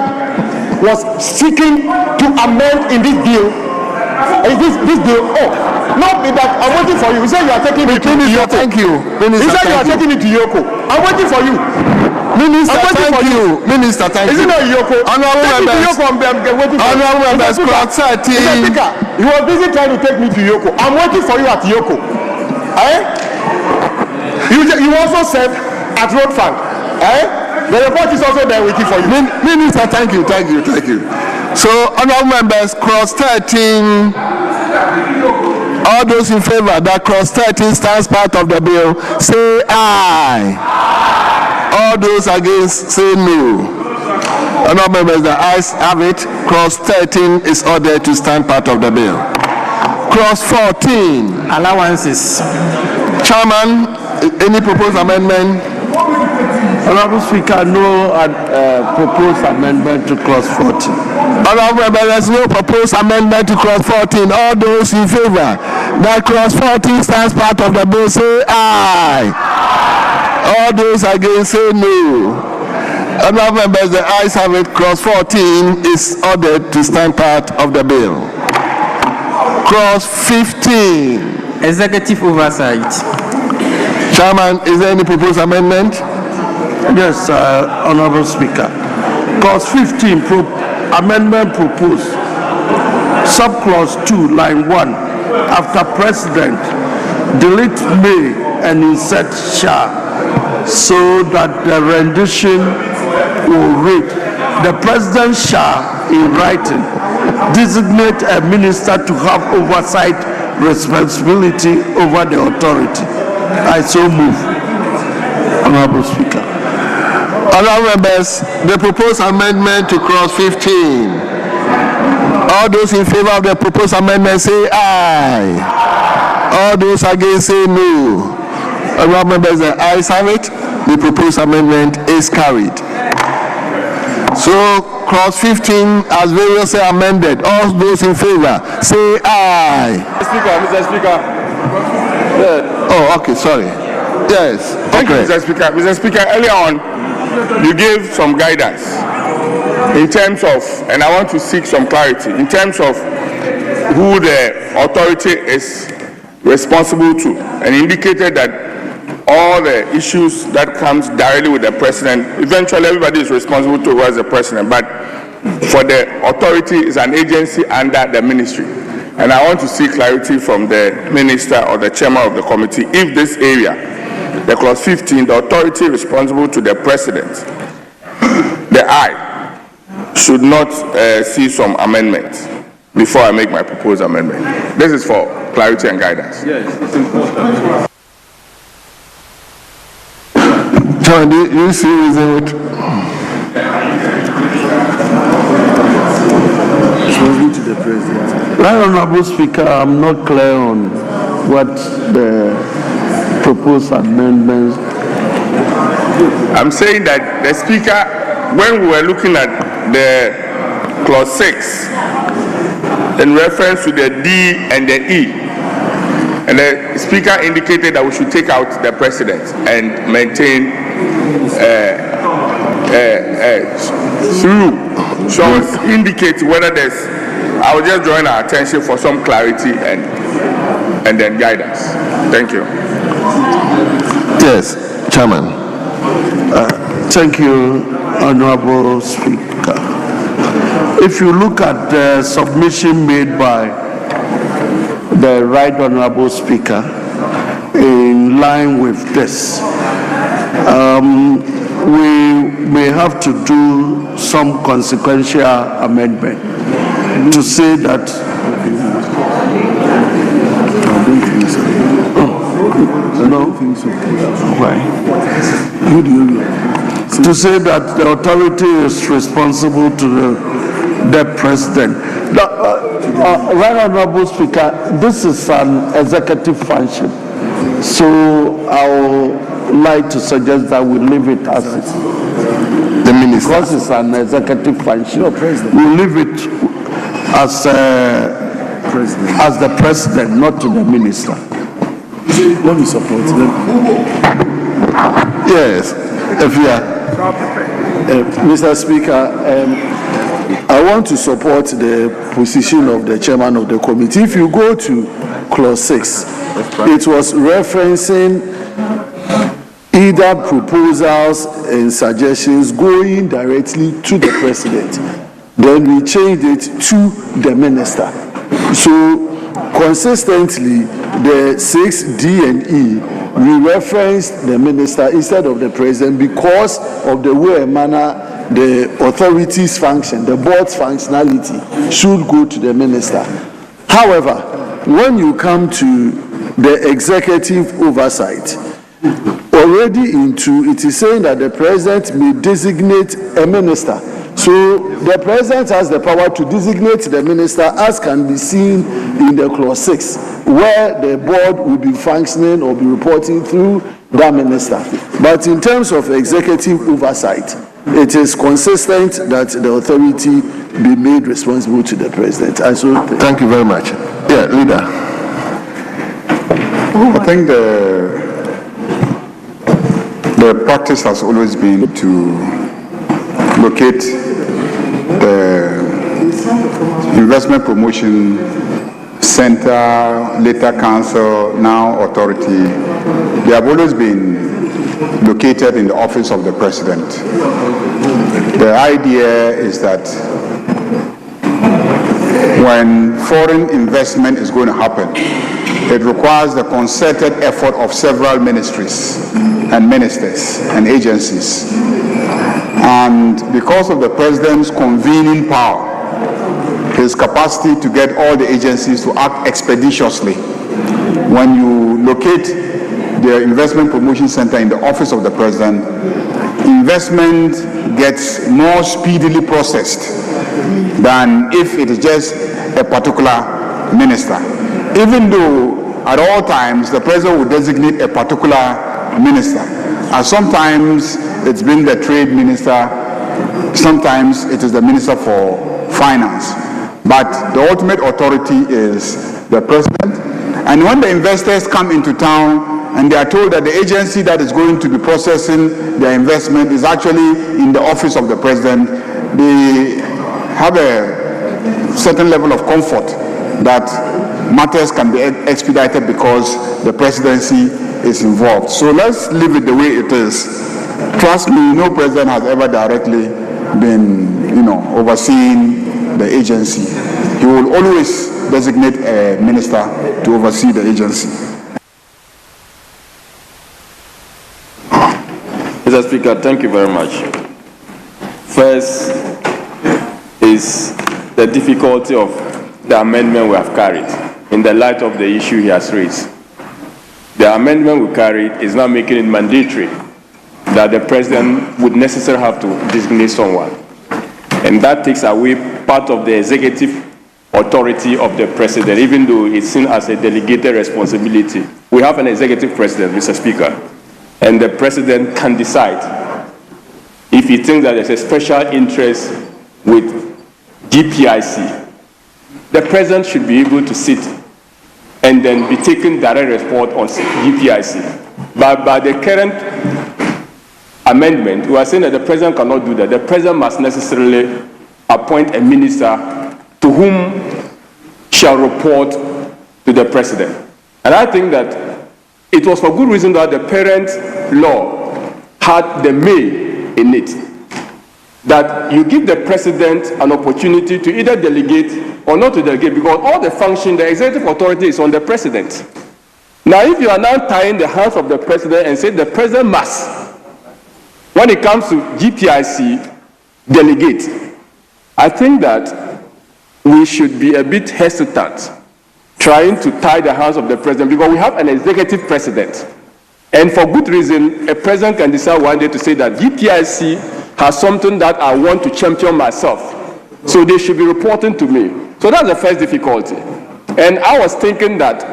was seeking to amend in this bill, this bill, no, that I'm waiting for you. He said you are taking me to Yoko. Thank you. He said you are taking me to Yoko. I'm waiting for you. Minister, thank you. Minister, thank you. Is it not Yoko? Honorable members, honorable members, clause 13. Mr. Speaker, he was busy trying to take me to Yoko. I'm waiting for you at Yoko. You also said at Road Fund. The report is also there waiting for you. Minister, thank you. So, honorable members, clause 13. All those in favor that clause 13 stands part of the bill, say aye. All those against, say no. Honorable members, the ayes have it. Clause 13 is ordered to stand part of the bill. Clause 14. Allowances. Chairman, any proposed amendment? Honorable Speaker, no proposed amendment to clause 14. Honorable members, there is no proposed amendment to clause 14. All those in favor that clause 14 stands part of the bill, say aye. All those against, say no. Honorable members, the ayes have it. Clause 14 is ordered to stand part of the bill. Clause 15. Executive oversight. Chairman, is there any proposed amendment? Yes, Honorable Speaker. Clause 15, amendment proposed. Subclause 2, line 1, after President, delete may and insert shall, so that the rendition will read, the President shall, in writing, designate a minister to have oversight responsibility over the authority. I so move, Honorable Speaker. Honorable members, the proposed amendment to clause 15. All those in favor of the proposed amendment say aye. All those against say no. Honorable members, the ayes have it. The proposed amendment is carried. So, clause 15 as variously amended. All those in favor say aye. Mr. Speaker. Oh, okay, sorry. Yes. Thank you, Mr. Speaker. Mr. Speaker, earlier on, you gave some guidance in terms of, and I want to seek some clarity, in terms of who the authority is responsible to, and indicated that all the issues that comes directly with the president, eventually everybody is responsible towards the president, but for the authority is an agency under the ministry. And I want to seek clarity from the minister or the chairman of the committee if this area, the clause 15, the authority responsible to the president, the I, should not see some amendments before I make my proposed amendment. This is for clarity and guidance. Yes, it's important. John, do you see reason with? To the President. Right, Honorable Speaker, I'm not clear on what the proposed amendments. I'm saying that the Speaker, when we were looking at the clause 6, in reference to the D and the E. And the speaker indicated that we should take out the president and maintain through. So indicate whether there's, I will just join our attention for some clarity and then guidance. Thank you. Yes, Chairman. Thank you, Honorable Speaker. If you look at the submission made by the Right Honorable Speaker in line with this, we may have to do some consequential amendment to say that to say that the authority is responsible to the president. Right Honorable Speaker, this is an executive function, so I would like to suggest that we leave it as it is. The minister. Because it's an executive function, we leave it as the president, not to the minister. Let me support them. Yes, if you are. Mr. Speaker, I want to support the position of the chairman of the committee. If you go to clause 6, it was referencing either proposals and suggestions going directly to the president. Then we changed it to the minister. So consistently, the 6D and E, we referenced the minister instead of the president because of the way and manner the authority's function, the board's functionality should go to the minister. However, when you come to the executive oversight, already into it is saying that the president may designate a minister. So the president has the power to designate the minister, as can be seen in the clause 6, where the board will be functioning or be reporting through that minister. But in terms of executive oversight, it is consistent that the authority be made responsible to the president. And so, thank you very much. Yeah, leader. I think the practice has always been to locate the investment promotion center, later council, now authority. They have always been located in the office of the president. The idea is that when foreign investment is going to happen, it requires the concerted effort of several ministries and ministers and agencies. And because of the president's convening power, his capacity to get all the agencies to act expeditiously, when you locate the investment promotion center in the office of the president, investment gets more speedily processed than if it is just a particular minister. Even though at all times the president will designate a particular minister, and sometimes it's been the trade minister, sometimes it is the minister for finance, but the ultimate authority is the president. And when the investors come into town and they are told that the agency that is going to be processing their investment is actually in the office of the president, they have a certain level of comfort that matters can be expedited because the presidency is involved. So let's leave it the way it is. Trust me, no president has ever directly been, overseeing the agency. He will always designate a minister to oversee the agency. Mr. Speaker, thank you very much. First is the difficulty of the amendment we have carried in the light of the issue he has raised. The amendment we carried is not making it mandatory that the president would necessarily have to designate someone. And that takes away part of the executive authority of the president, even though it's seen as a delegated responsibility. We have an executive president, Mr. Speaker, and the president can decide if he thinks that there's a special interest with GPIC the president should be able to sit and then be taking direct report on GPIC. But by the current amendment, we are saying that the president cannot do that. The president must necessarily appoint a minister to whom shall report to the president. And I think that it was for good reason that the parent law had the may in it, that you give the president an opportunity to either delegate or not to delegate, because all the function, the executive authority is on the president. Now, if you are now tying the hands of the president and say the president must, when it comes to GPIC, delegate, I think that we should be a bit hesitant trying to tie the hands of the president, because we have an executive president. And for good reason, a president can decide one day to say that GPIC has something that I want to champion myself, so they should be reporting to me. So that's the first difficulty. And I was thinking that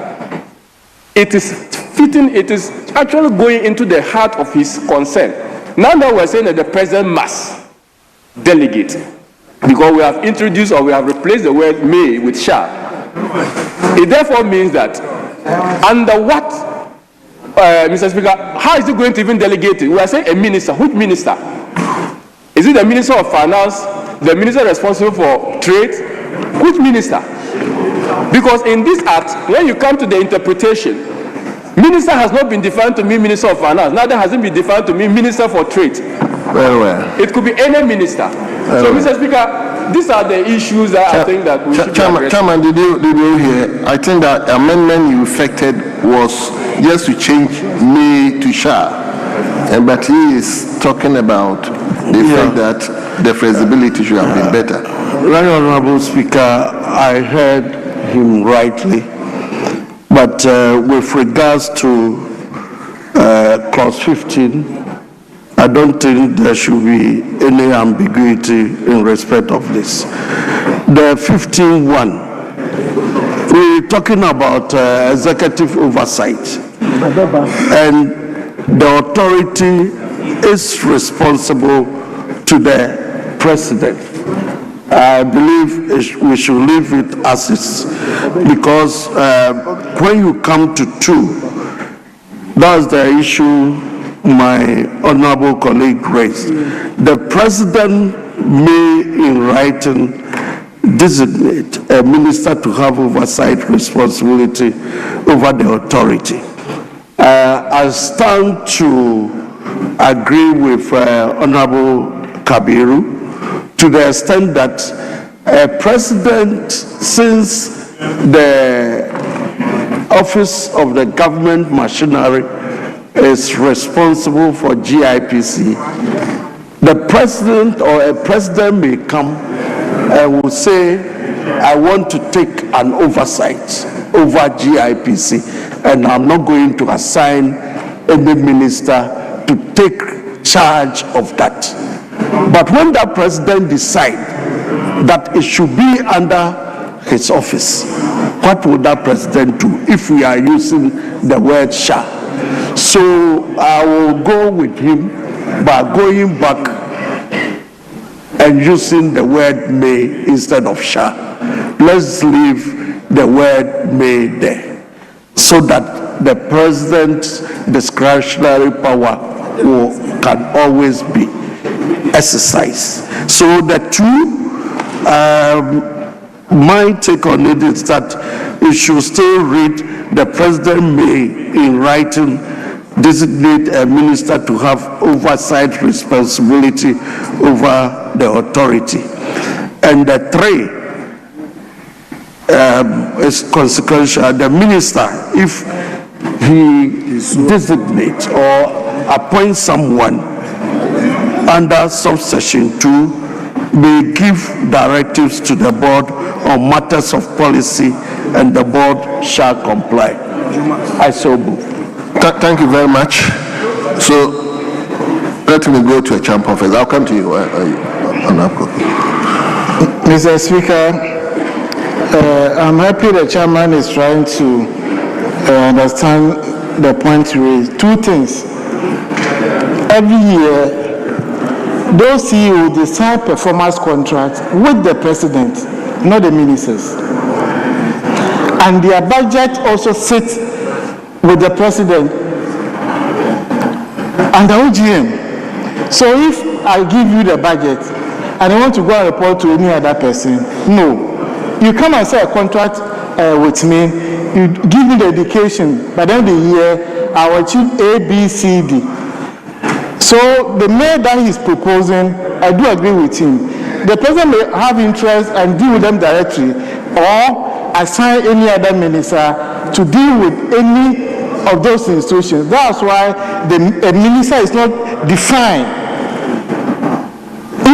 it is fitting, it is actually going into the heart of his concern. Now that we're saying that the president must delegate, because we have introduced or we have replaced the word may with shall. It therefore means that under what, Mr. Speaker, how is he going to even delegate it? We are saying a minister. Which minister? Is it the Minister of Finance, the minister responsible for trade? Which minister? Because in this act, when you come to the interpretation, minister has not been defined to me Minister of Finance, neither has it been defined to me Minister for Trade. Very well. It could be any minister. So, Mr. Speaker, these are the issues that I think that we should be addressing. Chairman, did you hear? I think that amendment you effected was just to change may to shall. But he is talking about the fact that the feasibility should have been better. Right Honorable Speaker, I heard him rightly, but with regards to clause 15, I don't think there should be any ambiguity in respect of this. The 15.1, we're talking about executive oversight, and the authority is responsible to the president. I believe we should leave it as is, because when you come to 2, that's the issue my honorable colleague raised. The president may, in writing, designate a minister to have oversight responsibility over the authority. I stand to agree with Honorable Kabiru to the extent that a president, since the office of the government machinery is responsible for GIPC, the president or a president may come and will say, I want to take an oversight over GIPC, and I'm not going to assign any minister to take charge of that. But when that president decides that it should be under his office, what would that president do if we are using the word shall? So I will go with him by going back and using the word may instead of shall. Let's leave the word may there, so that the president's discretionary power can always be exercised. So the 2, my take on it is that it should still read, the president may, in writing, designate a minister to have oversight responsibility over the authority. And the 3 is consequential. The minister, if he designates or appoints someone under subsection 2, may give directives to the board on matters of policy, and the board shall comply. I so move. Thank you very much. So let me go to a champion first. I'll come to you. Mr. Speaker, I'm happy the chairman is trying to understand the point you raised. 2 things. Every year, those CEOs, they sign performance contracts with the president, not the ministers. and their budget also sits with the president under OGM. So if I give you the budget and I want to go and report to any other person, no. You come and sign a contract with me, you give me the education, by the end of the year, I will achieve A, B, C, D. So the mayor that he's proposing, I do agree with him. The president may have interest and deal with them directly, or assign any other minister to deal with any of those institutions. That's why the minister is not defined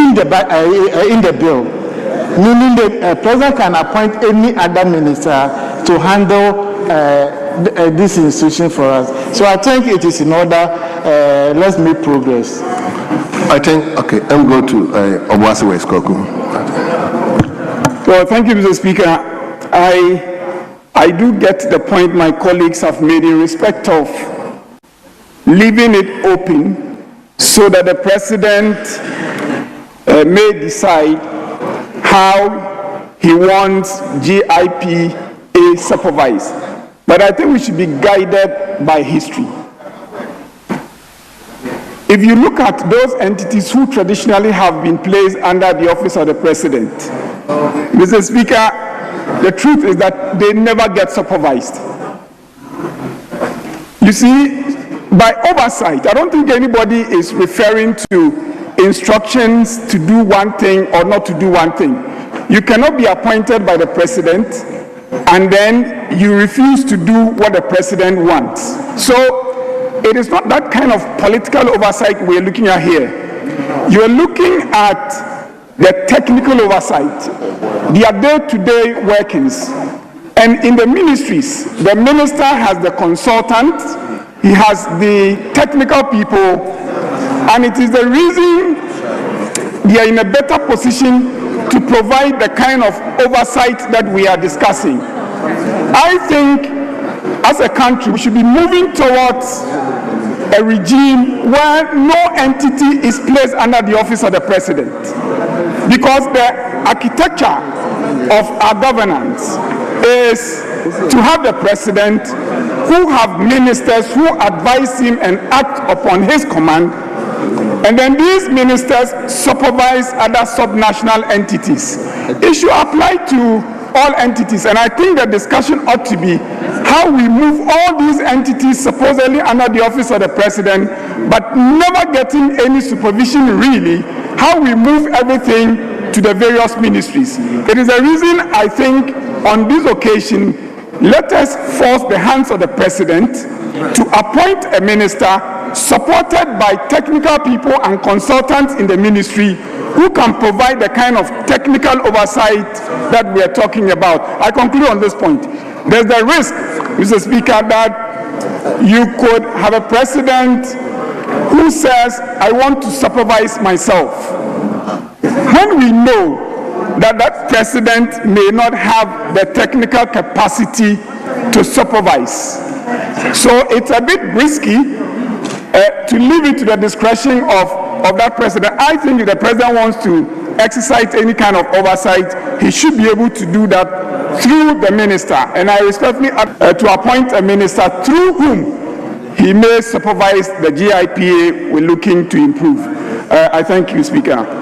in the bill, meaning the president can appoint any other minister to handle this institution for us. So I think it is in order. Let's make progress. I think, okay, I'm going to Obuasi West Koku. Well, thank you, Mr. Speaker. I do get the point my colleagues have made in respect of leaving it open so that the president may decide how he wants GIPA supervised. But I think we should be guided by history. If you look at those entities who traditionally have been placed under the office of the president, Mr. Speaker, the truth is that they never get supervised. You see, by oversight, I don't think anybody is referring to instructions to do one thing or not to do one thing. You cannot be appointed by the president and then you refuse to do what the president wants. So it is not that kind of political oversight we're looking at here. You're looking at the technical oversight, their day-to-day workings. And in the ministries, the minister has the consultant, he has the technical people, and it is the reason they are in a better position to provide the kind of oversight that we are discussing. I think as a country, we should be moving towards a regime where no entity is placed under the office of the president. Because the architecture of our governance is to have the president who have ministers who advise him and act upon his command, and then these ministers supervise other subnational entities. It should apply to all entities, and I think the discussion ought to be how we move all these entities supposedly under the office of the president, but never getting any supervision really, how we move everything to the various ministries. It is a reason I think on this occasion, let us force the hands of the president to appoint a minister supported by technical people and consultants in the ministry who can provide the kind of technical oversight that we are talking about. I conclude on this point. There's the risk, Mr. Speaker, that you could have a president who says, I want to supervise myself. When we know that that president may not have the technical capacity to supervise. So it's a bit risky to leave it to the discretion of that president. I think if the president wants to exercise any kind of oversight, he should be able to do that through the minister. And I respectfully to appoint a minister through whom he may supervise the GIPA we're looking to improve. I thank you, Speaker.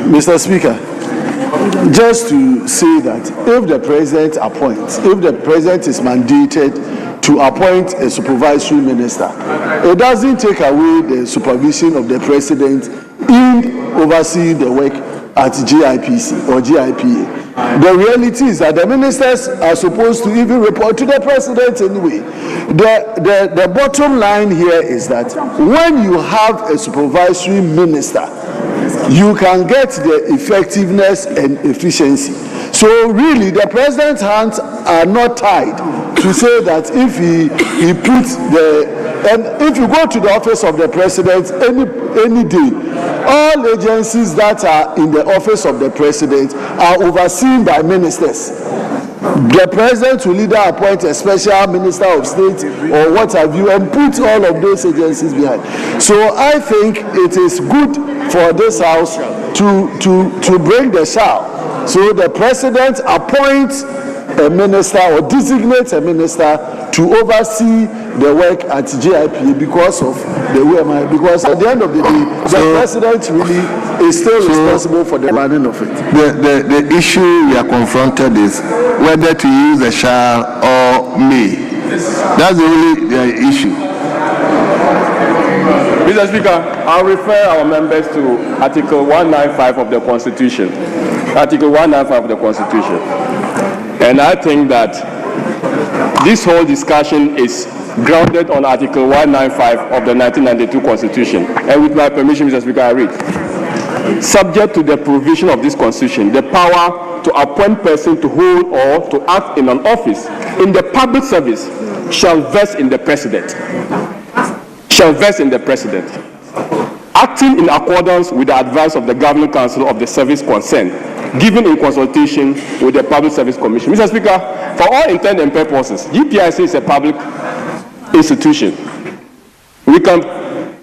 Mr. Speaker, just to say that if the president appoints, if the president is mandated to appoint a supervisory minister, it doesn't take away the supervision of the president in overseeing the work at GIPC or GIPA. The reality is that the ministers are supposed to even report to the president anyway. The bottom line here is that when you have a supervisory minister, you can get the effectiveness and efficiency. So really, the president's hands are not tied to say that if he puts and if you go to the office of the president any day, all agencies that are in the office of the president are overseen by ministers. the president will either appoint a special minister of state or what have you and put all of those agencies behind. So I think it is good for this house to bring the shall. So the president appoints a minister or designates a minister to oversee the work at GIPA because of the way because at the end of the day, the president really is still responsible for the running of it. The issue we are confronted is whether to use the shall or may. That's the only issue. Mr. Speaker, I'll refer our members to Article 195 of the Constitution. Article 195 of the Constitution. And I think that this whole discussion is grounded on Article 195 of the 1992 Constitution. And with my permission, Mr. Speaker, I read. Subject to the provision of this Constitution, the power to appoint person to hold or to act in an office in the public service shall vest in the President. Shall vest in the President. Acting in accordance with the advice of the Governing Council of the service concerned, given in consultation with the Public Service Commission. Mr. Speaker, for all intents and purposes, GPIC is a public institution. We can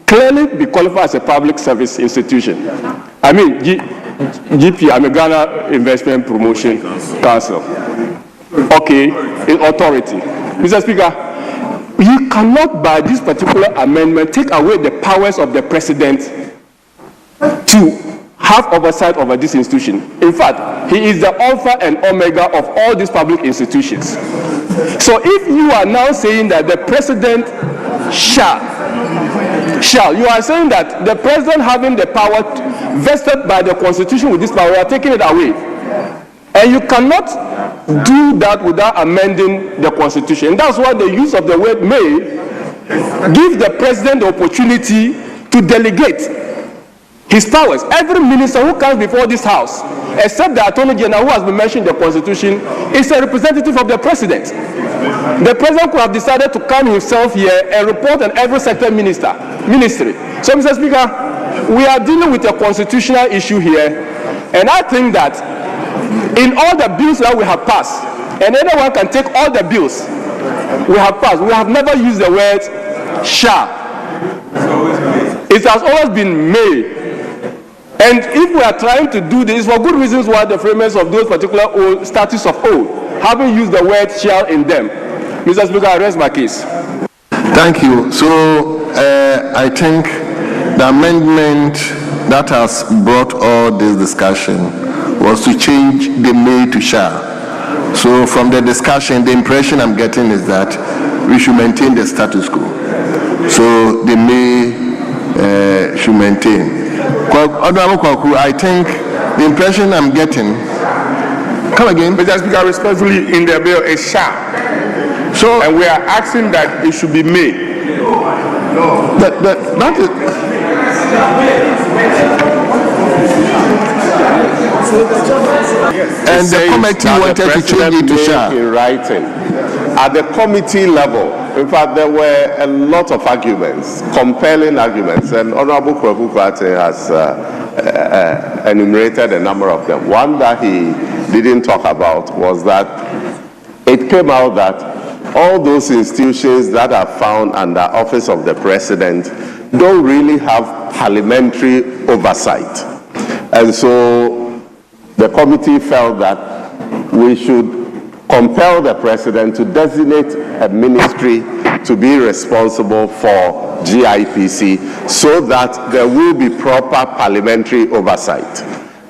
clearly be qualified as a public service institution. I mean, GP, I'm a Ghana Investment Promotion Council. Okay, in authority. Mr. Speaker, you cannot, by this particular amendment, take away the powers of the president to have oversight over this institution. In fact, he is the alpha and omega of all these public institutions. So if you are now saying that the president shall, you are saying that the president having the power vested by the Constitution with this power, you are taking it away. And you cannot do that without amending the Constitution. And that's why the use of the word may gives the president the opportunity to delegate his powers. Every minister who comes before this house, except the Attorney General who has been mentioned in the Constitution, is a representative of the president. The president could have decided to come himself here and report on every sector ministry. So, Mr. Speaker, we are dealing with a constitutional issue here, and I think that in all the bills that we have passed, and anyone can take all the bills we have passed, we have never used the word shall. It has always been may. And if we are trying to do this for good reasons why the framers of those particular old statutes of old haven't used the word shall in them. Mr. Speaker, I rest my case. Thank you. So I think the amendment that has brought all this discussion was to change the may to shall. So from the discussion, the impression I'm getting is that we should maintain the status quo. So the may should maintain. I think the impression I'm getting. Come again. Mr. Speaker, respectfully, in the bill is shall. So, and we are asking that it should be may. That is. And the committee wanted to change it to shall. In writing, at the committee level, in fact, there were a lot of arguments, compelling arguments, and Honorable Kwaku Kwarteng has enumerated a number of them. One that he didn't talk about was that it came out that all those institutions that are found under office of the president don't really have parliamentary oversight. And so the committee felt that we should compel the president to designate a ministry to be responsible for GIPC so that there will be proper parliamentary oversight.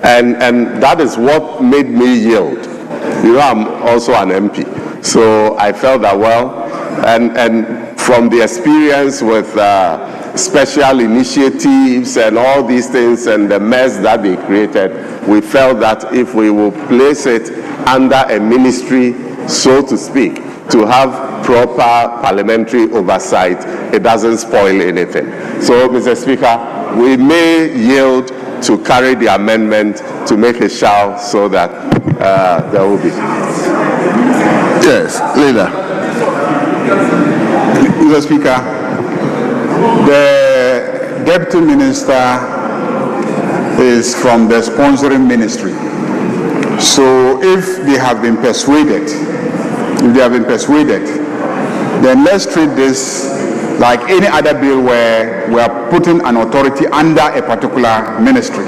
And that is what made me yield. You know, I'm also an MP. So I felt that, well, and from the experience with special initiatives and all these things and the mess that they created, we felt that if we will place it under a ministry, so to speak, to have proper parliamentary oversight, it doesn't spoil anything. So, Mr. Speaker, we may yield to carry the amendment to make a shall so that there will be. Yes, leader. Mr. Speaker, the deputy minister is from the sponsoring ministry. So if they have been persuaded, then let's treat this like any other bill where we are putting an authority under a particular ministry.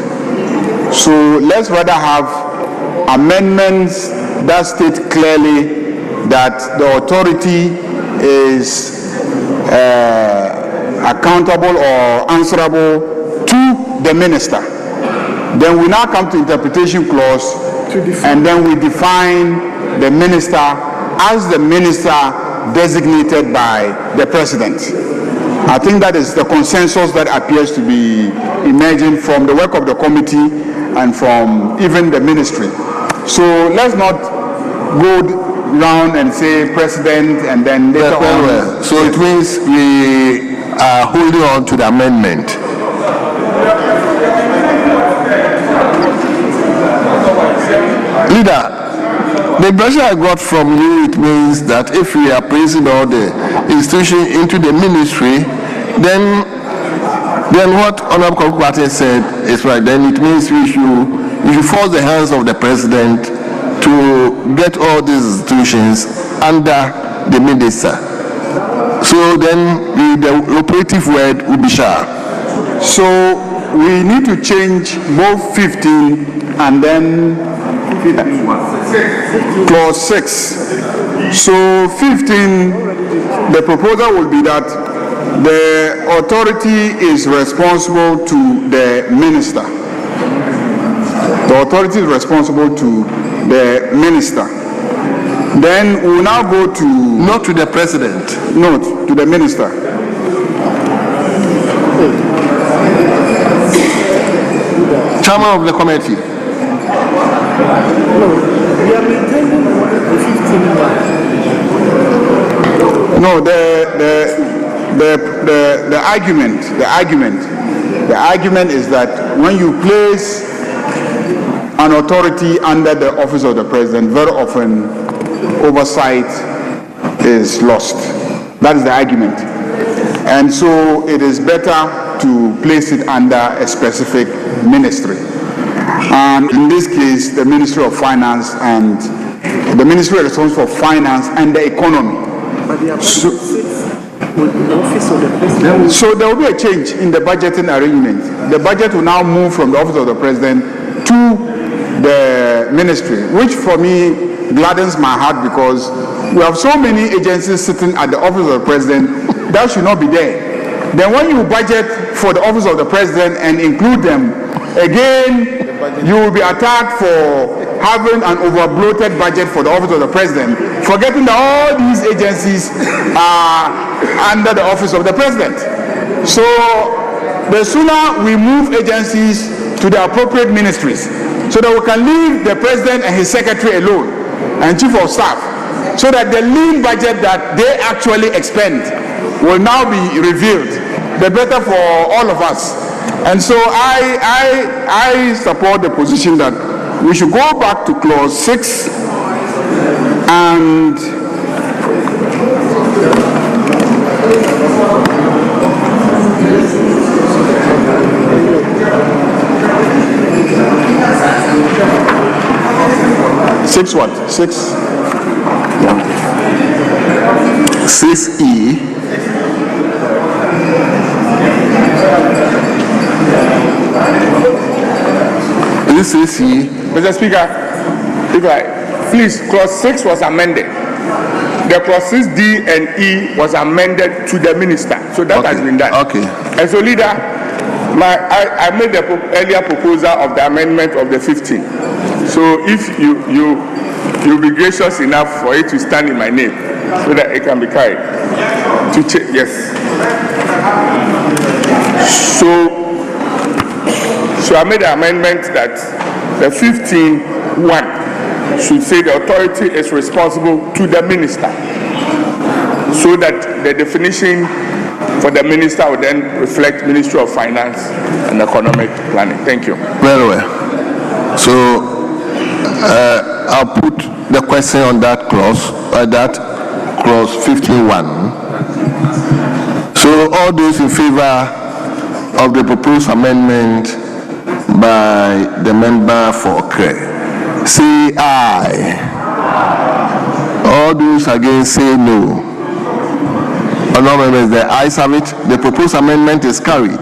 So let's rather have amendments that state clearly that the authority is accountable or answerable to the minister. Then we now come to interpretation clause, and then we define the minister as the minister designated by the president. I think that is the consensus that appears to be emerging from the work of the committee and from even the ministry. So let's not go round and say president and then later on. So it means we are holding on to the amendment. Leader, the impression I got from you, it means that if we are placing all the institutions into the ministry, then what Honorable Kokwate said is right. Then it means we should force the hands of the president to get all these institutions under the minister. So then the operative word will be sharp. So we need to change both 15 and then clause 6. So 15, the proposal will be that the authority is responsible to the minister. The authority is responsible to the minister. Then we will now go to... Not to the president. No, to the minister. Chairman of the committee. No, the argument is that when you place an authority under the office of the president, very often oversight is lost. That is the argument. And so it is better to place it under a specific ministry. And in this case, the Ministry of Finance and the Ministry responsible for Finance and the Economy. So there will be a change in the budgeting arrangement. The budget will now move from the office of the president to the ministry, which for me gladdens my heart because we have so many agencies sitting at the office of the president that should not be there. Then when you budget for the office of the president and include them, again, you will be attacked for having an over-bloated budget for the office of the president, forgetting that all these agencies are under the office of the president. So the sooner we move agencies to the appropriate ministries, so that we can leave the president and his secretary alone and chief of staff, so that the lean budget that they actually expend will now be revealed, the better for all of us. And so I support the position that we should go back to clause 6 and six what? 6E. This is Mr. Speaker, please, clause 6 was amended. The clause 6D and E was amended to the minister. So that has been done. Okay. And so, leader, I made the earlier proposal of the amendment of the 15. So if you'll be gracious enough for it to stand in my name so that it can be carried. Yes. So I made the amendment that the 15(1) should say the authority is responsible to the minister, so that the definition for the minister will then reflect Ministry of Finance and Economic Planning. Thank you. Very well. So I'll put the question on that clause 15(1). So all those in favor of the proposed amendment by the member for Okre, say aye. All those against say no. Honourable members, the ayes have it. The proposed amendment is carried.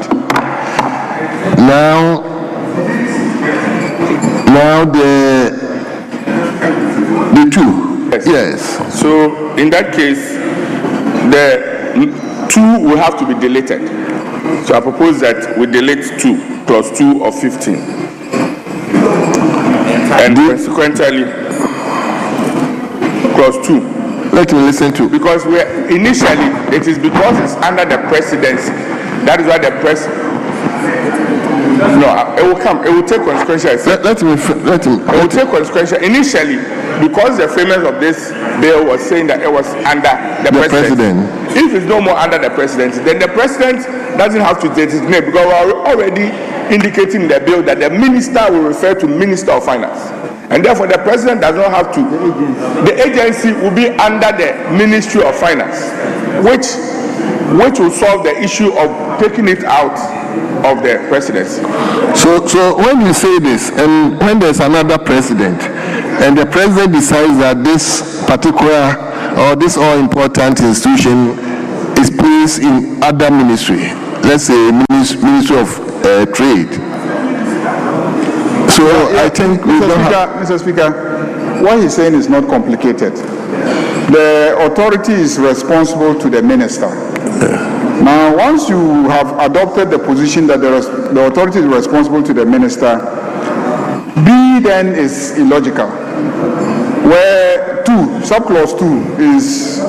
Now the two. Yes. So in that case, the 2 will have to be deleted. So I propose that we delete 2, clause 2 of 15. And consequently, clause 2. Let me listen to. Because initially, it is because it's under the presidency. That is why the No, it will come. It will take consequential effect. Let him. It will take consequential. Initially, because the framers of this bill was saying that it was under the president. If it's no more under the presidency, then the president doesn't have to designate, because we are already indicating in the bill that the minister will refer to Minister of Finance. And therefore, the president does not have to. The agency will be under the Ministry of Finance, which will solve the issue of taking it out of the presidency. So when you say this, and when there's another president, and the president decides that this particular or this all-important institution is placed in other ministry, let's say Ministry of Trade. So I think Mr. Speaker, what he's saying is not complicated. The authority is responsible to the minister. Now, once you have adopted the position that the authority is responsible to the minister, B then is illogical. Where subclause 2 is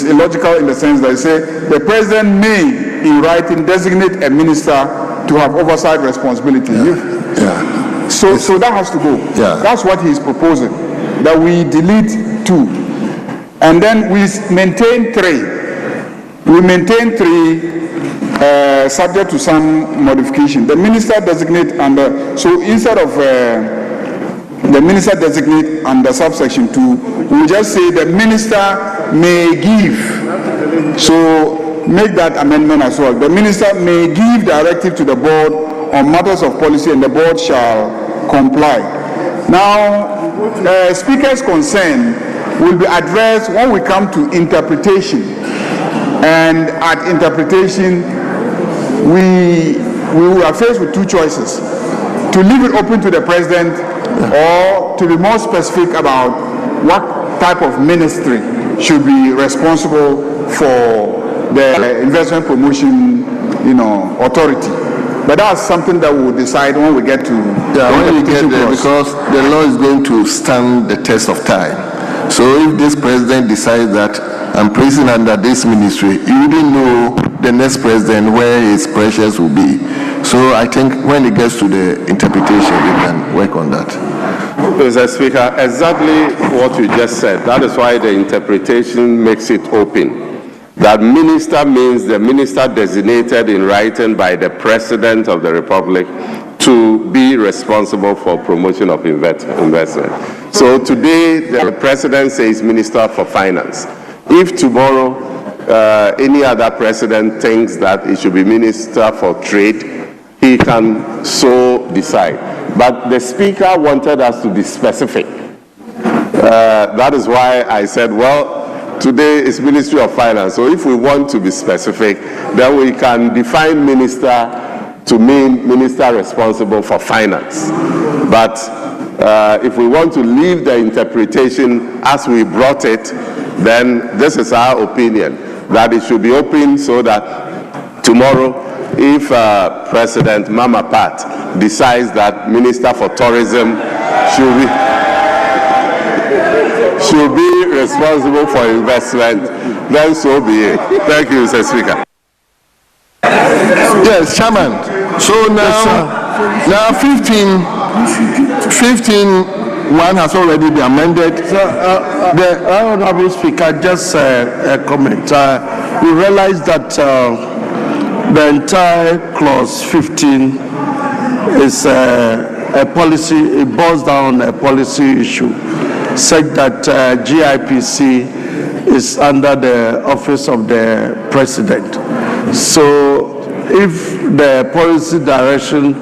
illogical in the sense that it says the president may, in writing, designate a minister to have oversight responsibility. So that has to go. That's what he's proposing, that we delete 2. And then we maintain 3. We maintain 3 subject to some modification. The minister designate under, so instead of the minister designate under subsection 2, we just say the minister may give. So make that amendment as well. The minister may give directive to the board on matters of policy, and the board shall comply. Now, speaker's concern will be addressed when we come to interpretation. And at interpretation, we are faced with 2 choices: to leave it open to the president, or to be more specific about what type of ministry should be responsible for the investment promotion, authority. But that's something that we'll decide when we get to when we get there, because the law is going to stand the test of time. So if this president decides that I'm placing under this ministry, you wouldn't know the next president where his pressures will be. So I think when it gets to the interpretation, we can work on that. Mr. Speaker, exactly what you just said. That is why the interpretation makes it open. That minister means the minister designated in writing by the President of the Republic to be responsible for promotion of investment. So today, the President says Minister for Finance. If tomorrow any other president thinks that it should be Minister for Trade, he can so decide. But the Speaker wanted us to be specific. That is why I said, well, today is Ministry of Finance. So if we want to be specific, then we can define minister to mean minister responsible for finance. But if we want to leave the interpretation as we brought it, then this is our opinion, that it should be open so that tomorrow, if President Mama Pat decides that Minister for Tourism should be responsible for investment, then so be it. Thank you, Mr. Speaker. Yes, Chairman. So now 15.1 has already been amended. The Honorable Speaker, just a comment. We realize that the entire clause 15 is a policy, it boils down a policy issue, such that GIPC is under the office of the President. So if the policy direction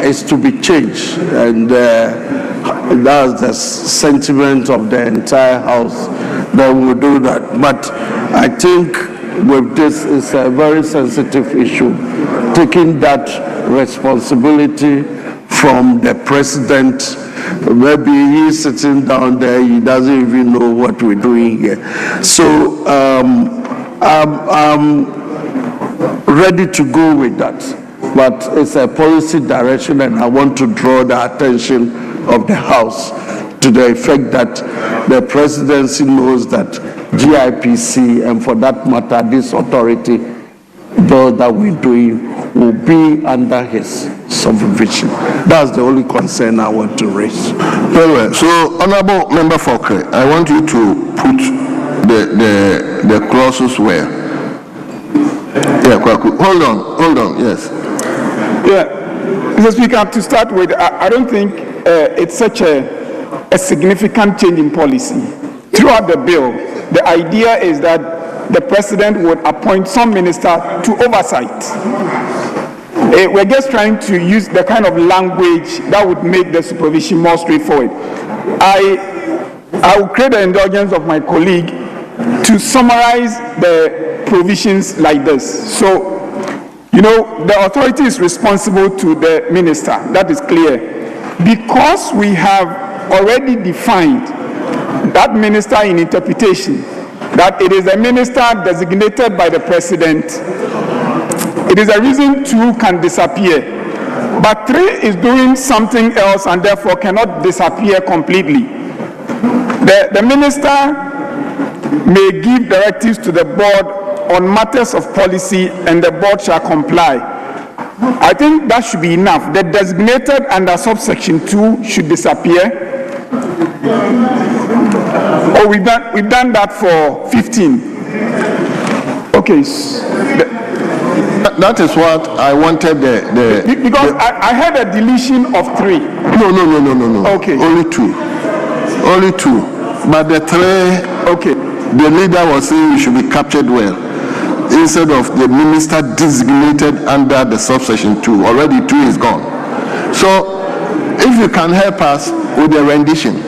is to be changed, and that's the sentiment of the entire House. Then we'll do that. But I think with this, it's a very sensitive issue, taking that responsibility from the president. Maybe he's sitting down there, he doesn't even know what we're doing here. So I'm ready to go with that. But it's a policy direction, and I want to draw the attention of the House to the effect that the presidency knows that GIPC, and for that matter, this authority bill that we're doing, will be under his supervision. That's the only concern I want to raise. Very well. So, Honorable Member Fokre, I want you to put the clauses where. Yeah, Kwaku. Hold on, yes. Yeah, Mr. Speaker, to start with, I don't think it's such a significant change in policy. Throughout the bill, the idea is that the president would appoint some minister to oversight. We're just trying to use the kind of language that would make the supervision more straightforward. I will create the indulgence of my colleague to summarize the provisions like this. So, you know, the authority is responsible to the minister. That is clear. Because we have already defined that minister in interpretation, that it is a minister designated by the president, it is a reason 2 can disappear. But 3 is doing something else and therefore cannot disappear completely. The minister may give directives to the board on matters of policy, and the board shall comply. I think that should be enough. The designated under subsection 2 should disappear. Oh, we've done that for 15. Okay. That is what I wanted because I had a deletion of 3. No. Okay. Only 2. But the 3, okay. The leader was saying we should be captured well, instead of the minister designated under the subsection 2. Already 2 is gone. So, if you can help us with the rendition.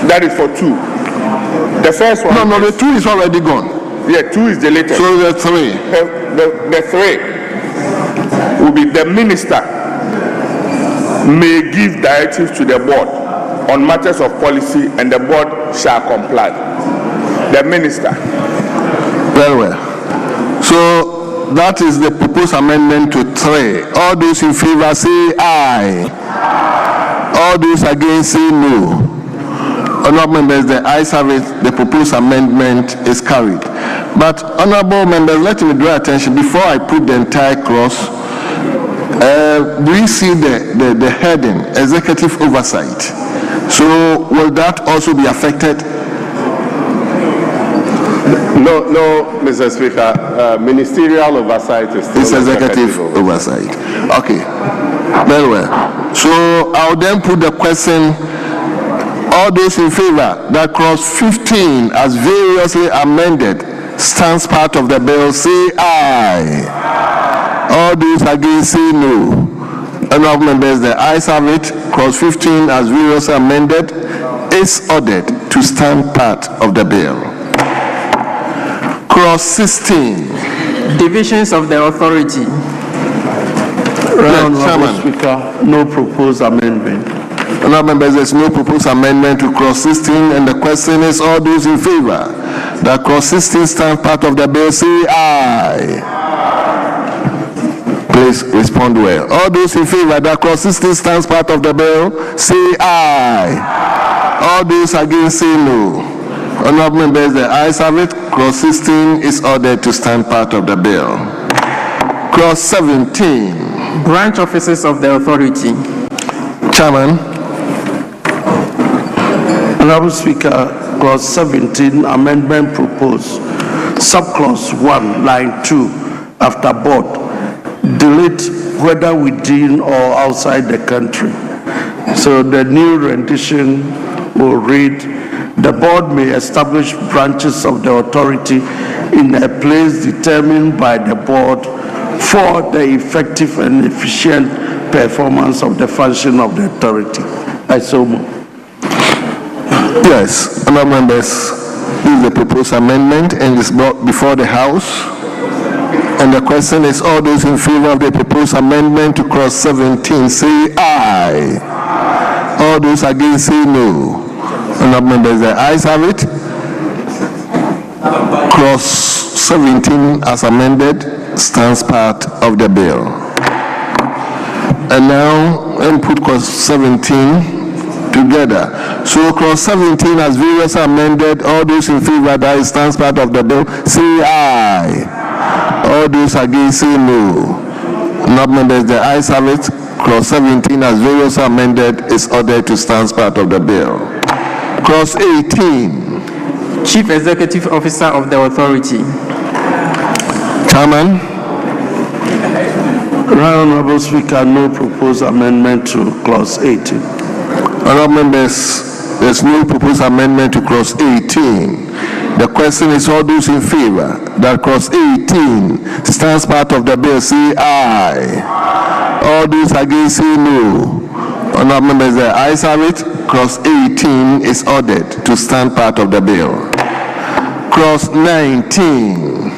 That is for 2. The first one. No, the 2 is already gone. Yeah, 2 is deleted. So the 3. The 3 will be the minister may give directives to the board on matters of policy, and the board shall comply. The minister. Very well. So that is the proposed amendment to 3. All those in favor say aye. All those against say no. Honorable members, the ayes have it. The proposed amendment is carried. But honorable members, let me draw attention before I put the entire clause. We see the heading, executive oversight. So will that also be affected? No, Mr. Speaker. Ministerial oversight is still executive oversight. Okay, very well. So I'll then put the question: all those in favor that clause 15 as variously amended stands part of the bill, say aye. All those against say no. Honorable members, the ayes have it. Clause 15 as variously amended is ordered to stand part of the bill. Clause 16. Divisions of the authority. Chairman, Speaker, no proposed amendment. Honorable members, there's no proposed amendment to clause 16, and the question is: all those in favor that clause 16 stand part of the bill, say aye. Please respond well. All those in favor that clause 16 stands part of the bill, say aye. All those against say no. Honorable members, the ayes have it. Clause 16 is ordered to stand part of the bill. Clause 17. Branch offices of the authority. Chairman. Honorable Speaker, clause 17, amendment proposed. Subclause 1, line 2, after board, delete whether within or outside the country. So the new rendition will read: the board may establish branches of the authority in a place determined by the board for the effective and efficient performance of the function of the authority. I so move. Yes, honourable members, this is the proposed amendment and is brought before the House. And the question is, all those in favor of the proposed amendment to clause 17 say aye. All those against say no. Honourable members, the ayes have it. Clause 17 as amended stands part of the bill. And now input clause 17 together. So clause 17 as variously amended, all those in favor that it stands part of the bill say aye. All those against say no. Honourable members, the ayes have it. Clause 17 as variously amended is ordered to stand part of the bill. Clause 18. Chief Executive Officer of the Authority. Chairman. Right, Honourable Speaker, no proposed amendment to clause 18. Honourable members, there's no proposed amendment to clause 18. The question is, all those in favor that clause 18 stands part of the bill say aye. All those against say no. Honourable members, the ayes have it. Clause 18 is ordered to stand part of the bill. Clause 19.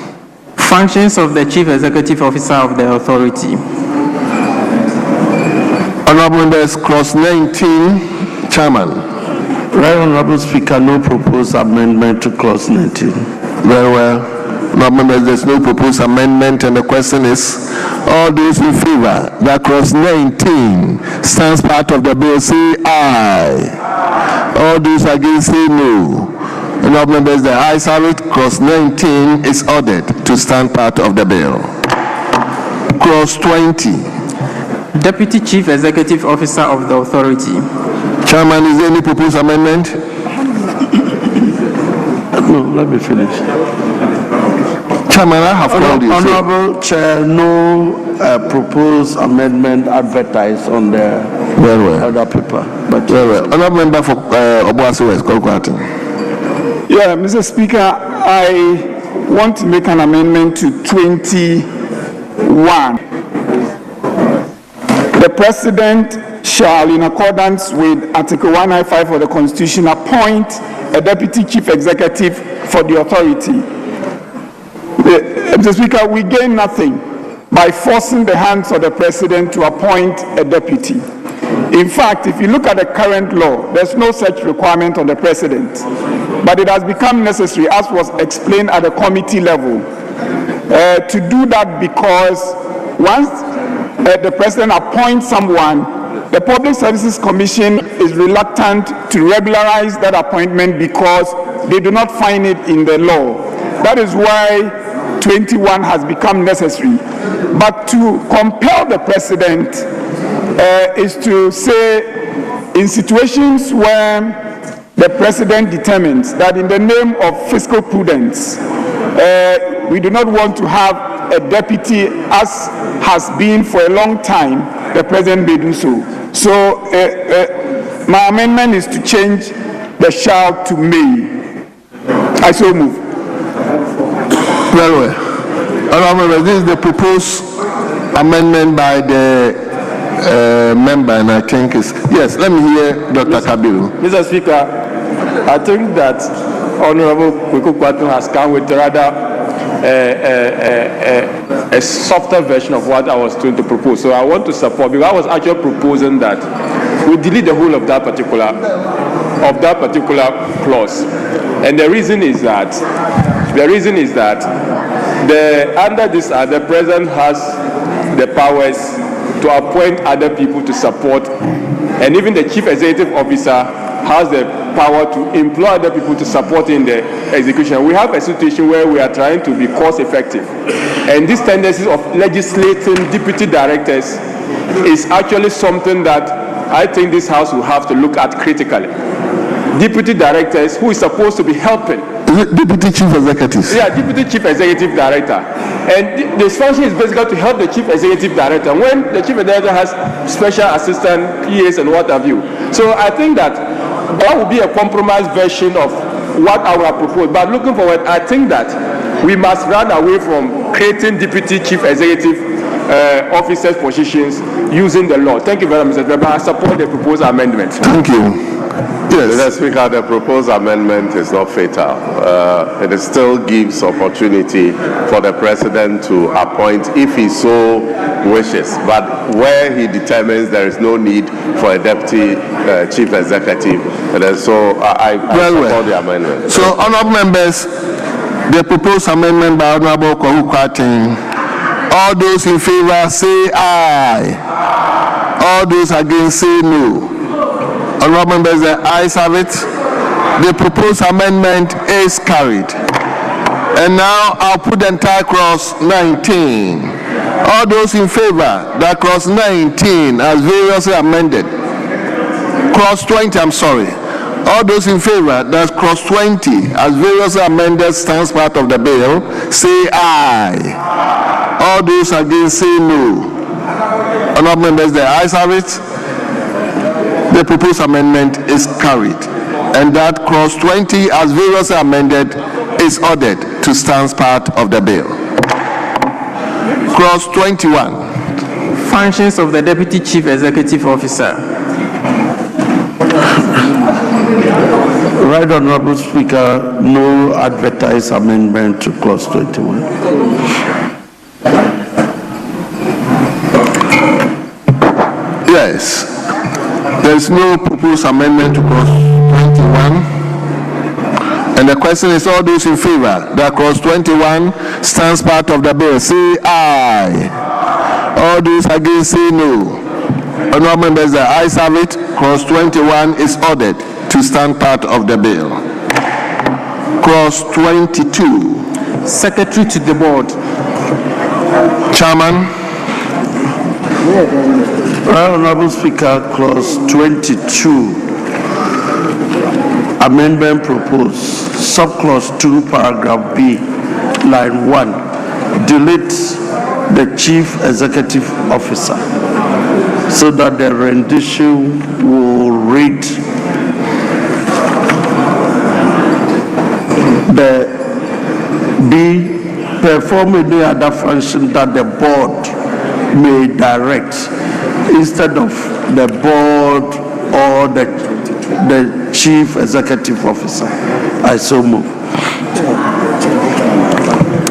Functions of the Chief Executive Officer of the Authority. Honourable members, clause 19, Chairman. Right, Honourable Speaker, no proposed amendment to clause 19. Very well. Honourable members, there's no proposed amendment, and the question is, all those in favor that clause 19 stands part of the bill say aye. All those against say no. Honourable members, the ayes have it. Clause 19 is ordered to stand part of the bill. Clause 20. Deputy Chief Executive Officer of the Authority. Chairman, is there any proposed amendment? No, let me finish. Chairman, I have called you. Honourable Chair, no proposed amendment advertised on the other paper. But very well. Honourable member for Obuasi West, Kolkwati. Yeah, Mr. Speaker, I want to make an amendment to 21. The President shall, in accordance with Article 195 of the Constitution, appoint a Deputy Chief Executive for the authority. Mr. Speaker, we gain nothing by forcing the hands of the President to appoint a deputy. In fact, if you look at the current law, there's no such requirement on the President. But it has become necessary, as was explained at the committee level, to do that because once the President appoints someone, the Public Services Commission is reluctant to regularize that appointment because they do not find it in the law. That is why 21 has become necessary. But to compel the President is to say, in situations where the President determines that in the name of fiscal prudence, we do not want to have a deputy, as has been for a long time, the President may do so. So my amendment is to change the shall to may. I so move. Very well. Honourable, this is the proposed amendment by the member, and I think it's, yes, let me hear Dr. Kabiru. Mr. Speaker, I think that Honourable Kwekwato has come with rather a softer version of what I was trying to propose. So I want to support, because I was actually proposing that we delete the whole of that particular clause. And the reason is that under this the President has the powers to appoint other people to support, and even the Chief Executive Officer has the power to employ other people to support in the execution. We have a situation where we are trying to be cost effective, and this tendency of legislating deputy directors is actually something that I think this House will have to look at critically. Deputy directors who is supposed to be helping. Deputy Chief Executive. Yeah, Deputy Chief Executive Director. And this function is basically to help the Chief Executive Director when the Chief Executive Director has special assistant, PAs and what have you. So I think that would be a compromised version of what I would have proposed. But looking forward, I think that we must run away from creating Deputy Chief Executive officers' positions using the law. Thank you very much, Mr. Speaker. I support the proposed amendment. Thank you. Yes. Mr. Speaker, the proposed amendment is not fatal. It still gives opportunity for the president to appoint if he so wishes, but where he determines there is no need for a deputy chief executive. And so I support the amendment. So, honourable members, the proposed amendment by Honourable Kwaku Kwarteng. All those in favour say aye. All those against say no. Honourable members, the ayes have it. The proposed amendment is carried. And now I'll put the entire clause 19. All those in favour that clause 19 as variously amended. Clause 20, I'm sorry. All those in favour that clause 20 as variously amended stands part of the bill, say aye. All those against say no. Honourable members, the ayes have it. The proposed amendment is carried, and that clause 20 as variously amended is ordered to stand part of the bill. Clause 21. Functions of the Deputy Chief Executive Officer. Right Honourable Speaker, no advertised amendment to clause 21. Yes. There is no proposed amendment to clause 21. And the question is, all those in favour that clause 21 stands part of the bill, say aye. All those against say no. Honourable members, the ayes have it. Clause 21 is ordered to stand part of the bill. Clause 22. Secretary to the board. Chairman. Right Honourable Speaker, clause 22. Amendment proposed. Subclause 2, paragraph B, line 1. Delete the Chief Executive Officer so that the rendition will read the B, perform any other function that the board may direct instead of the board or the Chief Executive Officer. I so move.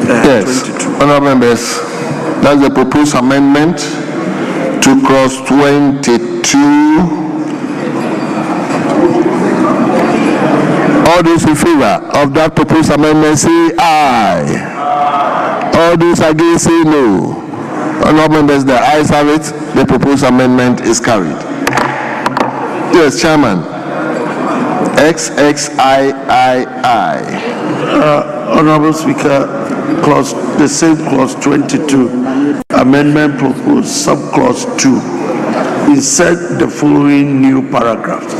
Yes, honourable members, that's the proposed amendment to clause 22. All those in favour of that proposed amendment say aye. All those against say no. Honourable members, the ayes have it. The proposed amendment is carried. Yes, Chairman. XXIII. Honourable Speaker, the same clause 22, amendment proposed, subclause 2, insert the following new paragraphs.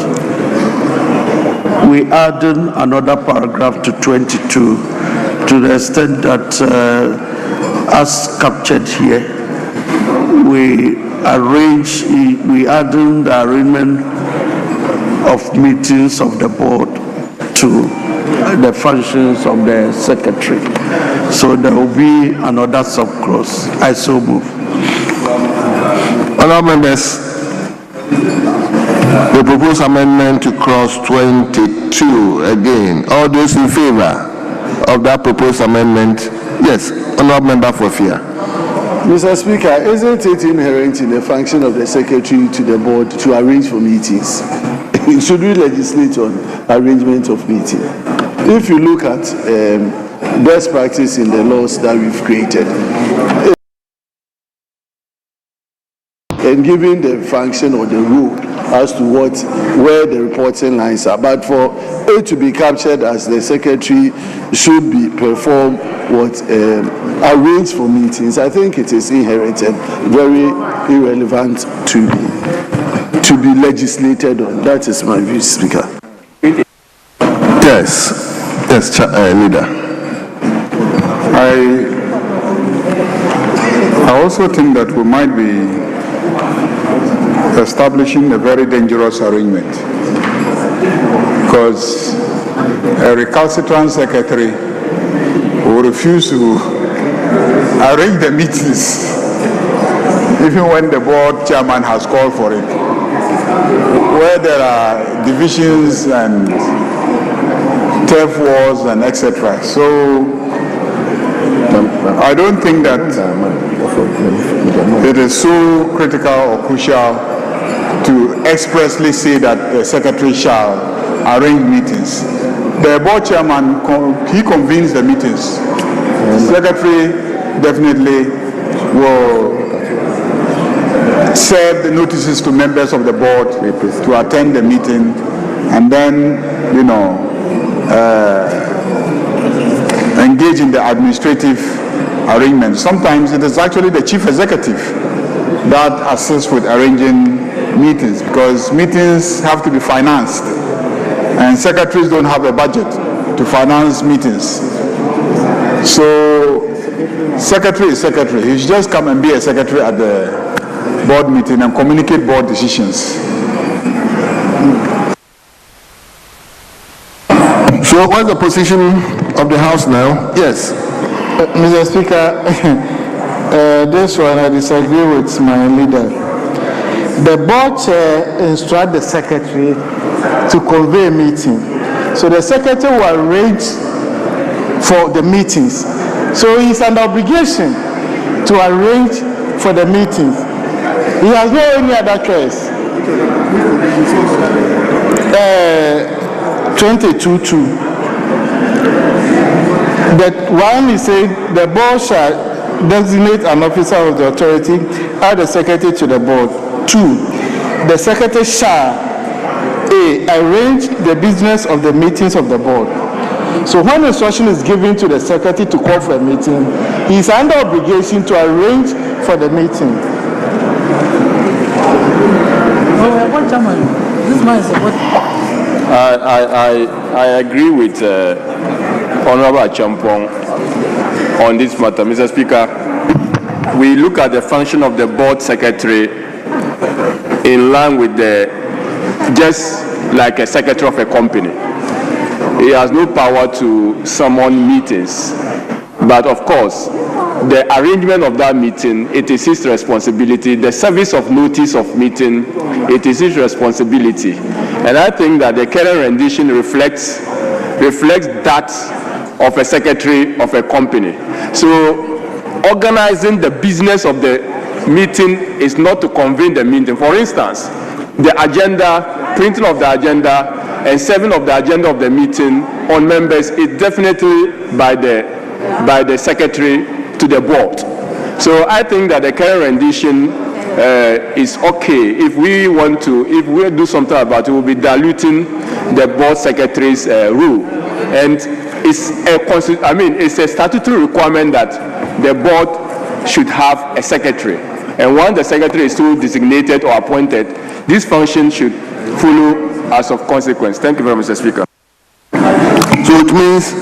We added another paragraph to 22 to the extent that, as captured here, we added the arrangement of meetings of the board to the functions of the secretary. So there will be another subclause. I so move. Honourable members, the proposed amendment to clause 22 again. All those in favour of that proposed amendment? Yes, Honourable Member Fofia. Mr. Speaker, isn't it inherent in the function of the secretary to the board to arrange for meetings? Should we legislate on arrangement of meeting? If you look at best practice in the laws that we've created, and giving the function or the rule as to where the reporting lines are, but for it to be captured as the secretary should be perform arrange for meetings, I think it is inherent and very irrelevant to be legislated on. That is my view, Speaker. Yes, leader. I also think that we might be establishing a very dangerous arrangement, because a recalcitrant secretary will refuse to arrange the meetings even when the board chairman has called for it, where there are divisions and turf wars and etc. So I don't think that it is so critical or crucial to expressly say that the secretary shall arrange meetings. The board chairman, he convenes the meetings. The secretary definitely will serve the notices to members of the board to attend the meeting, and then, engage in the administrative arrangements. Sometimes it is actually the chief executive that assists with arranging meetings, because meetings have to be financed, and secretaries don't have a budget to finance meetings. So secretary is secretary. He should just come and be a secretary at the board meeting and communicate board decisions. So what's the position of the House now? Yes. Mr. Speaker, this one I disagree with my leader. The board chair instructs the secretary to convey a meeting. So the secretary will arrange for the meetings. So he's under obligation to arrange for the meetings. He has no any other choice. 22.2. But one is saying the board shall designate an officer of the authority, add the secretary to the board. 2, the secretary shall A, arrange the business of the meetings of the board. So when instruction is given to the secretary to call for a meeting, he is under obligation to arrange for the meeting. I agree with Honorable Acheampong on this matter. Mr. Speaker, we look at the function of the board secretary in line with just like a secretary of a company. He has no power to summon meetings, but of course, the arrangement of that meeting, it is his responsibility. The service of notice of meeting, it is his responsibility. And I think that the current rendition reflects that of a secretary of a company. So organizing the business of the meeting is not to convene the meeting. For instance, the agenda, printing of the agenda, and serving of the agenda of the meeting on members is definitely by the secretary to the board. So I think that the current rendition is okay. If we do something about it, we'll be diluting the board secretary's rule. And it's a statutory requirement that the board should have a secretary. And once the secretary is so designated or appointed, this function should follow as of consequence. Thank you very much, Mr. Speaker. So it means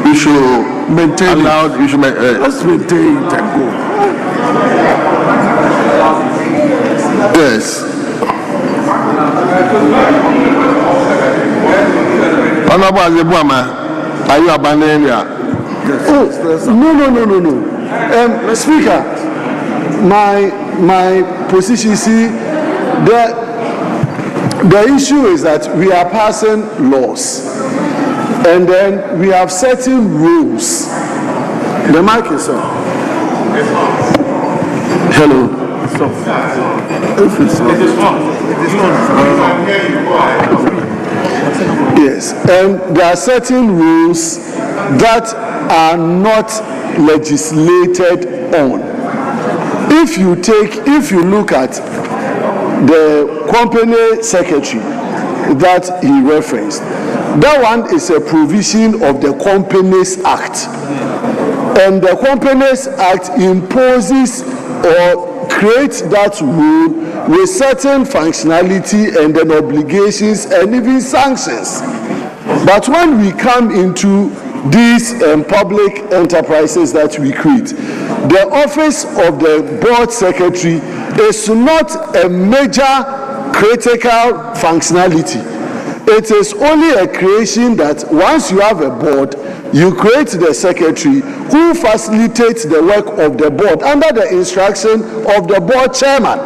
we should maintain let's maintain it and go. Yes. Honorable Azebuama, are you abandoning your? No. Speaker, my position, see, the issue is that we are passing laws, and then we have certain rules. The mic is on. Hello. Yes, and there are certain rules that are not legislated on. If you look at the company secretary that he referenced, that one is a provision of the Companies Act, and the Companies Act imposes or creates that rule with certain functionality and then obligations and even sanctions. But when we come into these public enterprises that we create, the office of the board secretary is not a major critical functionality. it is only a creation that once you have a board, you create the secretary who facilitates the work of the board under the instruction of the board chairman.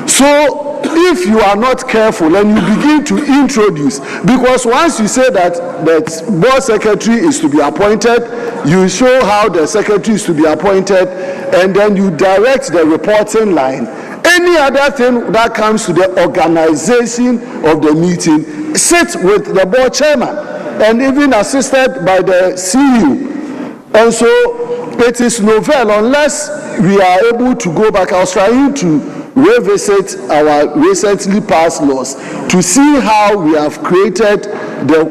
So if you are not careful and you begin to introduce, because once you say that the board secretary is to be appointed, you show how the secretary is to be appointed, and then you direct the reporting line. Any other thing that comes to the organization of the meeting sits with the board chairman and even assisted by the CU. And so it is novel unless we are able to go back. I was trying to revisit our recently passed laws to see how we have created the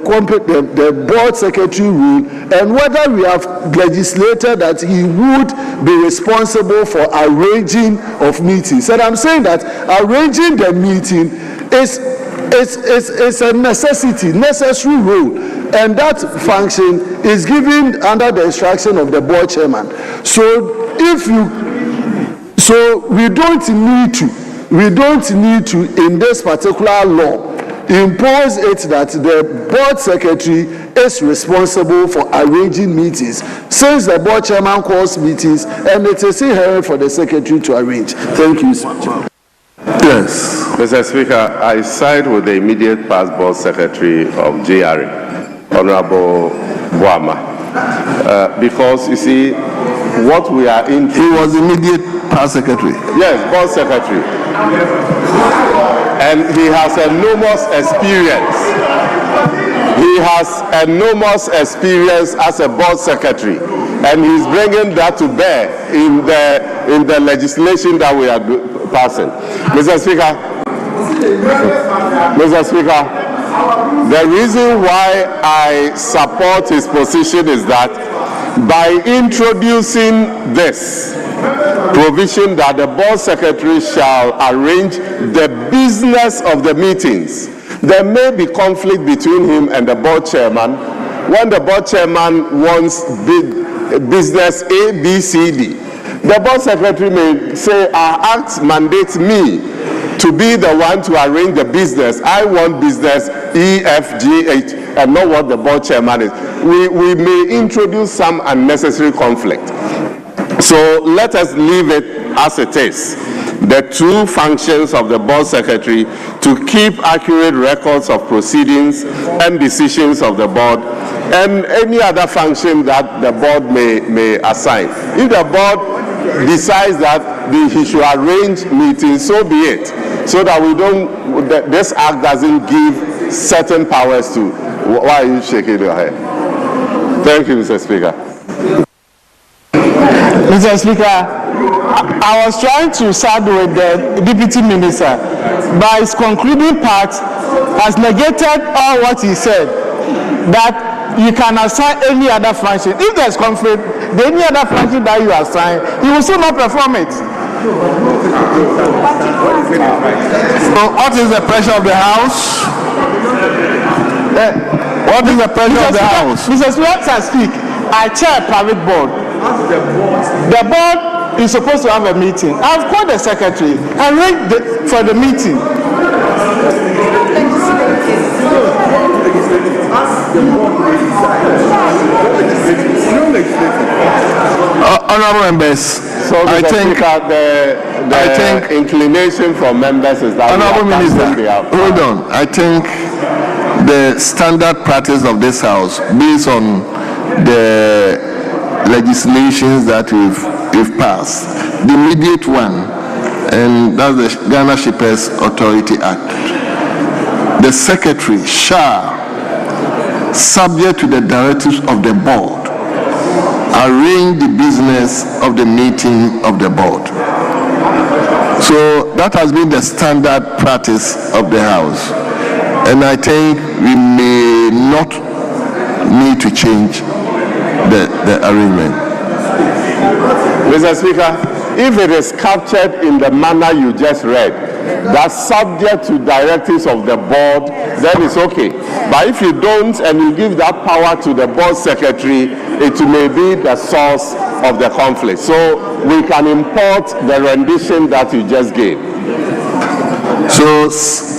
board secretary rule and whether we have legislated that he would be responsible for arranging of meetings. And I'm saying that arranging the meeting is a necessary role, and that function is given under the instruction of the board chairman. So we don't need to in this particular law impose it that the board secretary is responsible for arranging meetings, since the board chairman calls meetings and it is inherent for the secretary to arrange. Thank you, sir. Yes. Mr. Speaker, I side with the immediate past board secretary of GRA, Honorable Boama, because you see, what we are in. He was immediate past secretary. Yes, board secretary. And he has enormous experience. He has enormous experience as a board secretary, and he's bringing that to bear in the legislation that we are passing. Mr. Speaker, the reason why I support his position is that by introducing this provision that the board secretary shall arrange the business of the meetings, there may be conflict between him and the board chairman when the board chairman wants business A, B, C, D. The board secretary may say, our act mandates me to be the one to arrange the business. I want business E, F, G, H, and not what the board chairman is. We may introduce some unnecessary conflict. So let us leave it as it is. The two functions of the board secretary to keep accurate records of proceedings and decisions of the board, and any other function that the board may assign. If the board decides that he should arrange meetings, so be it, so that this act doesn't give certain powers to. Why are you shaking your head? Thank you, Mr. Speaker. Mr. Speaker, I was trying to side with the Deputy Minister, but his concluding part has negated all what he said, that you can assign any other function. If there's conflict, any other function that you assign, he will still not perform it. So what is the pressure of the House? What is the pressure of the House? Mr. Speaker, I speak. I chair a private board. The board is supposed to have a meeting. I've called the secretary and arranged for the meeting. Honorable members, so I think the inclination from members is that. Honorable Minister, hold on. I think the standard practice of this House, based on the legislations that we've passed, the immediate one, and that's the Ghana Shippers Authority Act, the secretary shall, subject to the directives of the board, arrange the business of the meeting of the board. So that has been the standard practice of the House, and I think we may not need to change the arrangement. Mr. Speaker, if it is captured in the manner you just read, that's subject to directives of the board, then it's okay. But if you don't and you give that power to the board secretary, it may be the source of the conflict. So we can import the rendition that you just gave. So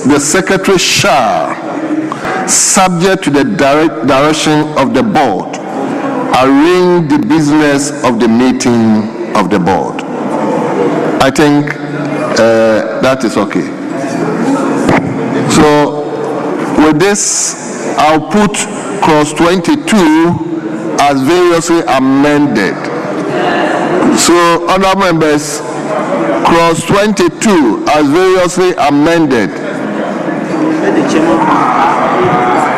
the secretary shall subject to the direct direction of the board, arrange the business of the meeting of the board. I think that is okay. So with this, I'll put clause 22 as variously amended. So, honorable members, clause 22 as variously amended.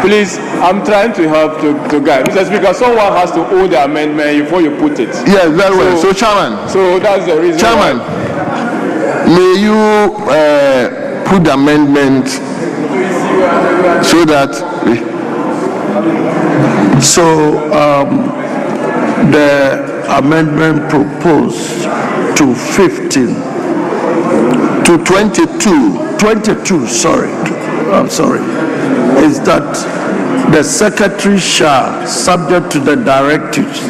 Please, I'm trying to help to guide. Mr. Speaker, someone has to hold the amendment before you put it. Yes, very well. So, Chairman. So that's the reason. Chairman, may you put the amendment so that. The amendment proposed to 15 to 22, sorry, I'm sorry, is that the secretary shall, subject to the directives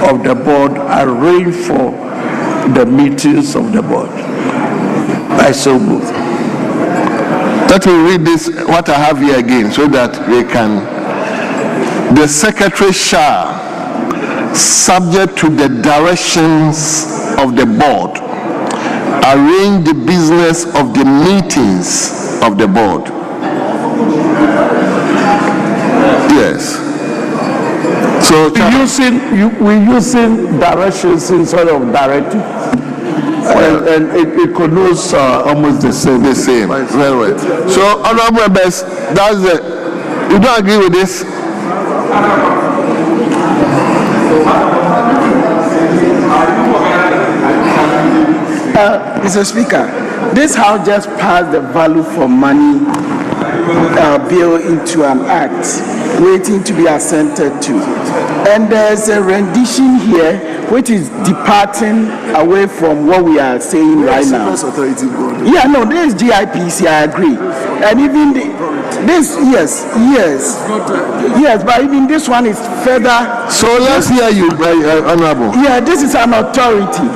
of the board, arrange for the meetings of the board. I so move. Let me read this, what I have here again, so that we can. The secretary shall, subject to the directions of the board, arrange the business of the meetings of the board. Yes. So we're using directions instead of directive. And it connotes almost the same. The same. Very well. So, honorable members, that's the. You don't agree with this? Mr. Speaker, this House just passed the value for money bill into an act waiting to be assented to. And there's a rendition here which is departing away from what we are saying right now. Yeah, no, this is GIPC, I agree. And even yes, but even this one is further. So let's hear you, Honorable. Yeah, this is an authority.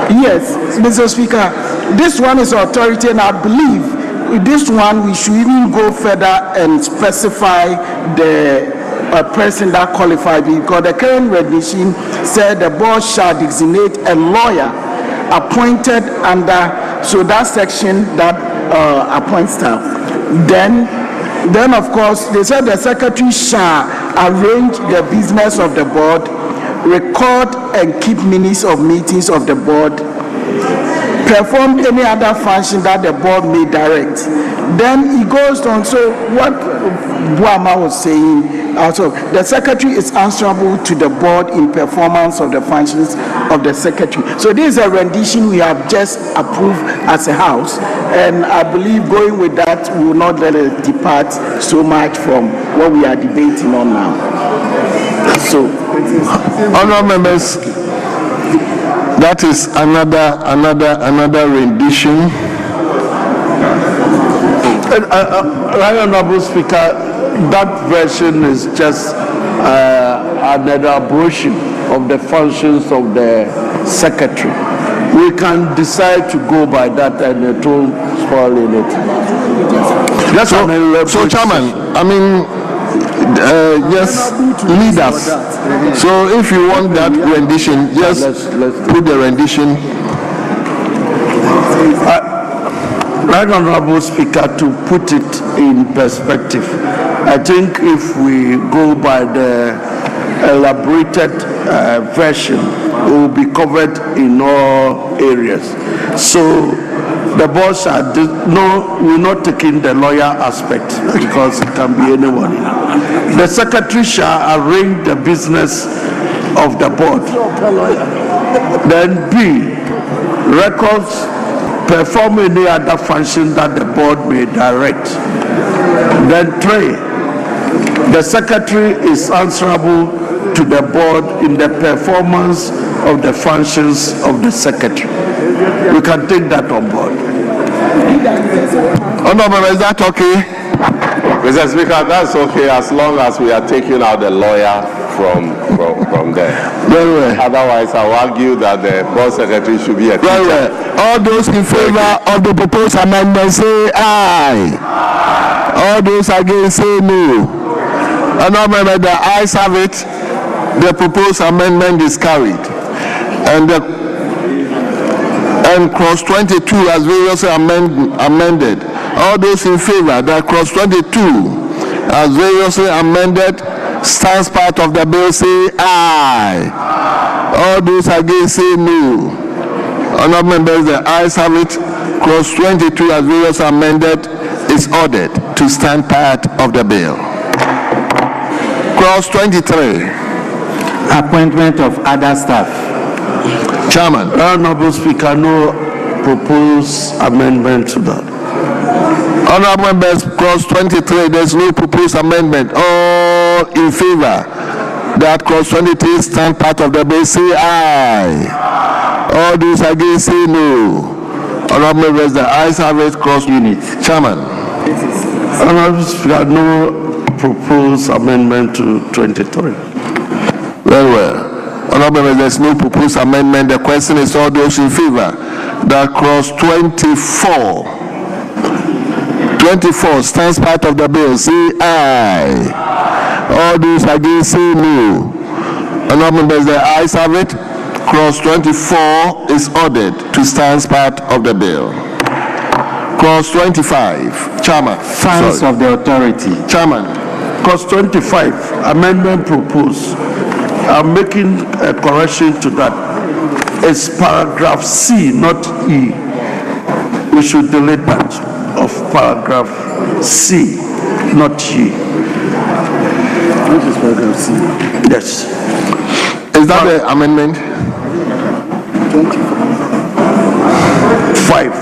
Yes, Mr. Speaker, this one is authority, and I believe with this one we should even go further and specify the person that qualifies, because the current rendition said the board shall designate a lawyer appointed under, so that section that appoints staff. Then of course they said the secretary shall arrange the business of the board, record and keep minutes of meetings of the board, perform any other function that the board may direct. Then he goes on. So what Boama was saying, also the secretary is answerable to the board in performance of the functions of the secretary. So this is a rendition we have just approved as a house, and I believe going with that will not let it depart so much from what we are debating on now. So, honourable members, that is another rendition. Right, Honourable Speaker, that version is just an elaboration of the functions of the secretary. We can decide to go by that, and it will spoil anything. So, Chairman, I mean, just lead us. So if you want that rendition, just let's put the rendition. Right, Honourable Speaker, to put it in perspective, I think if we go by the elaborated version, it will be covered in all areas. So the board will not take in the lawyer aspect, because it can be anyone. The secretary shall arrange the business of the board. Then B, records, perform any other function that the board may direct. Then 3, the secretary is answerable to the board in the performance of the functions of the secretary. We can take that on board. Honourable, is that okay? Mr. Speaker, that's okay as long as we are taking out the lawyer from there. Very well. Otherwise, I will argue that the board secretary should be a teacher. Very well. All those in favor of the proposed amendment say aye. All those against say no. Honorable members, the ayes have it. The proposed amendment is carried. And clause 22 as variously amended. All those in favor that clause 22 as variously amended stands part of the bill say aye. All those against say no. Honorable members, the ayes have it. Clause 22 as variously amended is ordered to stand part of the bill. Clause 23. Appointment of other staff. Chairman. Honorable Speaker, no proposed amendment to that. Honorable members, clause 23, there's no proposed amendment. All in favor that clause 23 stand part of the bill say aye. All those against say no. Honorable members, the ayes have it. Clause unit. Chairman. Honorable Speaker, no proposed amendment to 23. Very well. Honorable members, there's no proposed amendment. The question is all those in favor that clause 24 stands part of the bill say aye. All those against say no. Honorable members, the ayes have it. Clause 24 is ordered to stand part of the bill. Clause 25. Chairman. Funds of the authority. Chairman. Clause 25, amendment proposed. I'm making a correction to that. It's paragraph C, not E. We should delete that of paragraph C, not E. Which is paragraph C? Yes. Is that the amendment? 5.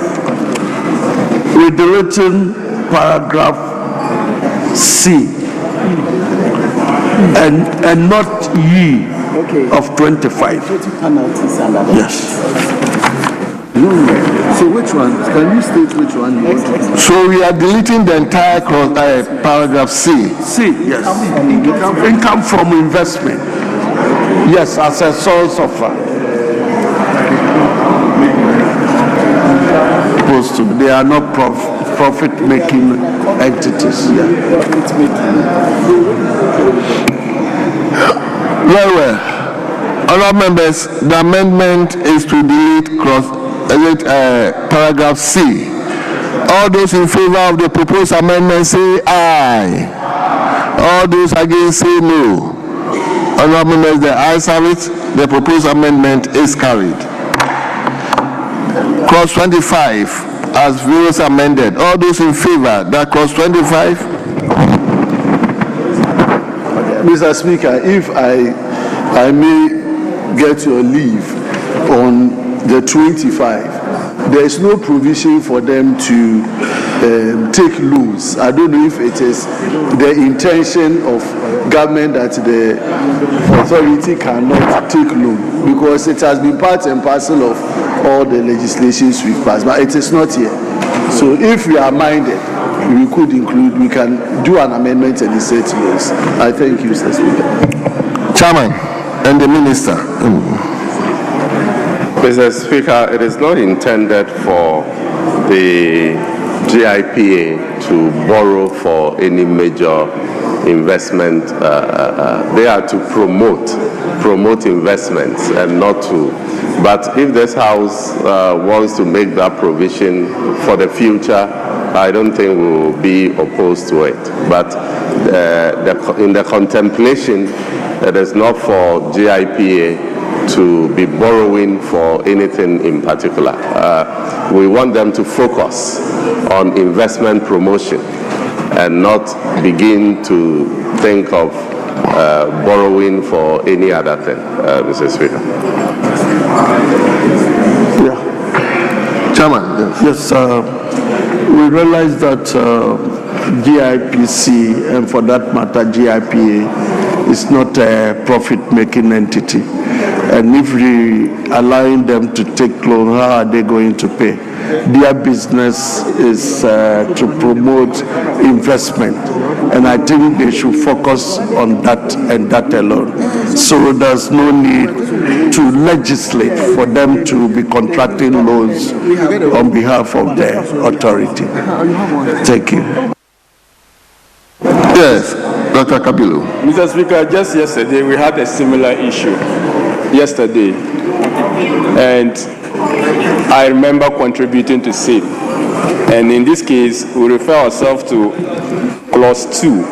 We're deleting paragraph C and not E of 25. Yes. So which one? Can you state which one you want to do? So we are deleting the entire paragraph C. C, yes. Income from investment. Yes, as a source of opposed to they are not profit-making entities. Yeah. Very well. Honorable members, the amendment is to delete paragraph C. All those in favor of the proposed amendment say aye. All those against say no. Honorable members, the ayes have it. The proposed amendment is carried. Clause 25 as variously amended. All those in favor that clause 25. Mr. Speaker, if I may get your leave on the 25, there is no provision for them to take loans. I don't know if it is the intention of government that the authority cannot take loan, because it has been part and parcel of all the legislations we've passed, but it is not here. So if we are minded, we could include, we can do an amendment and insert loans. I thank you, Mr. Speaker. Chairman and the Minister. Mr. Speaker, it is not intended for the GIPA to borrow for any major investment. They are to promote investments and not to. But if this House wants to make that provision for the future, I don't think we will be opposed to it. But in the contemplation, it is not for GIPA to be borrowing for anything in particular. We want them to focus on investment promotion and not begin to think of borrowing for any other thing, Mr. Speaker. Yeah. Chairman. Yes, we realize that GIPC, and for that matter GIPA, is not a profit-making entity. And if we allowing them to take loan, how are they going to pay? Their business is to promote investment, and I think they should focus on that and that alone. So there's no need to legislate for them to be contracting loans on behalf of the authority. Thank you. Yes, Dr. Kabilu. Mr. Speaker, just yesterday we had a similar issue. Yesterday. And I remember contributing to SAFE. And in this case, we refer ourselves to clause 2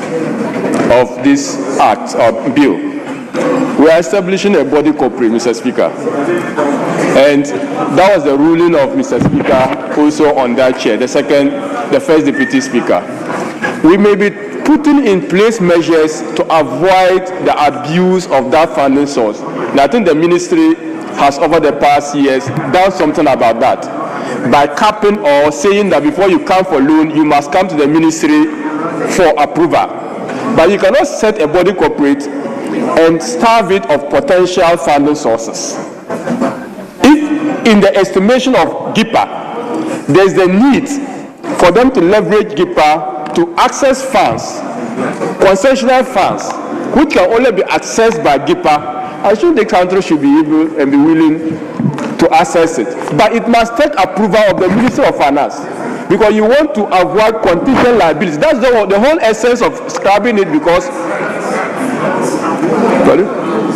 of this act or bill. We are establishing a body corporate, Mr. Speaker. And that was the ruling of Mr. Speaker also on that chair, the first deputy speaker. We may be putting in place measures to avoid the abuse of that funding source. And I think the ministry has over the past years done something about that by capping or saying that before you come for loan, you must come to the ministry for approval. But you cannot set a body corporate and starve it of potential funding sources. If in the estimation of GIPA, there's the need for them to leverage GIPA to access funds, concessional funds, which can only be accessed by GIPA, I think the country should be able and be willing to access it. But it must take approval of the Ministry of Finance, because you want to avoid contingent liabilities. That's the whole essence of scrapping it, because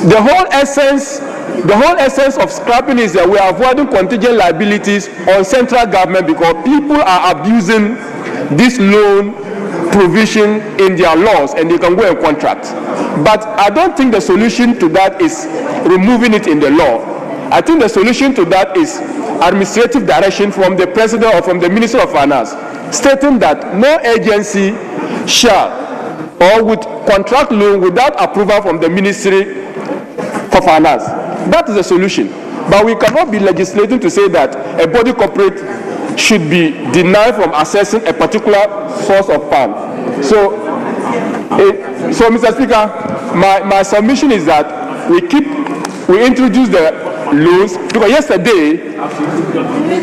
the whole essence of scrapping is that we are avoiding contingent liabilities on central government, because people are abusing this loan provision in their laws and they can go and contract. But I don't think the solution to that is removing it in the law. I think the solution to that is administrative direction from the President or from the Minister of Finance, stating that no agency shall or would contract loan without approval from the Ministry for Finance. That is the solution. But we cannot be legislating to say that a body corporate should be denied from accessing a particular source of fund. So Mr. Speaker, my submission is that we introduce the loans, because yesterday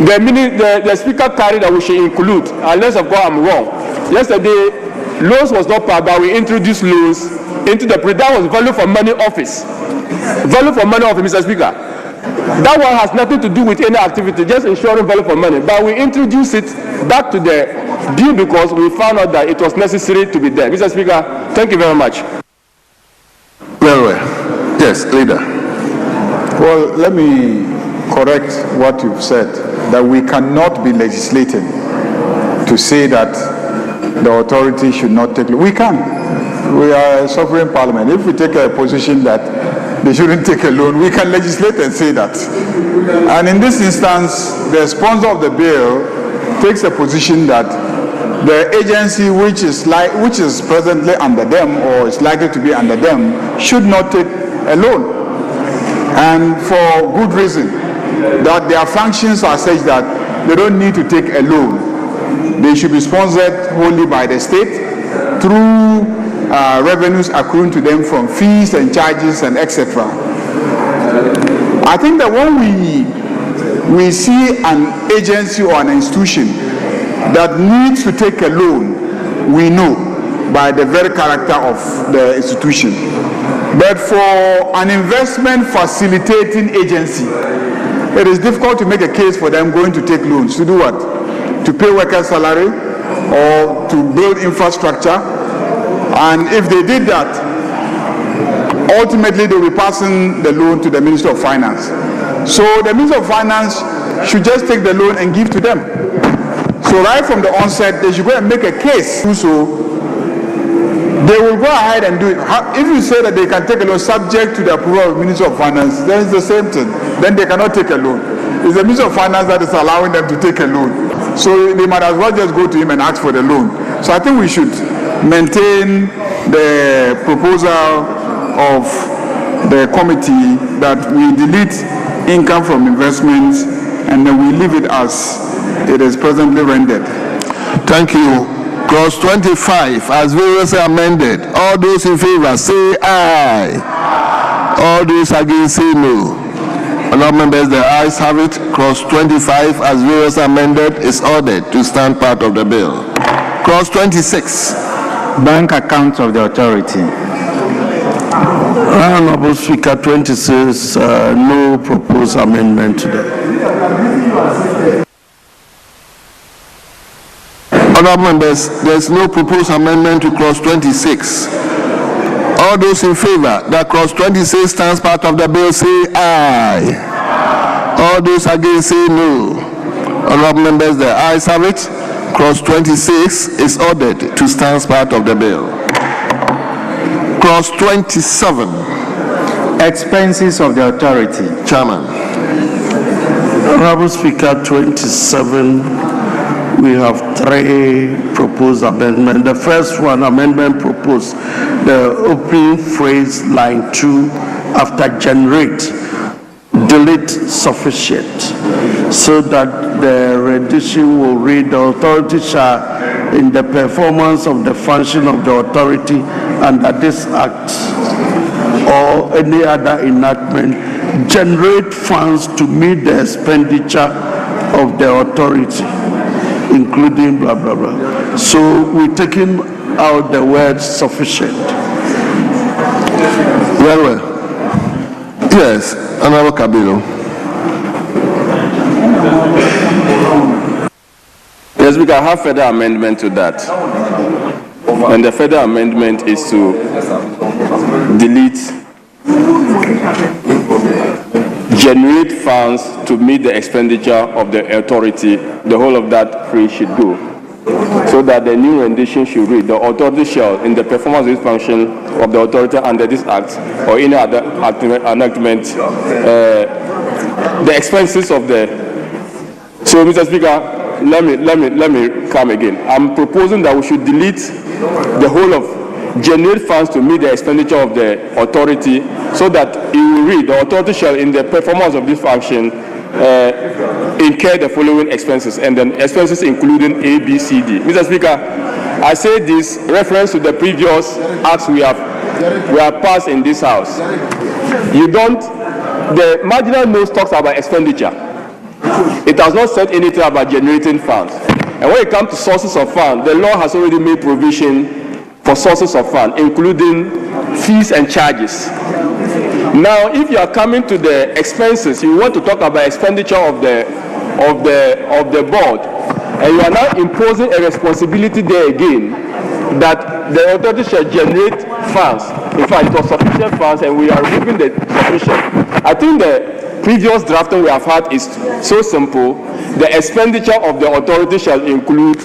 the Speaker carried that we should include, unless of course I'm wrong. Yesterday, loans was not part, but we introduced loans into the that was value for money office. Value for money office, Mr. Speaker. That one has nothing to do with any activity, just ensuring value for money. But we introduced it back to the bill because we found out that it was necessary to be there. Mr. Speaker, thank you very much. Very well. Yes, leader. Well, let me correct what you've said, that we cannot be legislating to say that the authority should not take. We can. We are a sovereign parliament. If we take a position that they shouldn't take a loan, we can legislate and say that. And in this instance, the sponsor of the bill takes a position that the agency which is presently under them or is likely to be under them should not take a loan. And for good reason, that their functions are such that they don't need to take a loan. They should be sponsored wholly by the state through revenues accruing to them from fees and charges and etc. I think that when we see an agency or an institution that needs to take a loan, we know by the very character of the institution. But for an investment facilitating agency, it is difficult to make a case for them going to take loans. To do what? To pay workers' salary or to build infrastructure. And if they did that, ultimately they will be passing the loan to the Minister of Finance. So the Minister of Finance should just take the loan and give to them. So right from the onset, they should go and make a case. So they will go ahead and do it. If you say that they can take a loan subject to the approval of the Minister of Finance, then it's the same thing. Then they cannot take a loan. It's the Minister of Finance that is allowing them to take a loan. So they might as well just go to him and ask for the loan. So I think we should maintain the proposal of the committee that we delete income from investments and then we leave it as it is presently rendered. Thank you. Clause 25 as variously amended. All those in favor say aye. All those against say no. Honourable members, the ayes have it. Clause 25 as variously amended is ordered to stand part of the bill. Clause 26. Bank accounts of the authority. Honourable Speaker, 26, no proposed amendment to that. Honorable members, there's no proposed amendment to clause 26. All those in favor that clause 26 stands part of the bill say aye. All those against say no. Honorable members, the ayes have it. Clause 26 is ordered to stand part of the bill. Clause 27. Expenses of the authority. Chairman. Honorable Speaker, 27, we have 3 proposed amendments. The first one, amendment proposed, the opening phrase, line 2, after generate, delete sufficient, so that the rendition will read, the authority shall, in the performance of the function of the authority under this act or any other enactment, generate funds to meet the expenditure of the authority, including blah, blah, blah. So we're taking out the word sufficient. Very well. Yes, Honorable Kabilo. Yes, we can have further amendment to that. And the further amendment is to delete generate funds to meet the expenditure of the authority. The whole of that phrase should go. So that the new rendition should read, the authority shall, in the performance of this function of the authority under this act or any other enactment, the expenses of the. So, Mr. Speaker, let me come again. I'm proposing that we should delete the whole of generate funds to meet the expenditure of the authority, so that it will read, the authority shall, in the performance of this function, incur the following expenses, and then expenses including A, B, C, D. Mr. Speaker, I say this reference to the previous acts we have passed in this house. The marginal note talks about expenditure. It has not said anything about generating funds. And when it comes to sources of funds, the law has already made provision for sources of funds, including fees and charges. Now, if you are coming to the expenses, you want to talk about expenditure of the board, and you are now imposing a responsibility there again that the authority shall generate funds. In fact, it was sufficient funds, and we are removing the sufficient. I think the previous drafting we have had is so simple. The expenditure of the authority shall include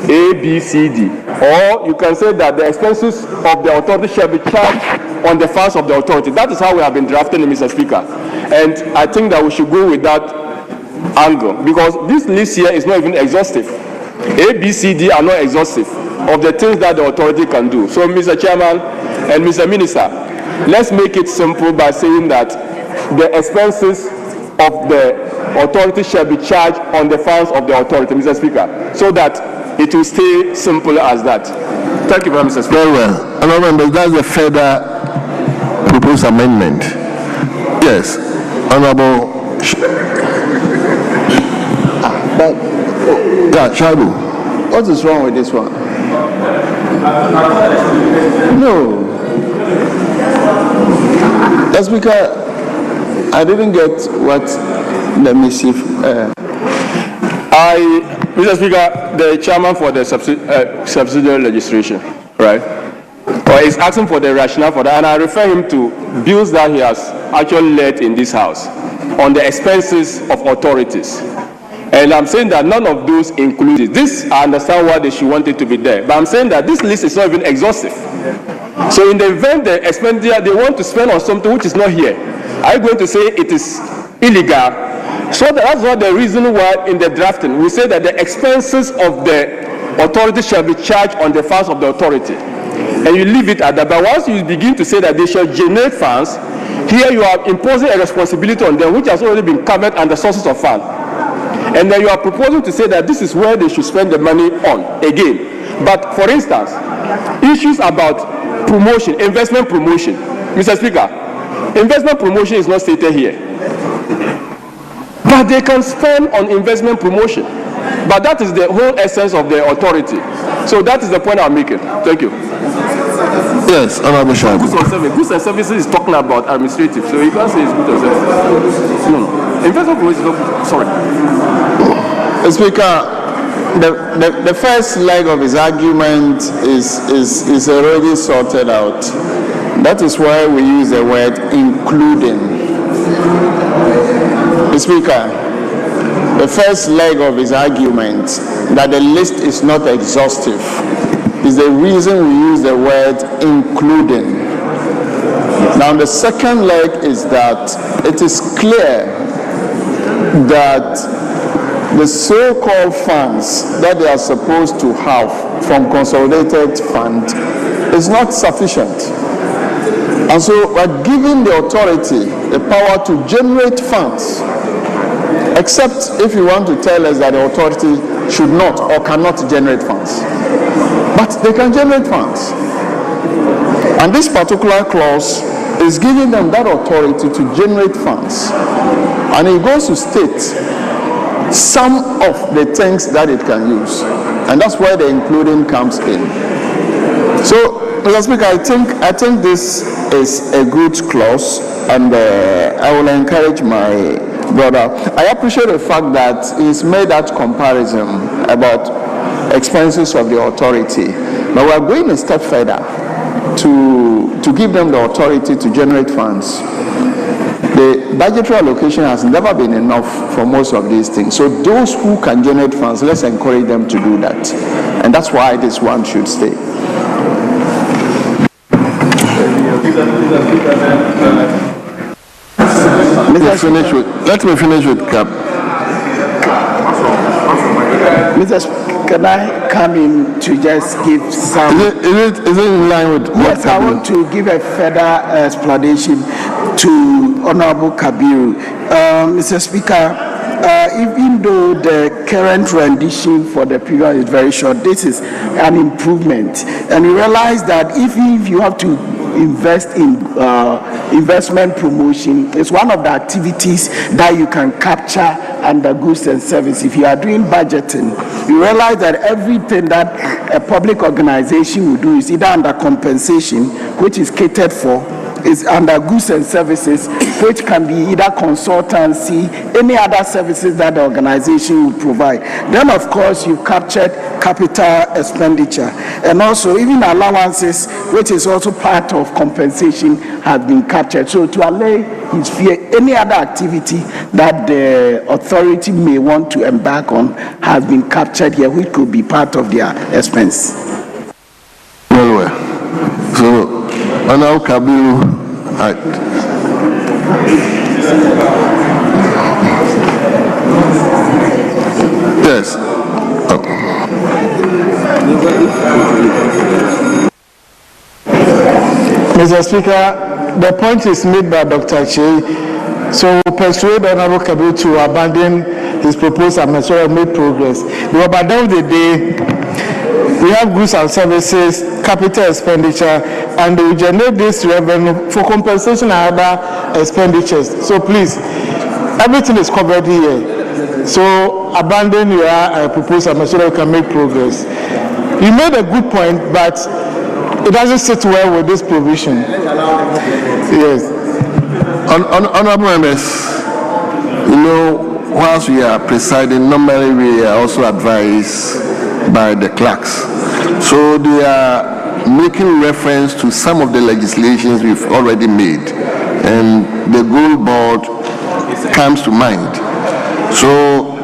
A, B, C, D. Or you can say that the expenses of the authority shall be charged on the funds of the authority. That is how we have been drafting it, Mr. Speaker. And I think that we should go with that angle, because this list here is not even exhaustive. A, B, C, D are not exhaustive of the things that the authority can do. So, Mr. Chairman and Mr. Minister, let's make it simple by saying that the expenses of the authority shall be charged on the funds of the authority, Mr. Speaker, so that it will stay simple as that. Thank you very much, Mr. Speaker. Very well. Honorable members, that's the further proposed amendment. Yes, Honorable. Shaibu. What is wrong with this one? No. Mr. Speaker, I didn't get what the missive. Mr. Speaker, the chairman for the subsidiary legislation, right, is asking for the rationale for that, and I refer him to bills that he has actually led in this house on the expenses of authorities. And I'm saying that none of those included. This, I understand why they should want it to be there, but I'm saying that this list is not even exhaustive. So in the event the expenditure they want to spend on something which is not here, are you going to say it is illegal? So that's not the reason why in the drafting we say that the expenses of the authority shall be charged on the funds of the authority. And you leave it at that. But once you begin to say that they shall generate funds, here you are imposing a responsibility on them which has already been covered under sources of funds. And then you are proposing to say that this is where they should spend the money on again. But for instance, issues about promotion, investment promotion. Mr. Speaker, investment promotion is not stated here. But they can spend on investment promotion. But that is the whole essence of the authority. So that is the point I'm making. Thank you. Yes, Honorable Shaibu. Goods and services is talking about administrative, so you can't say it's goods and services. No. Investment promotion is not, sorry. Speaker, The first leg of his argument is already sorted out. That is why we use the word including. Mr. Speaker, the first leg of his argument, that the list is not exhaustive, is the reason we use the word including. Now, the second leg is that it is clear that the so-called funds that they are supposed to have from consolidated fund is not sufficient. And so we're giving the authority the power to generate funds, except if you want to tell us that the authority should not or cannot generate funds. But they can generate funds. And this particular clause is giving them that authority to generate funds. And it goes to state some of the things that it can use. And that's where the including comes in. So, Mr. Speaker, I think this is a good clause, and I will encourage my brother. I appreciate the fact that he's made that comparison about expenses of the authority. But we are going a step further to give them the authority to generate funds. The budgetary allocation has never been enough for most of these things. So those who can generate funds, let's encourage them to do that. And that's why this one should stay. Let me finish with Cap. Mr. Can I come in to just give some... Is it in line with... Yes, I want to give a further explanation to Honorable Kabiru. Mr. Speaker, even though the current rendition for the period is very short, this is an improvement. And we realize that if you have to invest in investment promotion, it's one of the activities that you can capture under goods and services. If you are doing budgeting, you realize that everything that a public organization will do is either under compensation, which is catered for, is under goods and services, which can be either consultancy, any other services that the organization will provide. Then, of course, you captured capital expenditure. And also, even allowances, which is also part of compensation, have been captured. So, to allay his fear, any other activity that the authority may want to embark on has been captured here, which could be part of their expense. Well. So, Honorable Kabiru, yes. Mr. Speaker, the point is made by Dr. Che. So persuade Honorable Kabiru to abandon his proposed amendment and make progress. But by the end of the day, we have goods and services, capital expenditure, and they will generate this revenue for compensation and other expenditures. So please, everything is covered here. So abandon your proposal so that we can make progress. You made a good point, but it doesn't sit well with this provision. Yes. Honorable members, you know, whilst we are presiding, normally we are also advised by the clerks. So they are making reference to some of the legislations we've already made, and the Gold Board comes to mind. So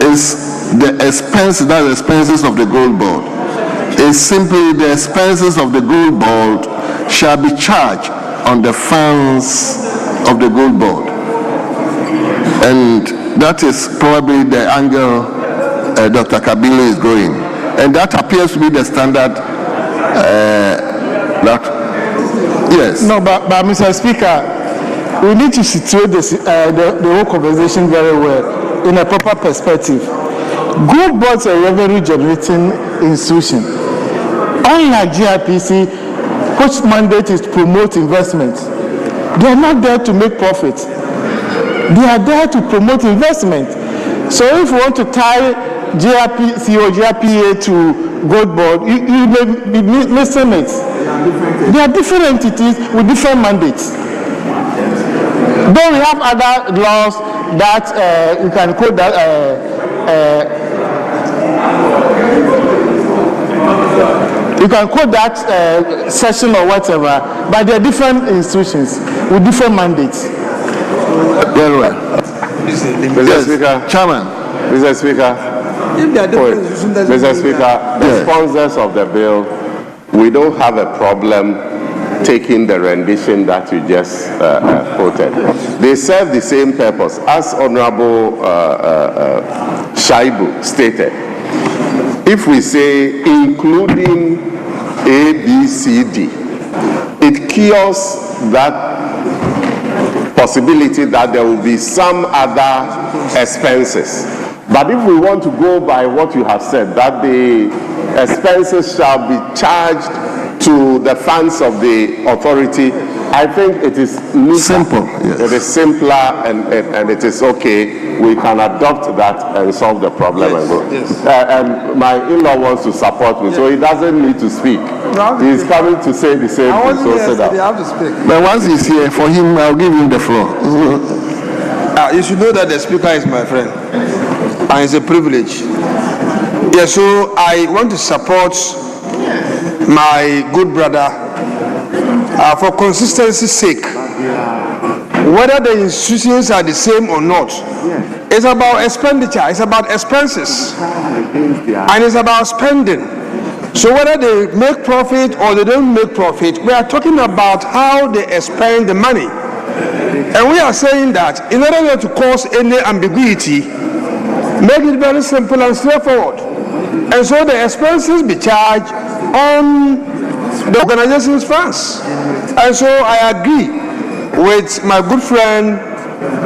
it's the expenses of the Gold Board. It's simply the expenses of the Gold Board shall be charged on the funds of the Gold Board. And that is probably the angle Dr. Kabila is going. And that appears to be the standard yes. No, but Mr. Speaker, we need to situate the whole conversation very well in a proper perspective. Gold Boards are a revenue generating institution. Unlike GIPC, which mandate is to promote investment, they are not there to make profit. They are there to promote investment. So if you want to tie GIPC or GIPA to Gold Board, you may be missing it. They are different entities with different mandates. Though we have other laws that you can quote that You can quote that session or whatever, but they're different institutions with different mandates. Very well. Mr. Speaker. Chairman. Mr. Speaker. If there are different institutions, Mr. Speaker, the sponsors of the bill, we don't have a problem taking the rendition that you just quoted. They serve the same purpose. As Honorable Shaibu stated, if we say including A, B, C, D, it cures that possibility that there will be some other expenses. But if we want to go by what you have said, that the expenses shall be charged to the funds of the authority, I think it is neater. Simple, yes. It is simpler and it is okay. We can adopt that and solve the problem and go. And my in-law wants to support me, so he doesn't need to speak. He's coming to say the same thing, so sit down. But once he's here, for him, I'll give him the floor. You should know that the speaker is my friend, and it's a privilege. Yeah, so I want to support my good brother for consistency's sake. Whether the institutions are the same or not, it's about expenditure, it's about expenses, and it's about spending. So whether they make profit or they don't make profit, we are talking about how they spend the money. And we are saying that in order not to cause any ambiguity, make it very simple and straightforward. And so the expenses be charged on the organization's funds. And so I agree with my good friend,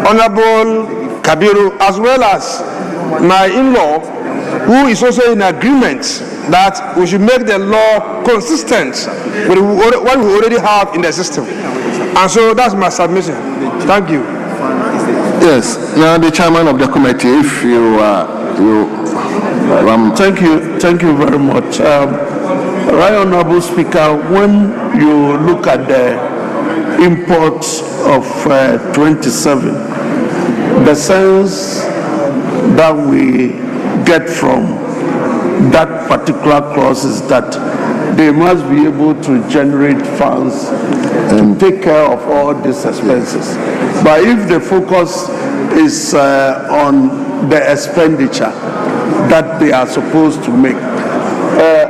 Honorable Kabiru, as well as my in-law, who is also in agreement that we should make the law consistent with what we already have in the system. And so that's my submission. Thank you. Yes. Now the chairman of the committee, if you Thank you very much. Right Honorable Speaker, when you look at the imports of 27, the sense that we get from that particular clause is that they must be able to generate funds and take care of all these expenses. But if the focus is on the expenditure that they are supposed to make,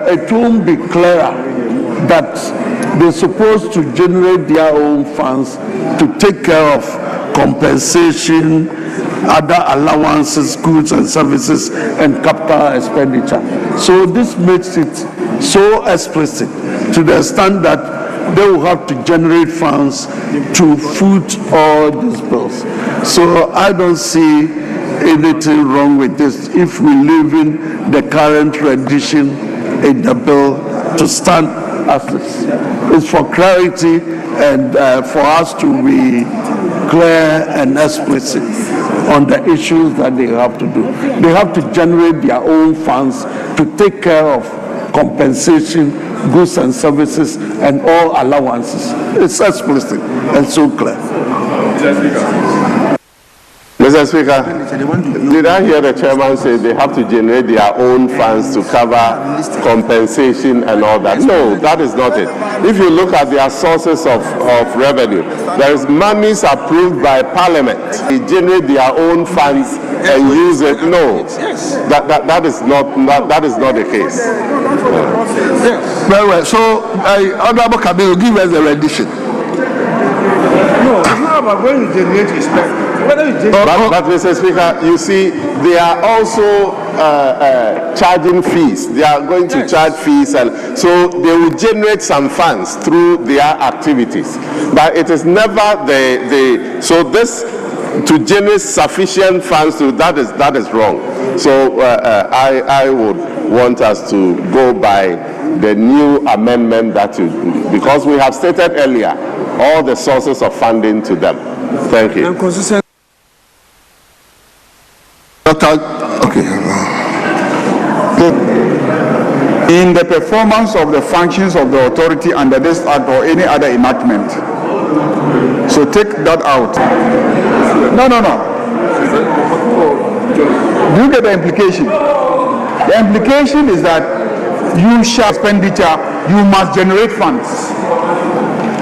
it won't be clearer that they're supposed to generate their own funds to take care of compensation, other allowances, goods and services, and capital expenditure. So this makes it so explicit to the extent that they will have to generate funds to foot all these bills. So I don't see anything wrong with this if we leave in the current rendition in the bill to stand as this. It's for clarity and for us to be clear and explicit on the issues that they have to do. They have to generate their own funds to take care of compensation, goods and services, and all allowances. It's explicit and so clear. Mr. Speaker, did I hear the chairman say they have to generate their own funds to cover compensation and all that? No, that is not it. If you look at their sources of revenue, there is monies approved by Parliament. They generate their own funds and use it. No, that is not the case. Very well. So, Honorable Kabiru, give us the rendition. No, it's not about when you generate respect. But Mr. Speaker, you see, they are also charging fees. They are going to charge fees, and so they will generate some funds through their activities. But it is never so this to generate sufficient funds to that is wrong. So I would want us to go by the new amendment because we have stated earlier all the sources of funding to them. Thank you. In the performance of the functions of the authority under this act or any other enactment. So take that out. No. Do you get the implication? The implication is that you shall expenditure, you must generate funds.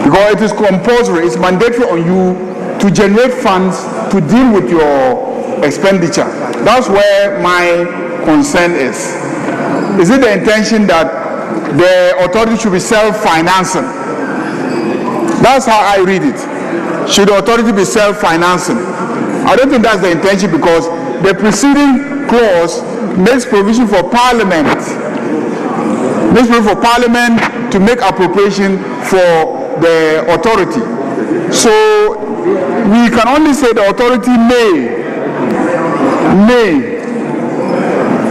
Because it is compulsory, it's mandatory on you to generate funds to deal with your expenditure. That's where my concern is. Is it the intention that the authority should be self-financing? That's how I read it. Should the authority be self-financing? I don't think that's the intention, because the preceding clause makes provision for Parliament. Makes provision for Parliament to make appropriation for the authority. So we can only say the authority may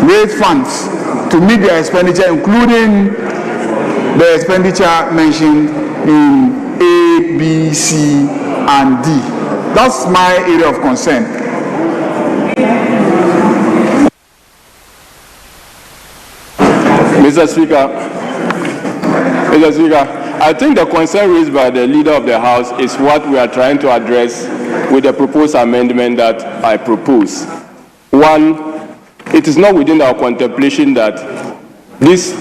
raise funds to meet their expenditure, including the expenditure mentioned in A, B, C, and D. That's my area of concern. Mr. Speaker, I think the concern raised by the leader of the House is what we are trying to address with the proposed amendment that I propose. One, it is not within our contemplation that this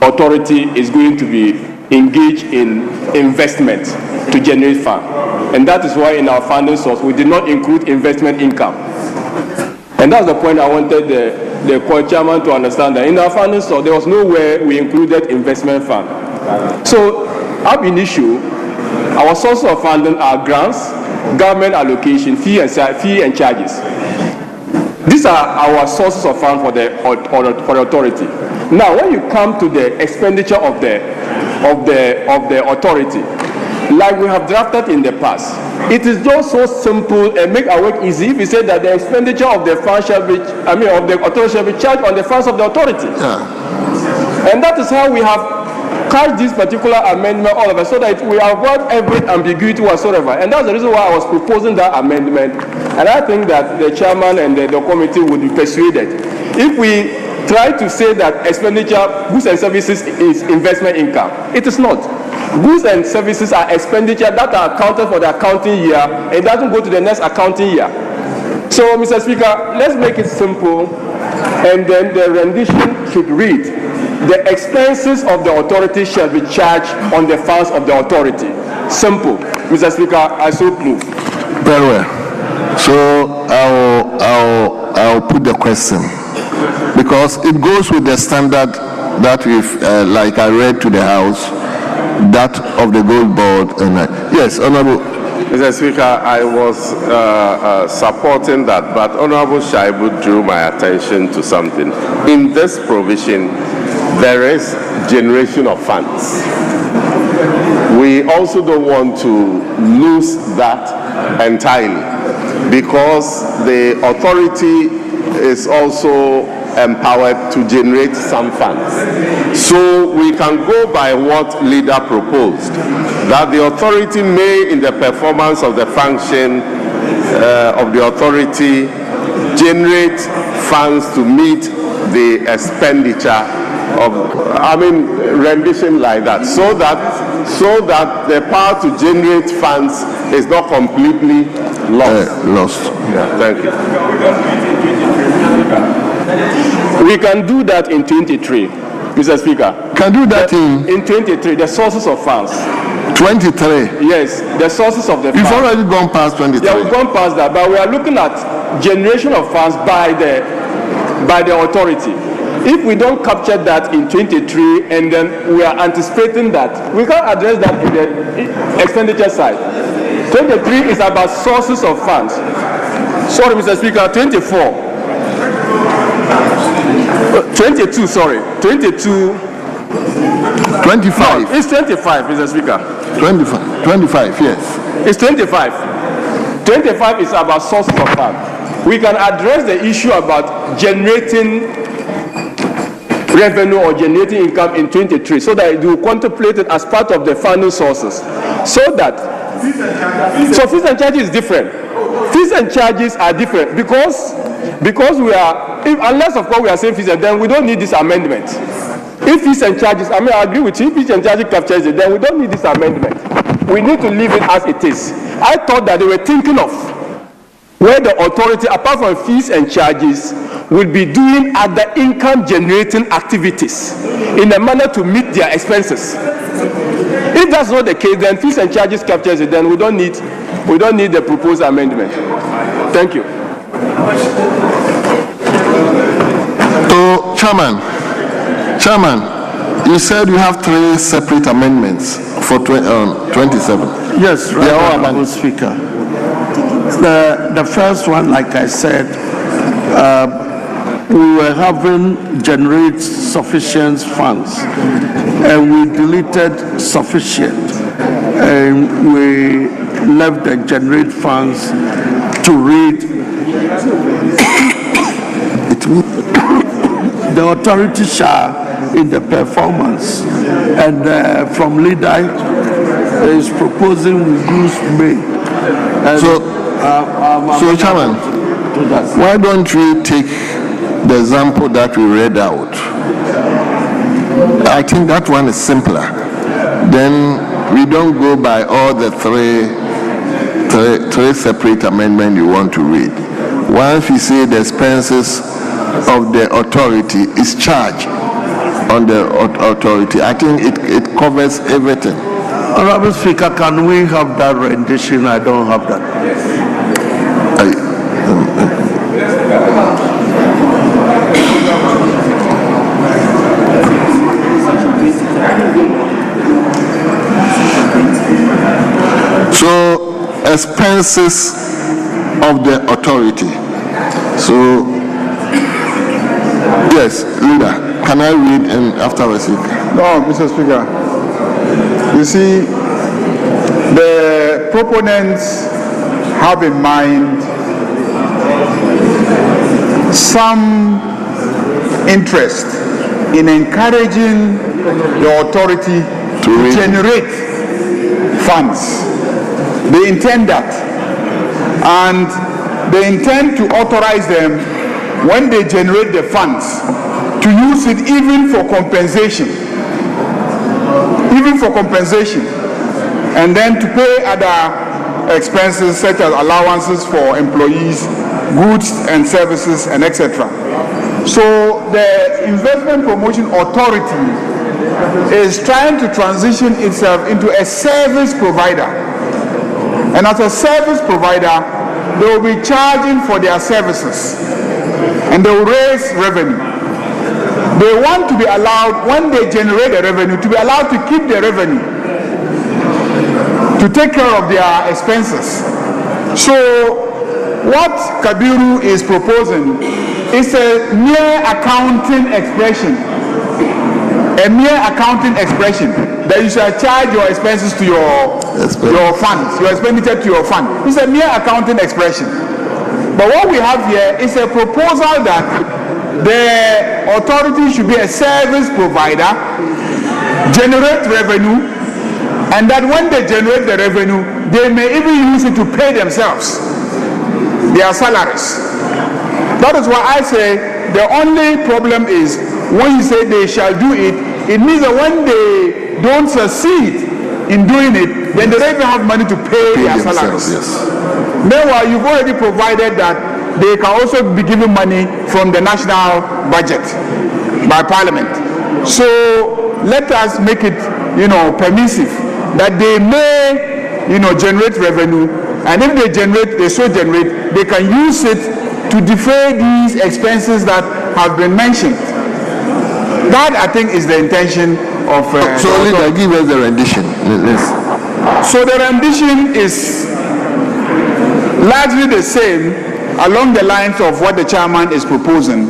authority is going to be engaged in investment to generate funds. And that is why in our funding source we did not include investment income. And that's the point I wanted the chairman to understand, that in our funding source there was nowhere we included investment fund. So ab initio, our sources of funding are grants, government allocation, fee and charges. These are our sources of fund for the authority. Now, when you come to the expenditure of the authority, like we have drafted in the past, it is just so simple and make our work easy if we say that the expenditure of the fund shall be, of the authority shall be charged on the funds of the authority. And that is how we have cast this particular amendment all of us, so that we avoid every ambiguity whatsoever. And that's the reason why I was proposing that amendment. And I think that the chairman and the committee would be persuaded. If we try to say that expenditure, goods and services is investment income, it is not. Goods and services are expenditure that are accounted for the accounting year, and it doesn't go to the next accounting year. So, Mr. Speaker, let's make it simple, and then the rendition should read: the expenses of the authority shall be charged on the funds of the authority. Simple. Mr. Speaker, I so move. Very well. So I'll put the question, because it goes with the standard that we've, like I read to the House, that of the Gold Board. And yes, Honorable. Mr. Speaker, I was supporting that, but Honorable Shaibu drew my attention to something. In this provision, there is generation of funds. We also don't want to lose that entirely, because the authority is also empowered to generate some funds. So we can go by what leader proposed, that the authority may, in the performance of the function of the authority, generate funds to meet the expenditure of, rendition like that, so that the power to generate funds is not completely lost. Yeah, thank you. We can do that in 23, Mr. Speaker. Can do that in 23, the sources of funds. 23? Yes, the sources of the funds. You've already gone past 23. Yeah, we've gone past that, but we are looking at generation of funds by the authority. If we don't capture that in 23, and then we are anticipating that, we can't address that in the expenditure side. 23 is about sources of funds. Sorry, Mr. Speaker, 24. 22, sorry. 22. 25. No, it's 25, Mr. Speaker. 25, yes. It's 25. 25 is about sources of funds. We can address the issue about generating revenue or generating income in 23, so that it will contemplate it as part of the funding sources. So fees and charges is different. Fees and charges are different because we are, unless of course we are saying fees, and then we don't need this amendment. If fees and charges, I agree with you, if fees and charges captures it, then we don't need this amendment. We need to leave it as it is. I thought that they were thinking of where the authority, apart from fees and charges, will be doing other income generating activities in a manner to meet their expenses. If that's not the case, then fees and charges captures it, then we don't need the proposed amendment. Thank you. So, Chairman, you said you have 3 separate amendments for 27. Yes, right, Honorable Speaker. The first one, like I said, we were having generate sufficient funds, and we deleted sufficient, and we left the generate funds to read the authority shall in the performance, and from leader is proposing we use May. So, Chairman, why don't we take the example that we read out? I think that one is simpler. Then we don't go by all the three separate amendments you want to read. Once we say the expenses of the authority is charged on the authority, I think it covers everything. Honorable Speaker, can we have that rendition? I don't have that. So, expenses of the authority. So, yes, Leader, can I read and afterwards? No, Mr. Speaker. You see, the proponents have in mind some interest in encouraging the authority to generate funds. They intend that, and they intend to authorize them, when they generate the funds, to use it even for compensation, and then to pay other expenses such as allowances for employees, goods and services, and etc. So the Investment Promotion Authority is trying to transition itself into a service provider. And as a service provider, they will be charging for their services, and they will raise revenue. They want to be allowed, when they generate the revenue, to be allowed to keep the revenue, to take care of their expenses. So what Kabiru is proposing is a mere accounting expression. A mere accounting expression that you shall charge your expenses to your funds, your expenditure to your fund. It's a mere accounting expression. But what we have here is a proposal that the authority should be a service provider, generate revenue, and that when they generate the revenue, they may even use it to pay themselves their salaries. That is why I say the only problem is when you say they shall do it, it means that when they don't succeed in doing it, then they don't even have money to pay their salaries. Yes. Meanwhile, you've already provided that they can also be given money from the national budget by Parliament. So let us make it, permissive that they may, generate revenue, and if they generate, they can use it to defray these expenses that have been mentioned. That, I think, is the intention of... so, Leader, give us the rendition. So the rendition is largely the same along the lines of what the chairman is proposing,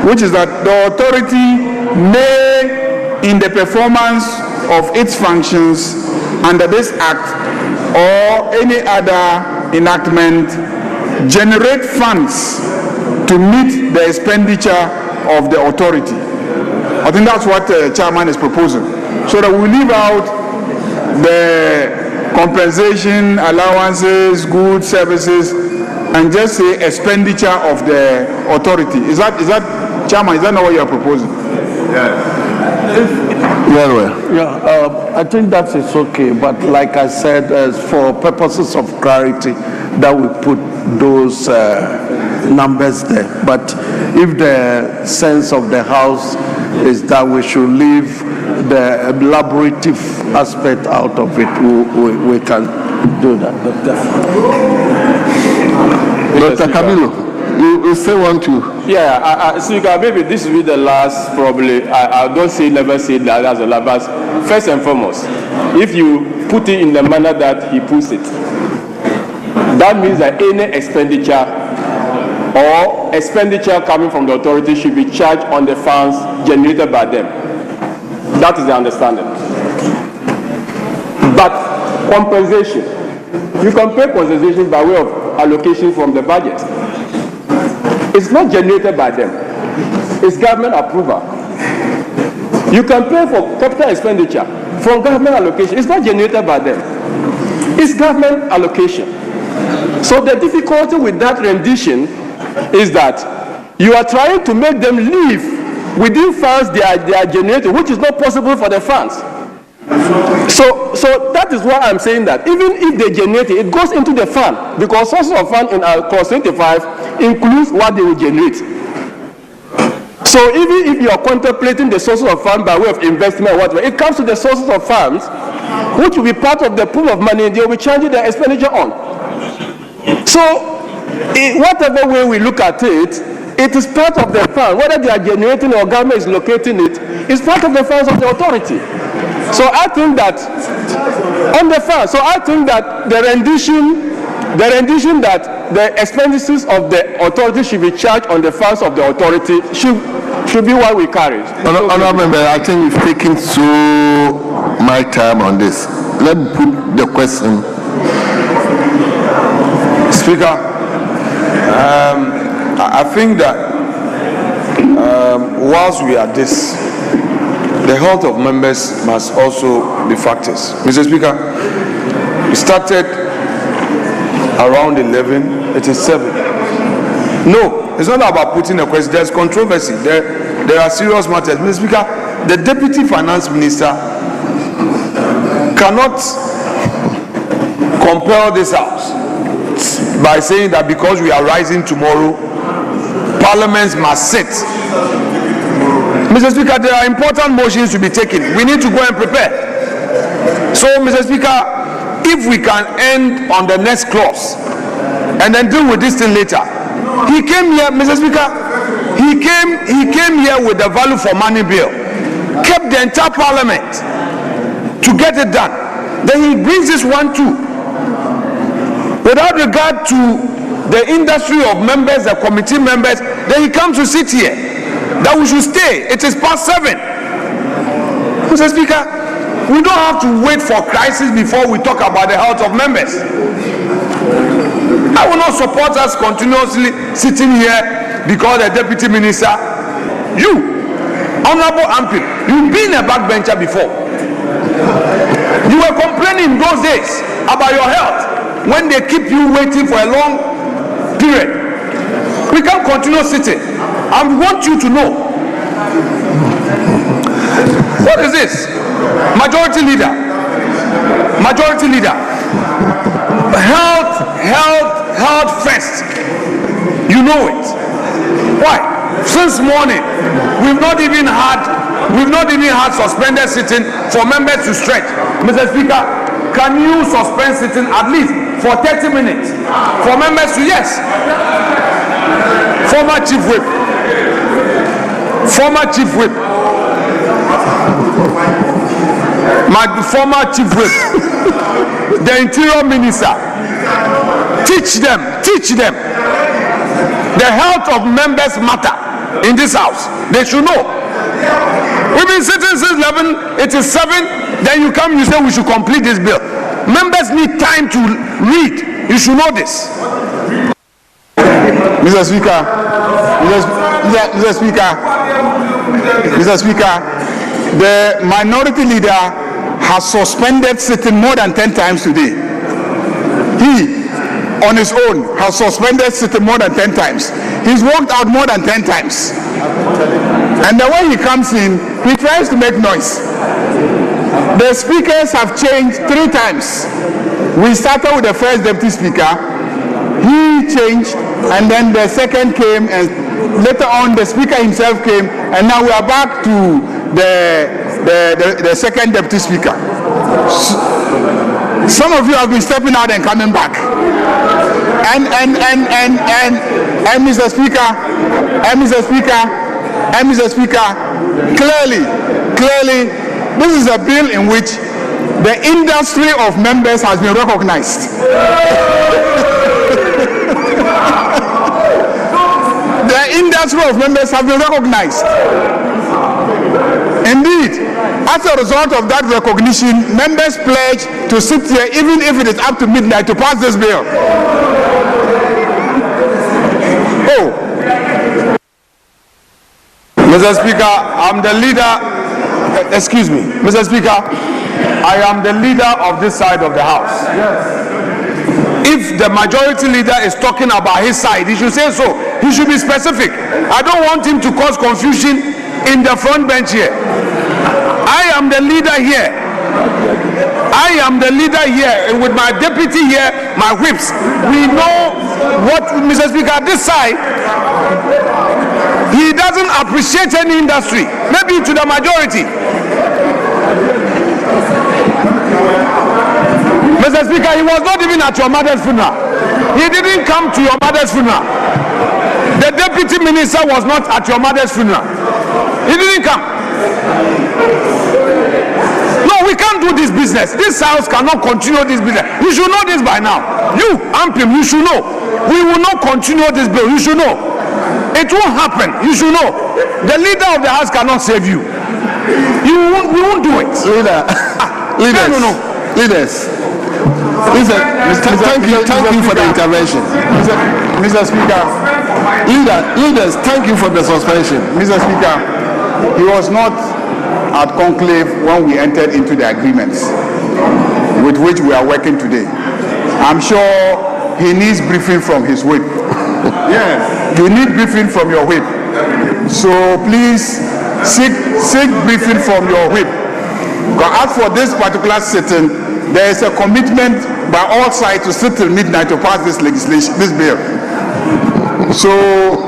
which is that the authority may, in the performance of its functions under this act or any other enactment, generate funds to meet the expenditure of the authority. I think that's what the chairman is proposing. So that we leave out the compensation, allowances, goods, services, and just say expenditure of the authority. Is that chairman, is that not what you are proposing? I think that is okay, but like I said, for purposes of clarity, that we put those numbers there. But if the sense of the House is that we should leave the elaborative aspect out of it, we can do that. Dr. Kabilo, you still want to? Yeah, Speaker, maybe this will be the last, probably. I don't say never say that as a last, but first and foremost, if you put it in the manner that he puts it, that means that any expenditure or expenditure coming from the authority should be charged on the funds generated by them. That is the understanding. But compensation, you can pay compensation by way of allocation from the budget. It's not generated by them. It's government approval. You can pay for capital expenditure from government allocation. It's not generated by them. It's government allocation. So the difficulty with that rendition is that you are trying to make them live within funds they are generating, which is not possible for the funds. So that is why I'm saying that even if they generate it, it goes into the fund, because sources of fund in our clause 25 includes what they will generate. So even if you are contemplating the sources of fund by way of investment or whatever, it comes to the sources of funds, which will be part of the pool of money they will be charging the expenditure on. So in whatever way we look at it, it is part of the fund. Whether they are generating or government is locating it, it's part of the funds of the authority. So I think that on the fund, so I think that the rendition that the expenses of the authority should be charged on the funds of the authority should be what we carry. Honourable Member, I think we've taken so much time on this. Let me put the question. Speaker, I think that whilst we are this, the health of members must also be factors. Mr. Speaker, we started around 11, it is 7. No, it's not about putting a question. There's controversy. There are serious matters. Mr. Speaker, the Deputy Finance Minister cannot compel this House by saying that because we are rising tomorrow, Parliament must sit. Mr. Speaker, there are important motions to be taken. We need to go and prepare. So, Mr. Speaker, if we can end on the next clause and then deal with this thing later. He came here, Mr. Speaker, he came here with the value for money bill, kept the entire Parliament to get it done. Then he brings this one too. Without regard to the industry of members, the committee members, then he comes to sit here. That we should stay. It is past 7. Mr. Speaker, we don't have to wait for crisis before we talk about the health of members. I will not support us continuously sitting here because the Deputy Minister, you, Honorable Ampil, you've been a backbencher before. You were complaining those days about your health when they keep you waiting for a long period. We can't continue sitting. I want you to know. What is this? Majority leader. Majority leader. Health first. You know it. Why? Since morning, we've not even had suspended sitting for members to stretch. Mr. Speaker, can you suspend sitting at least for 30 minutes for members to, yes. Former Chief Whip, my former Chief Whip, the Interior Minister, teach them. The health of members matter in this House. They should know. We've been sitting since 11, it is 7, then you come, you say we should complete this bill. Members need time to read. You should know this. Mr. Speaker, the minority leader has suspended sitting more than 10 times today. He, on his own, has suspended sitting more than 10 times. He's walked out more than 10 times. And then when he comes in, he tries to make noise. The speakers have changed 3 times. We started with the first deputy speaker. He changed. and then the second came, and later on the speaker himself came, and now we are back to the second deputy speaker. Some of you have been stepping out and coming back. And Mr. Speaker, clearly, this is a bill in which the industry of members has been recognized. The industry of members have been recognized. Indeed, as a result of that recognition, members pledge to sit here even if it is up to midnight to pass this bill. Mr. Speaker, I'm the leader. Excuse me, Mr. Speaker, I am the leader of this side of the House. If the majority leader is talking about his side, he should say so. He should be specific. I don't want him to cause confusion in the front bench here. I am the leader here. I am the leader here, and with my deputy here, my whips. We know what, Mr. Speaker, this side, he doesn't appreciate any industry, maybe to the majority. Mr. Speaker, he was not even at your mother's funeral. He didn't come to your mother's funeral. The deputy minister was not at your mother's funeral. He didn't come. No, we can't do this business. This house cannot continue this business. You should know this by now. You, Ampim, you should know. We will not continue this bill. You should know. It won't happen. You should know. The leader of the house cannot save you. We won't do it. Leaders. Thank you for the intervention. Mr. Speaker. Leaders, thank you for the suspension. Mr. Speaker, he was not at conclave when we entered into the agreements with which we are working today. I'm sure he needs briefing from his whip. Yes, you need briefing from your whip. So please seek briefing from your whip. As for this particular sitting, there is a commitment by all sides to sit till midnight to pass this legislation, this bill. So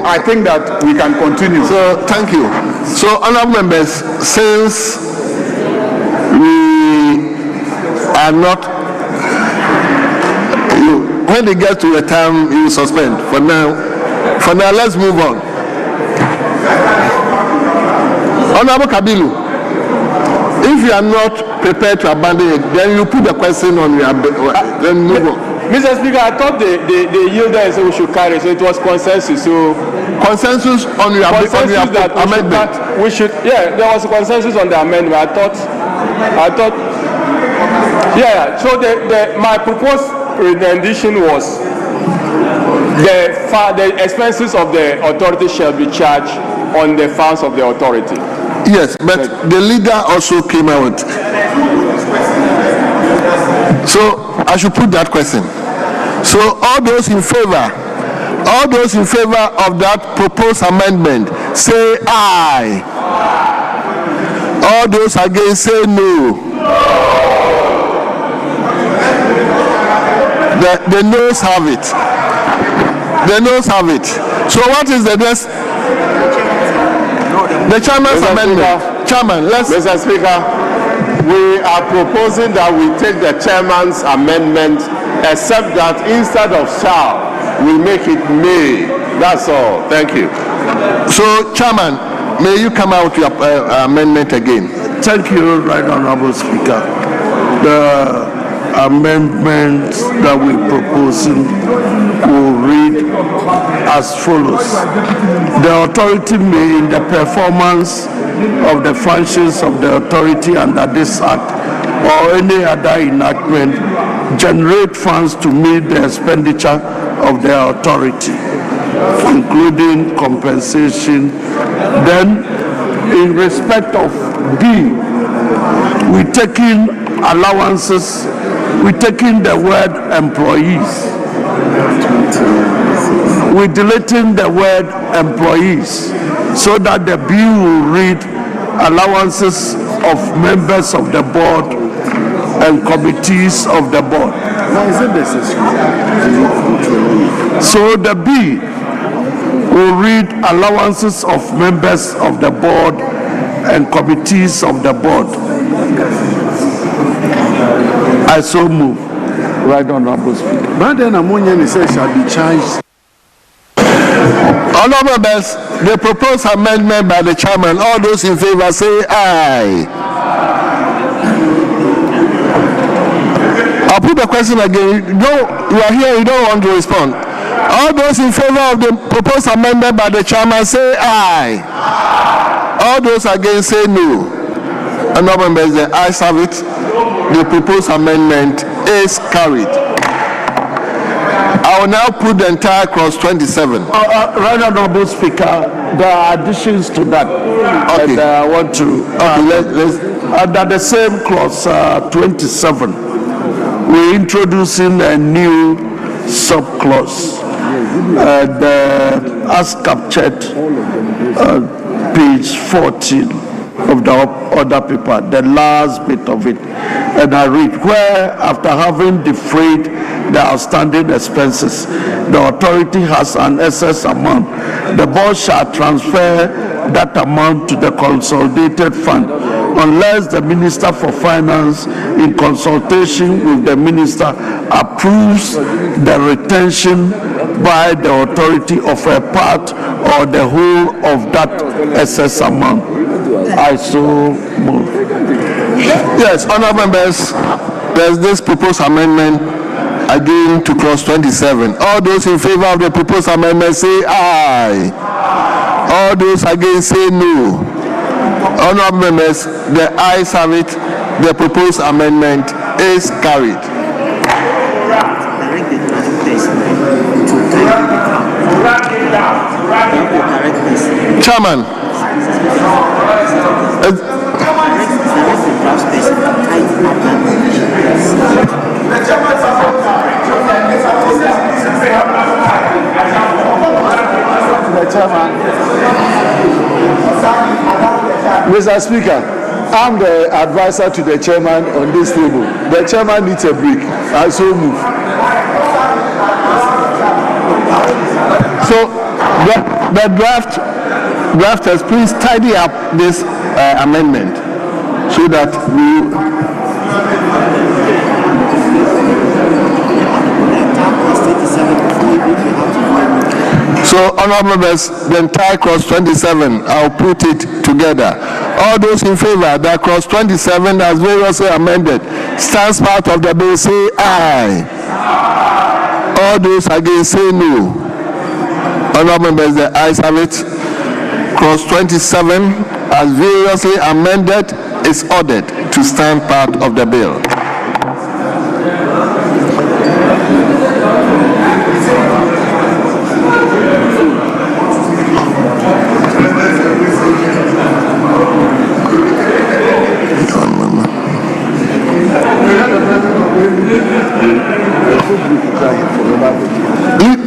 I think that we can continue. So thank you. So honourable members, since we are not, when they get to the time, you will suspend. For now, let's move on. Honourable Kabilu, if you are not prepared to abandon it, then you put the question on your, then move on. Mr. Speaker, I thought they yielded and said we should carry, so it was consensus. So consensus on your amendment. We should, yeah, there was a consensus on the amendment. I thought, yeah. So my proposed rendition was the expenses of the authority shall be charged on the funds of the authority. Yes, but the leader also came out. So I should put that question. So all those in favor of that proposed amendment, say aye. All those against, say no. The noes have it. The noes have it. So what is the next? The chairman's amendment. Chairman, Mr. Speaker, we are proposing that we take the chairman's amendment, except that instead of shall, we make it may. That's all. Thank you. So, Chairman, may you come out with your amendment again? Thank you, Right Honourable Speaker. The amendments that we're proposing will read as follows. The authority may, in the performance of the functions of the authority under this Act or any other enactment, generate funds to meet the expenditure of the authority, including compensation. Then, in respect of B, we take in allowances, we take in the word employees. We're deleting the word employees so that the bill will read allowances of members of the board and committees of the board. So the B will read allowances of members of the board and committees of the board. I so move. Right, Honorable Speaker. But then Amunyan says shall be charged. Honorable members, the proposed amendment by the chairman, all those in favor say aye. I'll put the question again. You are here, you don't want to respond. All those in favor of the proposed amendment by the chairman say aye. All those against say no. Honorable members, the ayes have it. The proposed amendment is carried. I will now put the entire clause 27. Right, Honorable Speaker, there are additions to that. Okay. And I want to, under the same clause 27, we're introducing a new subclause. As captured, page 14 of the other paper, the last bit of it. And I read, where after having defrayed the outstanding expenses, the authority has an excess amount, the board shall transfer that amount to the consolidated fund unless the Minister for Finance, in consultation with the Minister, approves the retention by the authority of a part or the whole of that excess amount. I so move. Yes, honorable members, there's this proposed amendment again to clause 27. All those in favor of the proposed amendment say aye. All those against say no. Honorable members, the ayes have it. The proposed amendment is carried. Chairman. Mr. Speaker, I'm the advisor to the chairman on this table. The chairman needs a break. I so move. So the drafters, please tidy up this amendment so that we. So, honorable members, the entire clause 27, I'll put it together. All those in favor that clause 27 as variously amended stands part of the bill say aye. All those against say no. Honorable members, the ayes have it. Clause 27 as variously amended is ordered to stand part of the bill.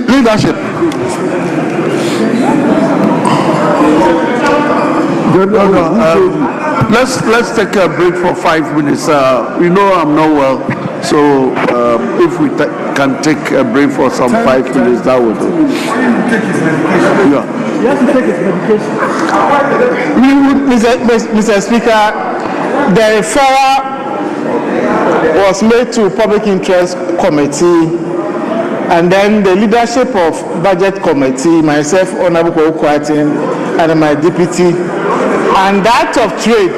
Leadership. Let's take a break for 5 minutes. You know I'm not well, so if we can take a break for some 5 minutes, that would do. Yeah. You have to take his medication. Mr. Speaker, the referral was made to Public Interest Committee, and then the leadership of Budget Committee, myself, Honorable Kwatin, and my deputy, and that of Trade.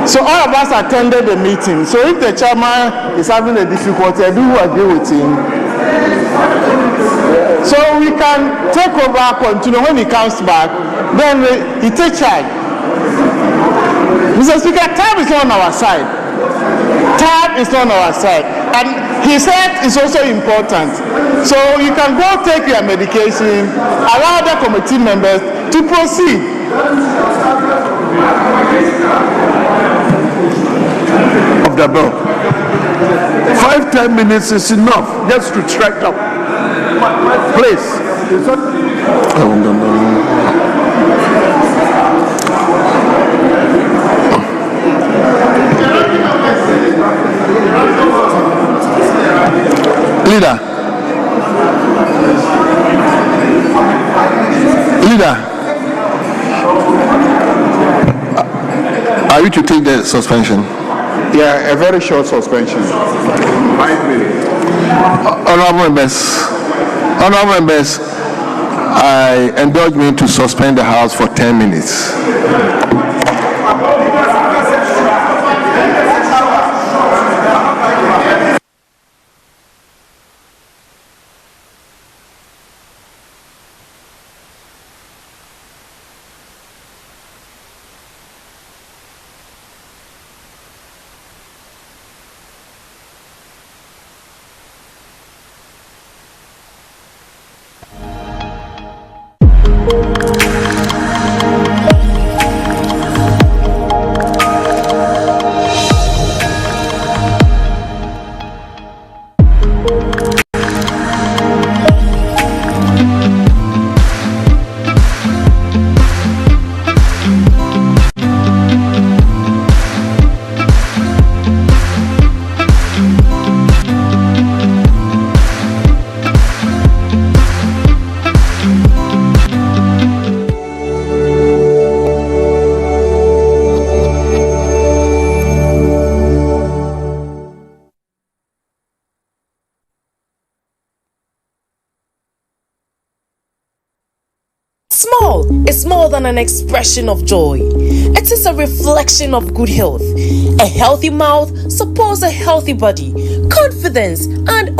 So all of us attended the meeting. So if the chairman is having a difficulty, I do agree with him. So we can take over, continue. When he comes back, then he takes charge. Mr. Speaker, time is not on our side. Time is not on our side. And his health is also important. So you can go take your medication, allow the committee members to proceed. Of the bill. 5-10 minutes is enough just to track up. Please. Are you to take the suspension? Yeah, a very short suspension. 5 minutes. Honorable members, I indulge me to suspend the House for 10 minutes. Small is more than an expression of joy. It is a reflection of good health. A healthy mouth supports a healthy body, confidence, and